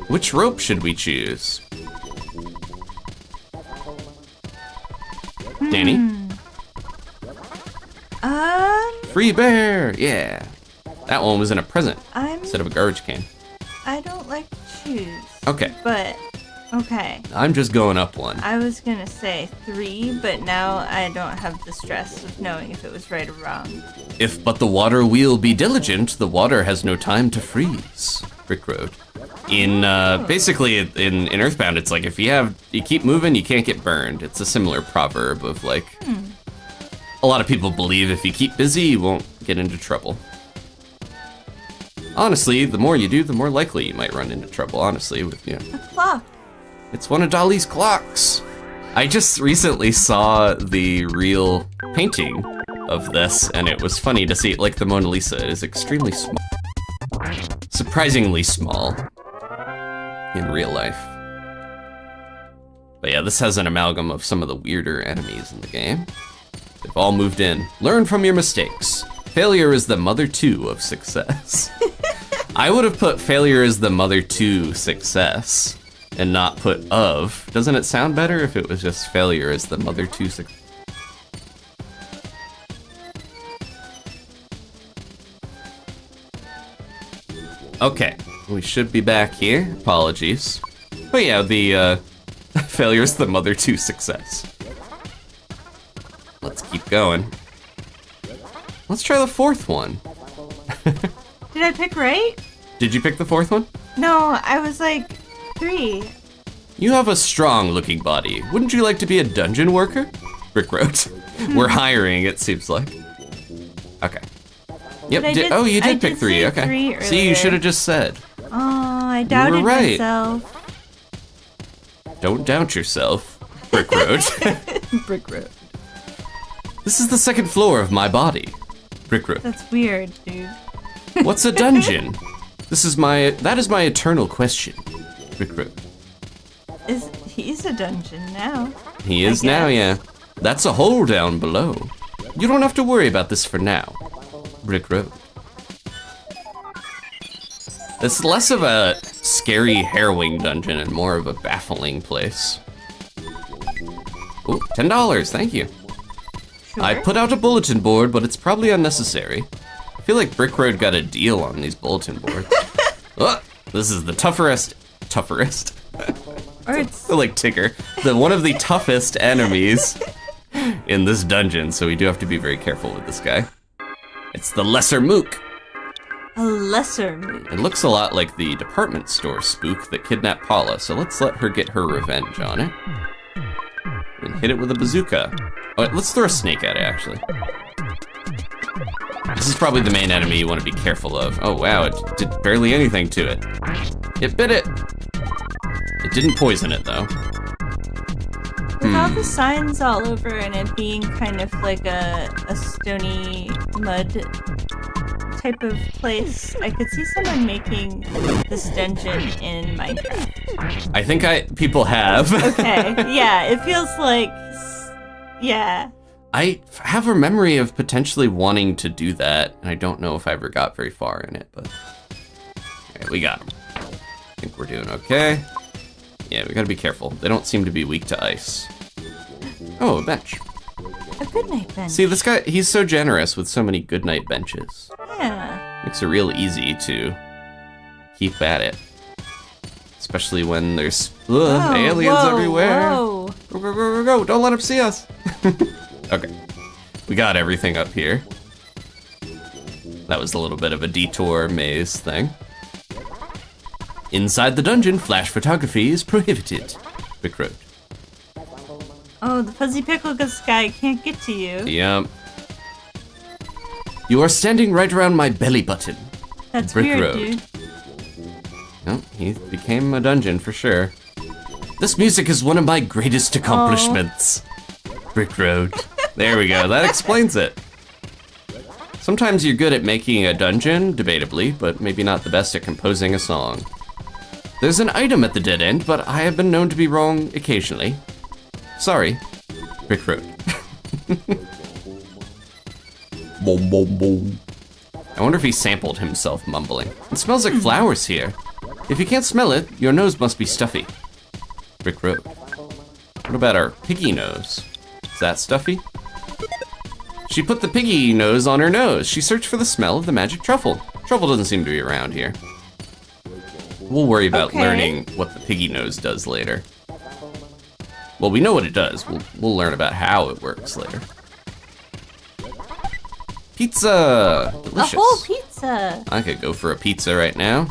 Which rope should we choose? Danny? Free bear, yeah. That one was in a present instead of a garbage can. I don't like to choose. Okay, But, okay. I'm just going up one. I was gonna say 3, but now I don't have the stress of knowing if it was right or wrong. If but the water wheel be diligent, the water has no time to freeze. Brick Road. In basically in EarthBound, it's like if you keep moving, you can't get burned. It's a similar proverb of like a lot of people believe if you keep busy, you won't get into trouble. Honestly, the more you do, the more likely you might run into trouble. Honestly, with A clock. it's one of Dali's clocks. I just recently saw the real painting of this, and it was funny to see it. Like the Mona Lisa, it is extremely small, surprisingly small in real life. But yeah, this has an amalgam of some of the weirder enemies in the game. They've all moved in. Learn from your mistakes. Failure is the mother to of success. I would have put failure is the mother to success and not put of. Doesn't it sound better if it was just failure is the mother to success? Okay, we should be back here. Apologies. But yeah, the failure is the mother to success. Let's keep going. Let's try the 4th one. Did I pick right? Did you pick the fourth one? No, I was like 3. You have a strong-looking body. Wouldn't you like to be a dungeon worker? Brick Road. We're hiring, it seems like. Okay. Yep. You did pick 3. Okay. 3 See, you should have just said. Oh, I doubted right. myself. Don't doubt yourself, Brick Road. Brick Road. This is the second floor of my body, Brick Road. That's weird, dude. What's a dungeon? That is my eternal question, Brick Road. He's a dungeon now. He is now, yeah. That's a hole down below. You don't have to worry about this for now, Brick Road. It's less of a scary, harrowing dungeon and more of a baffling place. Oh, $10, thank you. Sure. I put out a bulletin board, but it's probably unnecessary. I feel like Brick Road got a deal on these bulletin boards. Oh, this is the tougherest. Or it's Like Tigger, one of the toughest enemies in this dungeon, so we do have to be very careful with this guy. It's the Lesser Mook. a lesser mook. It looks a lot like the department store spook that kidnapped Paula, so let's let her get her revenge on it. And hit it with a bazooka. Oh, let's throw a snake at it, actually. This is probably the main enemy you want to be careful of. Oh wow, it did barely anything to it. It bit it. It didn't poison it, though. With all the signs all over and it being kind of like a stony mud type of place, I could see someone making this dungeon in Minecraft. I think people have. Okay, yeah, it feels like, yeah. I have a memory of potentially wanting to do that, and I don't know if I ever got very far in it, but... Okay, we got him. I think we're doing okay. Yeah, we gotta be careful. They don't seem to be weak to ice. Oh, a bench. A goodnight bench. See, this guy, he's so generous with so many goodnight benches. Yeah. Makes it real easy to keep at it. Especially when there's aliens everywhere. Whoa. Go, go, go, go, go. Don't let them see us. Okay. We got everything up here. That was a little bit of a detour maze thing. Inside the dungeon, flash photography is prohibited. Brick Road. Oh, the fuzzy pickle guy can't get to you. Yep. You are standing right around my belly button. That's Brick weird, Road. dude. Oh, he became a dungeon for sure. This music is one of my greatest accomplishments. Brick Road. There we go, that explains it. Sometimes you're good at making a dungeon, debatably, but maybe not the best at composing a song. There's an item at the dead end, but I have been known to be wrong occasionally. Sorry, Brick Road. Boom, boom, boom. I wonder if he sampled himself mumbling. It smells like flowers here. If you can't smell it, your nose must be stuffy. Brick Road. What about our piggy nose? Is that stuffy? She put the piggy nose on her nose. She searched for the smell of the magic truffle. Truffle doesn't seem to be around here. We'll worry about learning what the piggy nose does later. Well, we know what it does. We'll learn about how it works later. Pizza! Delicious. A whole pizza! I could go for a pizza right now.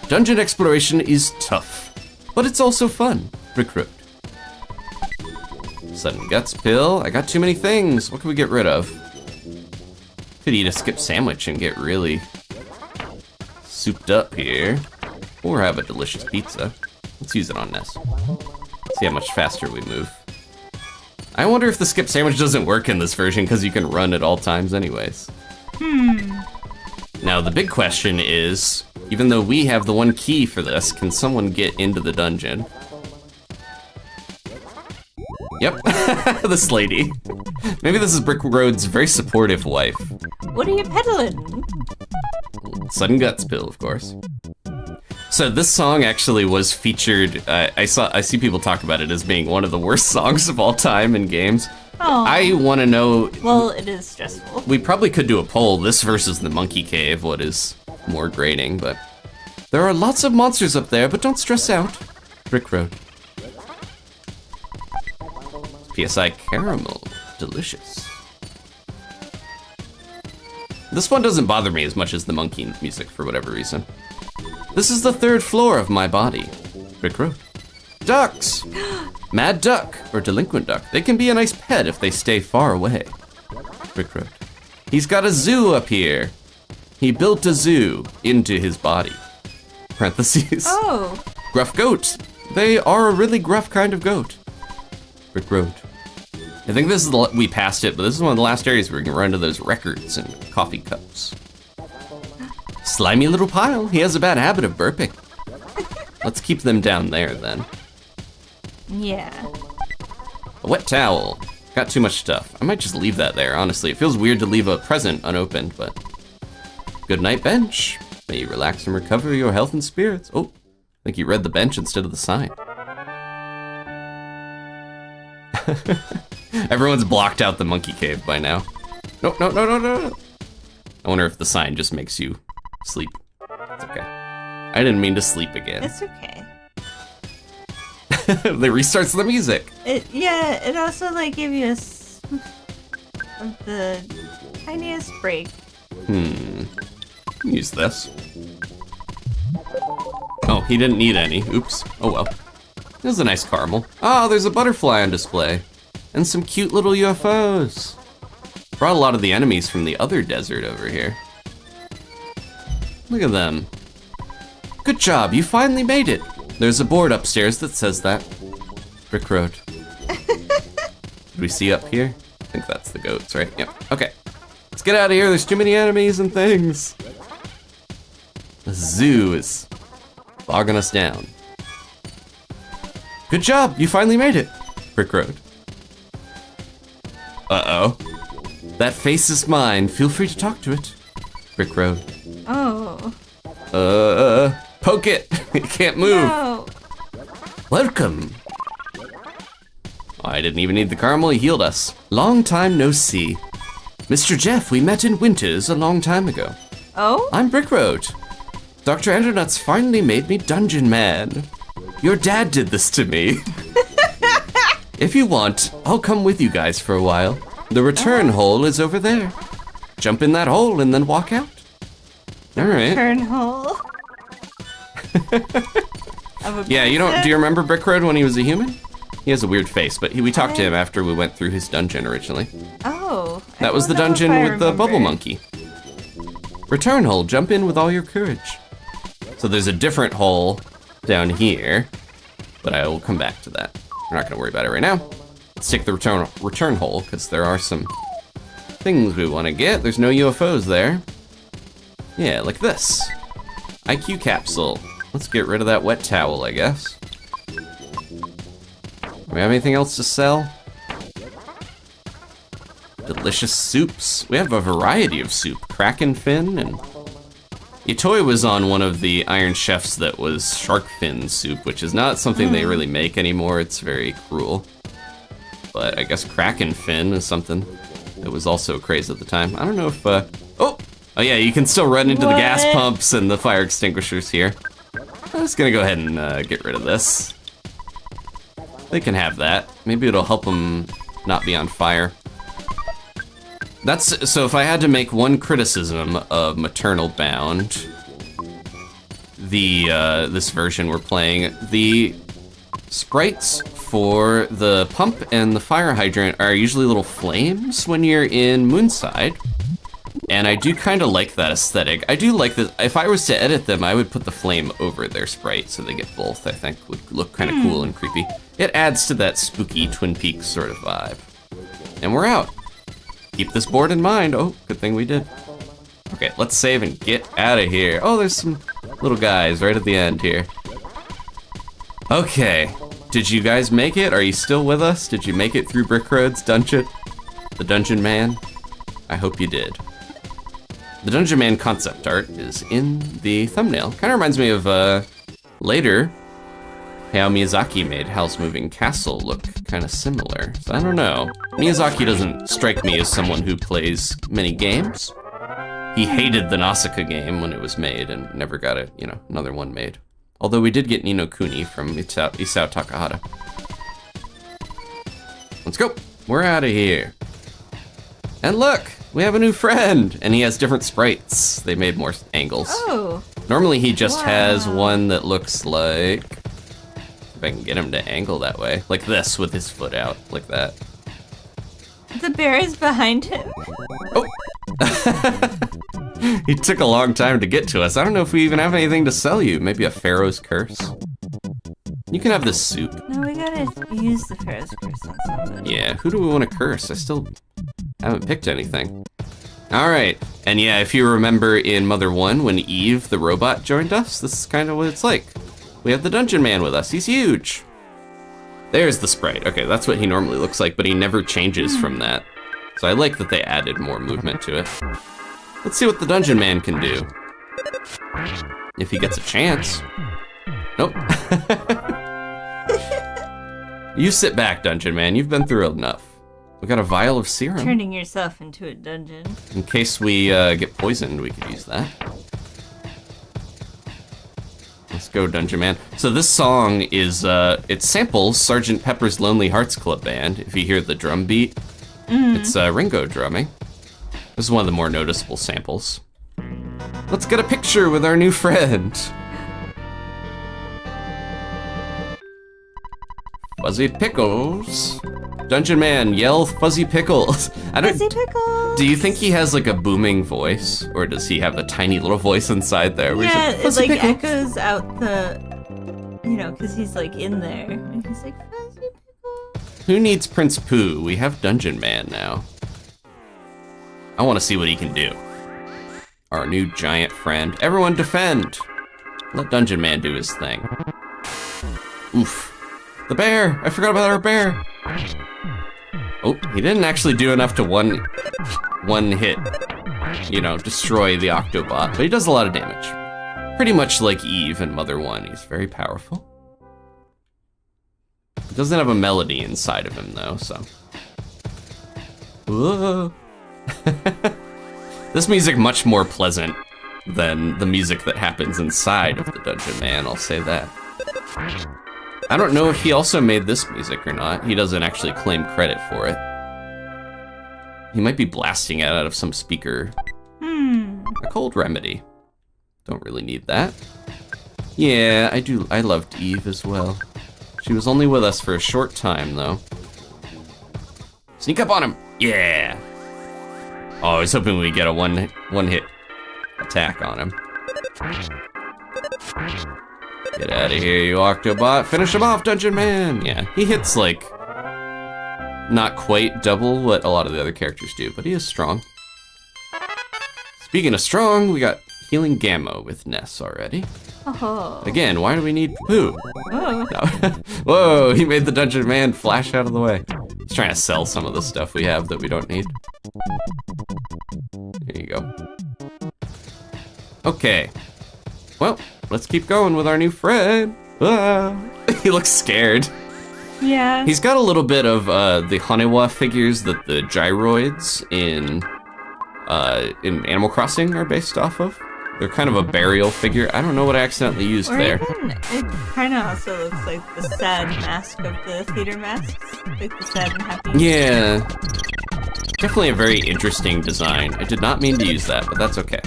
Dungeon exploration is tough, but it's also fun. Brick Road. Sudden guts pill. I got too many things. What can we get rid of? Could eat a skip sandwich and get really souped up here. Or have a delicious pizza. Let's use it on Ness. See how much faster we move. I wonder if the skip sandwich doesn't work in this version because you can run at all times anyways. Now the big question is, even though we have the one key for this, can someone get into the dungeon? Yep, this lady. Maybe this is Brick Road's very supportive wife. What are you peddling? Sudden guts pill, of course. So this song actually was featured, I see people talk about it as being one of the worst songs of all time in games. Oh. I want to know... Well, it is stressful. We probably could do a poll, this versus the Monkey Cave, what is more grating, but... There are lots of monsters up there, but don't stress out. Brick Road. PSI caramel, delicious. This one doesn't bother me as much as the monkey music for whatever reason. This is the 3rd floor of my body. Brick Road. Ducks! Mad duck, or delinquent duck. They can be a nice pet if they stay far away. Brick Road. He's got a zoo up here. He built a zoo into his body. Parentheses. Oh. Gruff goat. They are a really gruff kind of goat. Brick Road. I think this is we passed it, but this is one of the last areas where we can run to those records and coffee cups. Slimy little pile. He has a bad habit of burping. Let's keep them down there then. Yeah. A wet towel. Got too much stuff. I might just leave that there, honestly. It feels weird to leave a present unopened, but... Good night, bench. May you relax and recover your health and spirits. Oh, I think you read the bench instead of the sign. Everyone's blocked out the monkey cave by now. No. I wonder if the sign just makes you sleep. It's okay. I didn't mean to sleep again. It's okay. They restarts the music. It also like gave you the tiniest break. Use this. Oh, he didn't need any. Oops. Oh well. This is a nice caramel. Oh, there's a butterfly on display. And some cute little UFOs. Brought a lot of the enemies from the other desert over here. Look at them. Good job, you finally made it. There's a board upstairs that says that. Brick Road. Did we see up here? I think that's the goats, right? Yep. Okay. Let's get out of here. There's too many enemies and things. The zoo is bogging us down. Good job. You finally made it. Brick Road. Uh-oh. That face is mine. Feel free to talk to it. Brick Road. Oh. Poke it. It can't move. No. Welcome. Oh, I didn't even need the caramel. He healed us. Long time no see. Mr. Jeff, we met in Winters a long time ago. Oh? I'm Brick Road. Dr. Andernut's finally made me Dungeon Man. Your dad did this to me. If you want, I'll come with you guys for a while. The return hole is over there. Jump in that hole and then walk out. All right. Turn hole. Yeah, do you remember Brick Road when he was a human? He has a weird face, but we talked to him after we went through his dungeon originally. Oh. That was the dungeon with the bubble monkey. Return hole, jump in with all your courage. So there's a different hole down here, but I will come back to that. We're not gonna worry about it right now. Let's take the return hole, because there are some things we wanna get. There's no UFOs there. Yeah, like this. IQ capsule. Let's get rid of that wet towel, I guess. Do we have anything else to sell? Delicious soups. We have a variety of soup. Kraken fin and... Itoi was on one of the Iron Chefs that was shark fin soup, which is not something they really make anymore. It's very cruel. But I guess Kraken fin is something that was also a craze at the time. I don't know if... Oh yeah, you can still run into the gas pumps and the fire extinguishers here. I'm just gonna go ahead and get rid of this. They can have that. Maybe it'll help them not be on fire. So if I had to make one criticism of MaternalBound, this version we're playing, the sprites for the pump and the fire hydrant are usually little flames when you're in Moonside. And I do kind of like that aesthetic. I do like that. If I was to edit them, I would put the flame over their sprite so they get both, I think would look kind of cool and creepy. It adds to that spooky Twin Peaks sort of vibe. And we're out. Keep this board in mind. Oh, good thing we did. Okay, let's save and get out of here. Oh, there's some little guys right at the end here. Okay, did you guys make it? Are you still with us? Did you make it through Brick Road's dungeon? The Dungeon Man? I hope you did. The Dungeon Man concept art is in the thumbnail. Kind of reminds me of later Hayao Miyazaki made Howl's Moving Castle look kind of similar. So I don't know. Miyazaki doesn't strike me as someone who plays many games. He hated the Nausicaa game when it was made and never got another one made. Although we did get Ni no Kuni from Isao Takahata. Let's go. We're out of here. And look, we have a new friend, and he has different sprites. They made more angles. Oh. Normally he just has Wow. one that looks like, if I can get him to angle that way, like this with his foot out, like that. The bear is behind him. Oh! He took a long time to get to us. I don't know if we even have anything to sell you. Maybe a Pharaoh's Curse? You can have this soup. No, we gotta use the Pharaoh's Curse on somebody. Yeah, who do we want to curse? I still haven't picked anything. Alright, and yeah, if you remember in Mother 1 when Eve, the robot, joined us, this is kind of what it's like. We have the Dungeon Man with us. He's huge. There's the sprite. Okay, that's what he normally looks like, but he never changes from that. So I like that they added more movement to it. Let's see what the Dungeon Man can do. If he gets a chance. Nope. You sit back, Dungeon Man. You've been through enough. We got a vial of serum. Turning yourself into a dungeon. In case we get poisoned, we could use that. Let's go, Dungeon Man. So this song is, it samples Sgt. Pepper's Lonely Hearts Club Band. If you hear the drum beat, it's Ringo drumming. This is one of the more noticeable samples. Let's get a picture with our new friend. Fuzzy Pickles. Dungeon Man, yell Fuzzy Pickles. Fuzzy Pickles! Do you think he has like a booming voice? Or does he have a tiny little voice inside there? Where he's Yeah, like, it "Fuzzy like Pickles." echoes out the, you know, because he's like in there. And he's like, Fuzzy Pickles. Who needs Prince Pooh? We have Dungeon Man now. I want to see what he can do. Our new giant friend. Everyone defend! Let Dungeon Man do his thing. Oof. The bear! I forgot about our bear! Oh, he didn't actually do enough to one hit, you know, destroy the Octobot, but he does a lot of damage. Pretty much like Eve in Mother 1, he's very powerful. He doesn't have a melody inside of him though, so. Whoa. This music much more pleasant than the music that happens inside of the Dungeon Man, I'll say that. I don't know if he also made this music or not. He doesn't actually claim credit for it. He might be blasting it out of some speaker. A cold remedy. Don't really need that. Yeah, I loved Eve as well. She was only with us for a short time though. Sneak up on him! Yeah! Oh, I was hoping we'd get a one hit attack on him. Get out of here, you Octobot. Finish him off, Dungeon Man! Yeah, he hits like not quite double what a lot of the other characters do, but he is strong. Speaking of strong, we got Healing Gamma with Ness already. Oh. Again, why do we need Pooh? Oh. No. Whoa, he made the Dungeon Man flash out of the way. He's trying to sell some of the stuff we have that we don't need. There you go. Okay. Well, let's keep going with our new friend. Ah. He looks scared. Yeah. He's got a little bit of the Haniwa figures that the gyroids in Animal Crossing are based off of. They're kind of a burial figure. I don't know what I accidentally used Or there. even, it kind of also looks like the sad mask of the theater masks. Like the sad and happy. Yeah. Definitely a very interesting design. I did not mean to use that, but that's okay.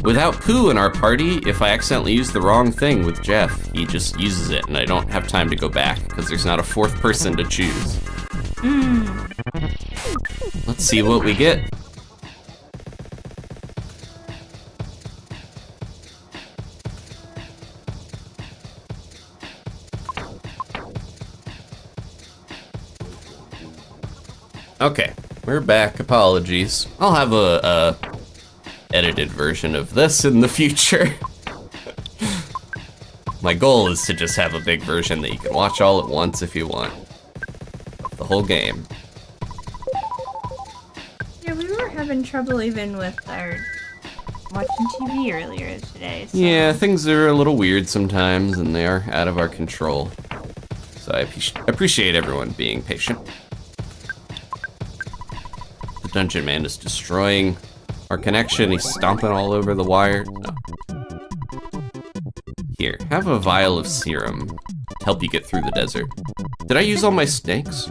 Without Pooh in our party, if I accidentally use the wrong thing with Jeff, he just uses it and I don't have time to go back because there's not a fourth person to choose. Let's see what we get. Okay, we're back. Apologies. I'll have a edited version of this in the future. My goal is to just have a big version that you can watch all at once if you want. The whole game. Yeah, we were having trouble even with our watching TV earlier today. So. Yeah, things are a little weird sometimes and they are out of our control. So I appreciate everyone being patient. The Dungeon Man is destroying our connection. He's stomping all over the wire. No. Here, have a vial of serum to help you get through the desert. Did I use all my snakes?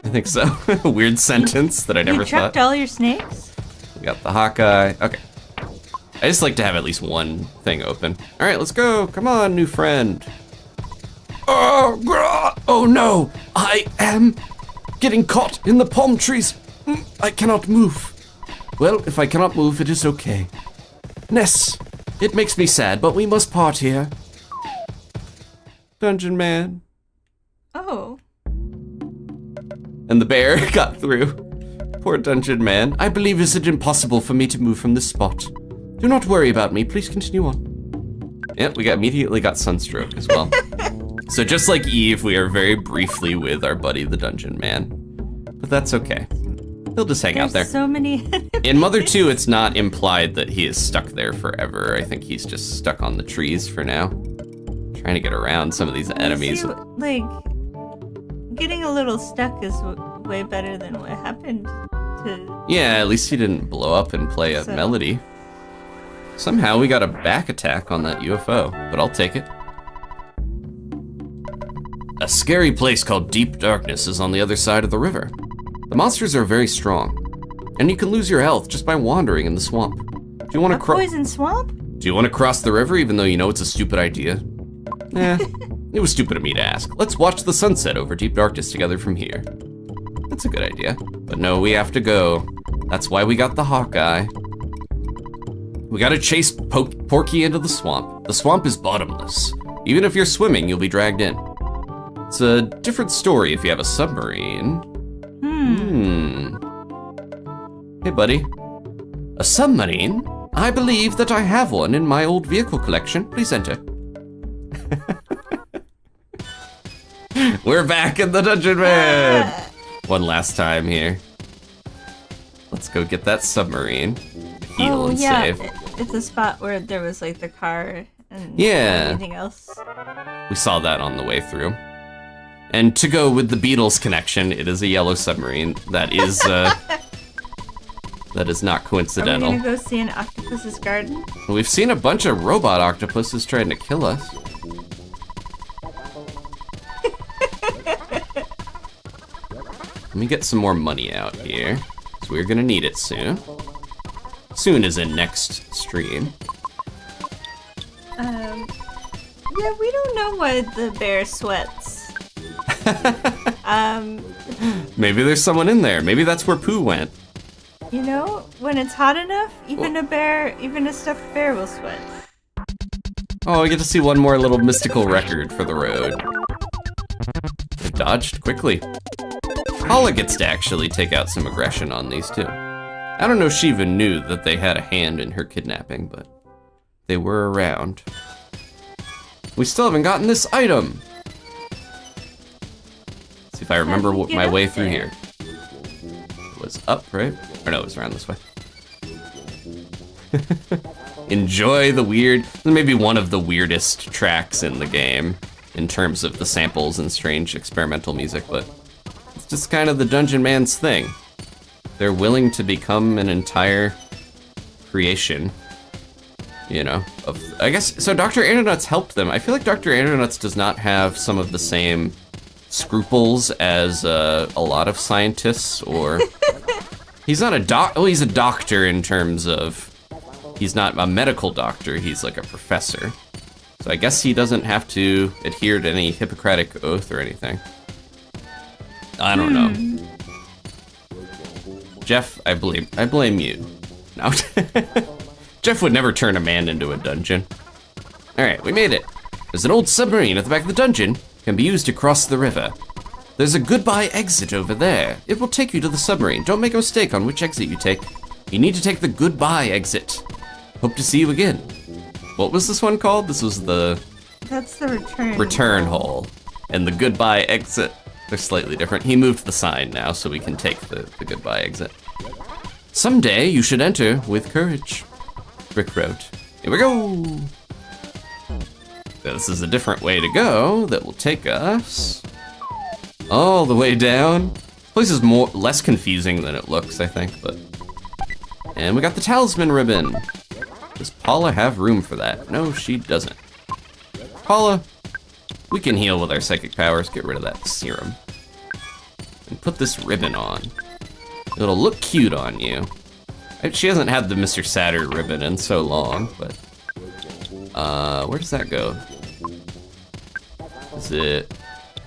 I I think so. A weird sentence that I never You trapped thought. all your snakes? We got the Hawkeye. Okay. I just like to have at least one thing open. All right, let's go. Come on, new friend. Oh no! I am getting caught in the palm trees. I cannot move. Well, if I cannot move, it is okay. Ness, it makes me sad, but we must part here. Dungeon Man. Oh. And the bear got through. Poor Dungeon Man. I believe is it impossible for me to move from this spot. Do not worry about me. Please continue on. Yep, we immediately got sunstroke as well. So just like Eve, we are very briefly with our buddy, the Dungeon Man. But that's okay. He'll just hang out there. There's so many. In Mother 2, it's not implied that he is stuck there forever. I think he's just stuck on the trees for now. Trying to get around some of these enemies. See, like, getting a little stuck is way better than what happened to... Yeah, at least he didn't blow up and play a melody. Somehow we got a back attack on that UFO, but I'll take it. A scary place called Deep Darkness is on the other side of the river. The monsters are very strong, and you can lose your health just by wandering in the swamp. Do you want to poison swamp? Do you want to cross the river even though you know it's a stupid idea? It was stupid of me to ask. Let's watch the sunset over Deep Darkness together from here. That's a good idea. But no, we have to go. That's why we got the Hawkeye. We gotta chase Porky into the swamp. The swamp is bottomless. Even if you're swimming, you'll be dragged in. It's a different story if you have a submarine. Hey, buddy. A submarine? I believe that I have one in my old vehicle collection. Please enter. We're back in the Dungeon Man! One last time here. Let's go get that submarine. Heal and save. It's a spot where there was like the car and anything else. We saw that on the way through. And to go with the Beatles connection, it is a yellow submarine. That is that is not coincidental. Are we gonna go see an octopus's garden? We've seen a bunch of robot octopuses trying to kill us. Let me get some more money out here, so we're gonna need it soon. Soon is in next stream. Yeah, we don't know why the bear sweats. Maybe there's someone in there. Maybe that's where Pooh went. You know, when it's hot enough, even a stuffed bear will sweat. Oh, I get to see one more little mystical record for the road. They dodged quickly. Paula gets to actually take out some aggression on these two. I don't know if she even knew that they had a hand in her kidnapping, but they were around. We still haven't gotten this item. Let's see if I remember my way through here. It was up, right? Or no, it was around this way. Enjoy the weird, maybe one of the weirdest tracks in the game in terms of the samples and strange experimental music, but it's just kind of the Dungeon Man's thing. They're willing to become an entire creation, you know, of, I guess, so Dr. Andernuts helped them. I feel like Dr. Andernuts does not have some of the same scruples as a lot of scientists, or he's not a he's a doctor in terms of, he's not a medical doctor, he's like a professor. So I guess he doesn't have to adhere to any Hippocratic oath or anything. I don't know. Jeff, I blame you. No. Jeff would never turn a man into a dungeon. All right, we made it. There's an old submarine at the back of the dungeon. Can be used to cross the river. There's a goodbye exit over there. It will take you to the submarine. Don't make a mistake on which exit you take. You need to take the goodbye exit. Hope to see you again. What was this one called? This was the... That's the return hole. And the goodbye exit, they're slightly different. He moved the sign now so we can take the goodbye exit. Someday you should enter with courage. Brick Road. Here we go. This is a different way to go that will take us all the way down. This place is less confusing than it looks, I think, but... And we got the talisman ribbon. Does Paula have room for that? No, she doesn't. Paula, we can heal with our psychic powers. Get rid of that serum. And put this ribbon on. It'll look cute on you. She hasn't had the Mr. Saturn ribbon in so long, but... where does that go? Is it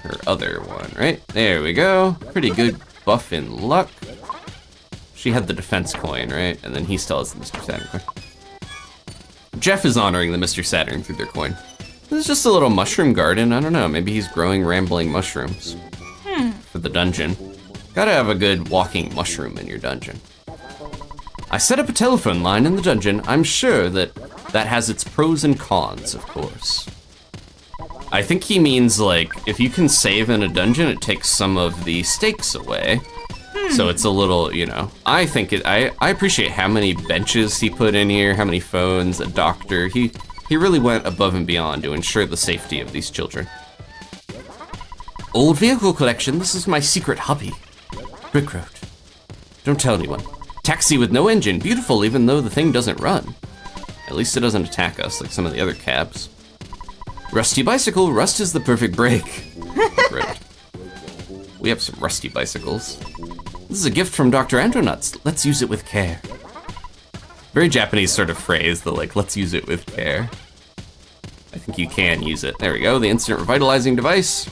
her other one, right? There we go. Pretty good buff in luck. She had the defense coin, right? And then he still has the Mr. Saturn coin. Jeff is honoring the Mr. Saturn through their coin. This is just a little mushroom garden. I don't know, maybe he's growing rambling mushrooms for the dungeon. Gotta have a good walking mushroom in your dungeon. I set up a telephone line in the dungeon. I'm sure that has its pros and cons, of course. I think he means, like, if you can save in a dungeon, it takes some of the stakes away. So it's a little, you know, I appreciate how many benches he put in here, how many phones, a doctor. He really went above and beyond to ensure the safety of these children. Old vehicle collection, this is my secret hobby. Brick Road. Don't tell anyone. Taxi with no engine, beautiful even though the thing doesn't run. At least it doesn't attack us like some of the other cabs. Rusty bicycle, rust is the perfect brake. Great. We have some rusty bicycles. This is a gift from Dr. Andronuts. Let's use it with care. Very Japanese sort of phrase, the like, let's use it with care. I think you can use it. There we go, the instant revitalizing device.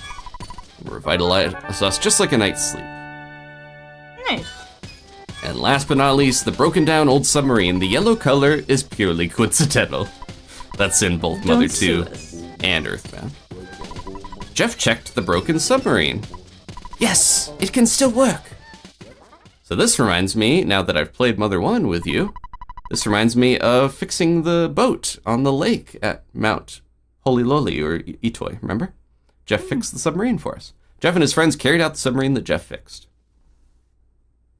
Revitalize us just like a night's sleep. Nice. And last but not least, the broken down old submarine. The yellow color is purely coincidental. That's in both Mother 2 and EarthBound. Jeff checked the broken submarine. Yes, it can still work. So this reminds me, now that I've played Mother 1 with you, this reminds me of fixing the boat on the lake at Mount Holy Loli, or Itoi, remember? Jeff fixed the submarine for us. Jeff and his friends carried out the submarine that Jeff fixed.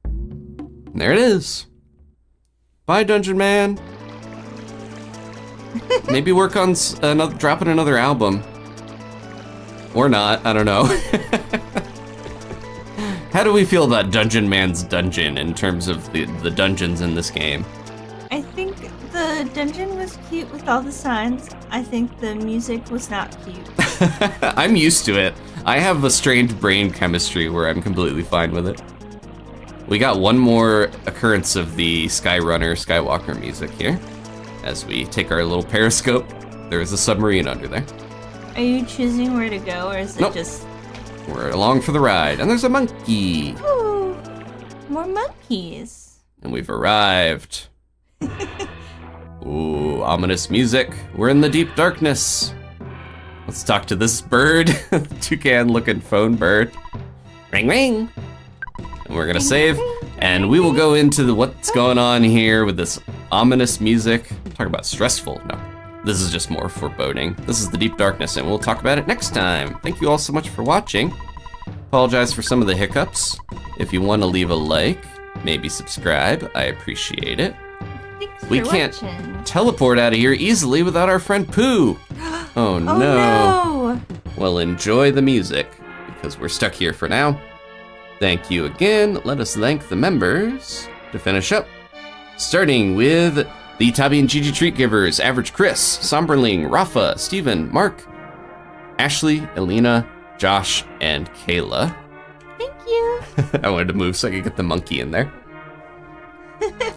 And there it is. Bye, Dungeon Man. Maybe work on dropping another album. Or not, I don't know. How do we feel about Dungeon Man's dungeon in terms of the dungeons in this game? I think the dungeon was cute with all the signs. I think the music was not cute. I'm used to it. I have a strange brain chemistry where I'm completely fine with it. We got one more occurrence of the Skywalker music here. As we take our little periscope, there is a submarine under there. Are you choosing where to go, or is it just... We're along for the ride, and there's a monkey. Ooh, more monkeys. And we've arrived. Ooh, ominous music. We're in the deep darkness. Let's talk to this bird. Toucan-looking phone bird. Ring, ring. And we're gonna save, and we will go into what's going on here with this ominous music. Talk about stressful. No, this is just more foreboding. This is the deep darkness, and we'll talk about it next time. Thank you all so much for watching. Apologize for some of the hiccups. If you want to leave a like, maybe subscribe, I appreciate it. We can't teleport out of here easily without our friend Pooh. Oh no. No. Well, enjoy the music, because we're stuck here for now. Thank you again. Let us thank the members to finish up. Starting with the Tabi and Gigi Treat Givers, Average Chris, Somberling, Rafa, Steven, Mark, Ashley, Elena, Josh, and Kayla. Thank you. I wanted to move so I could get the monkey in there.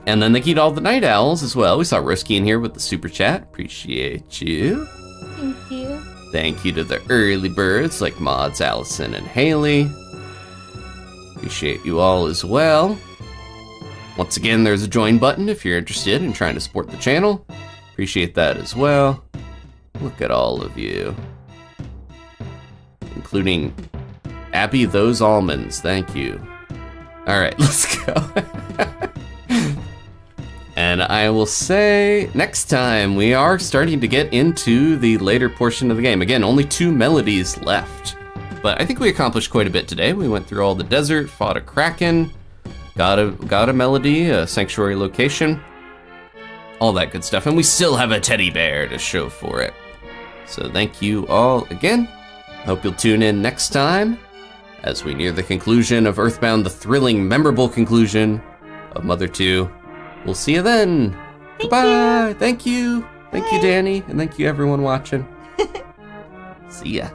And then thank you to all the Night Owls as well. We saw Roski in here with the super chat. Appreciate you. Thank you. Thank you to the early birds like Mods, Allison, and Haley. Appreciate you all as well. Once again, there's a join button if you're interested in trying to support the channel. Appreciate that as well. Look at all of you. Including Abby Those Almonds, thank you. All right, let's go. And I will say, next time we are starting to get into the later portion of the game. Again, only 2 melodies left. But I think we accomplished quite a bit today. We went through all the desert, fought a Kraken, got a melody, a sanctuary location, all that good stuff. And we still have a teddy bear to show for it. So thank you all again. Hope you'll tune in next time as we near the conclusion of EarthBound, the thrilling, memorable conclusion of Mother 2. We'll see you then. Goodbye. Thank you. Thank you, Dani. And thank you, everyone watching. See ya.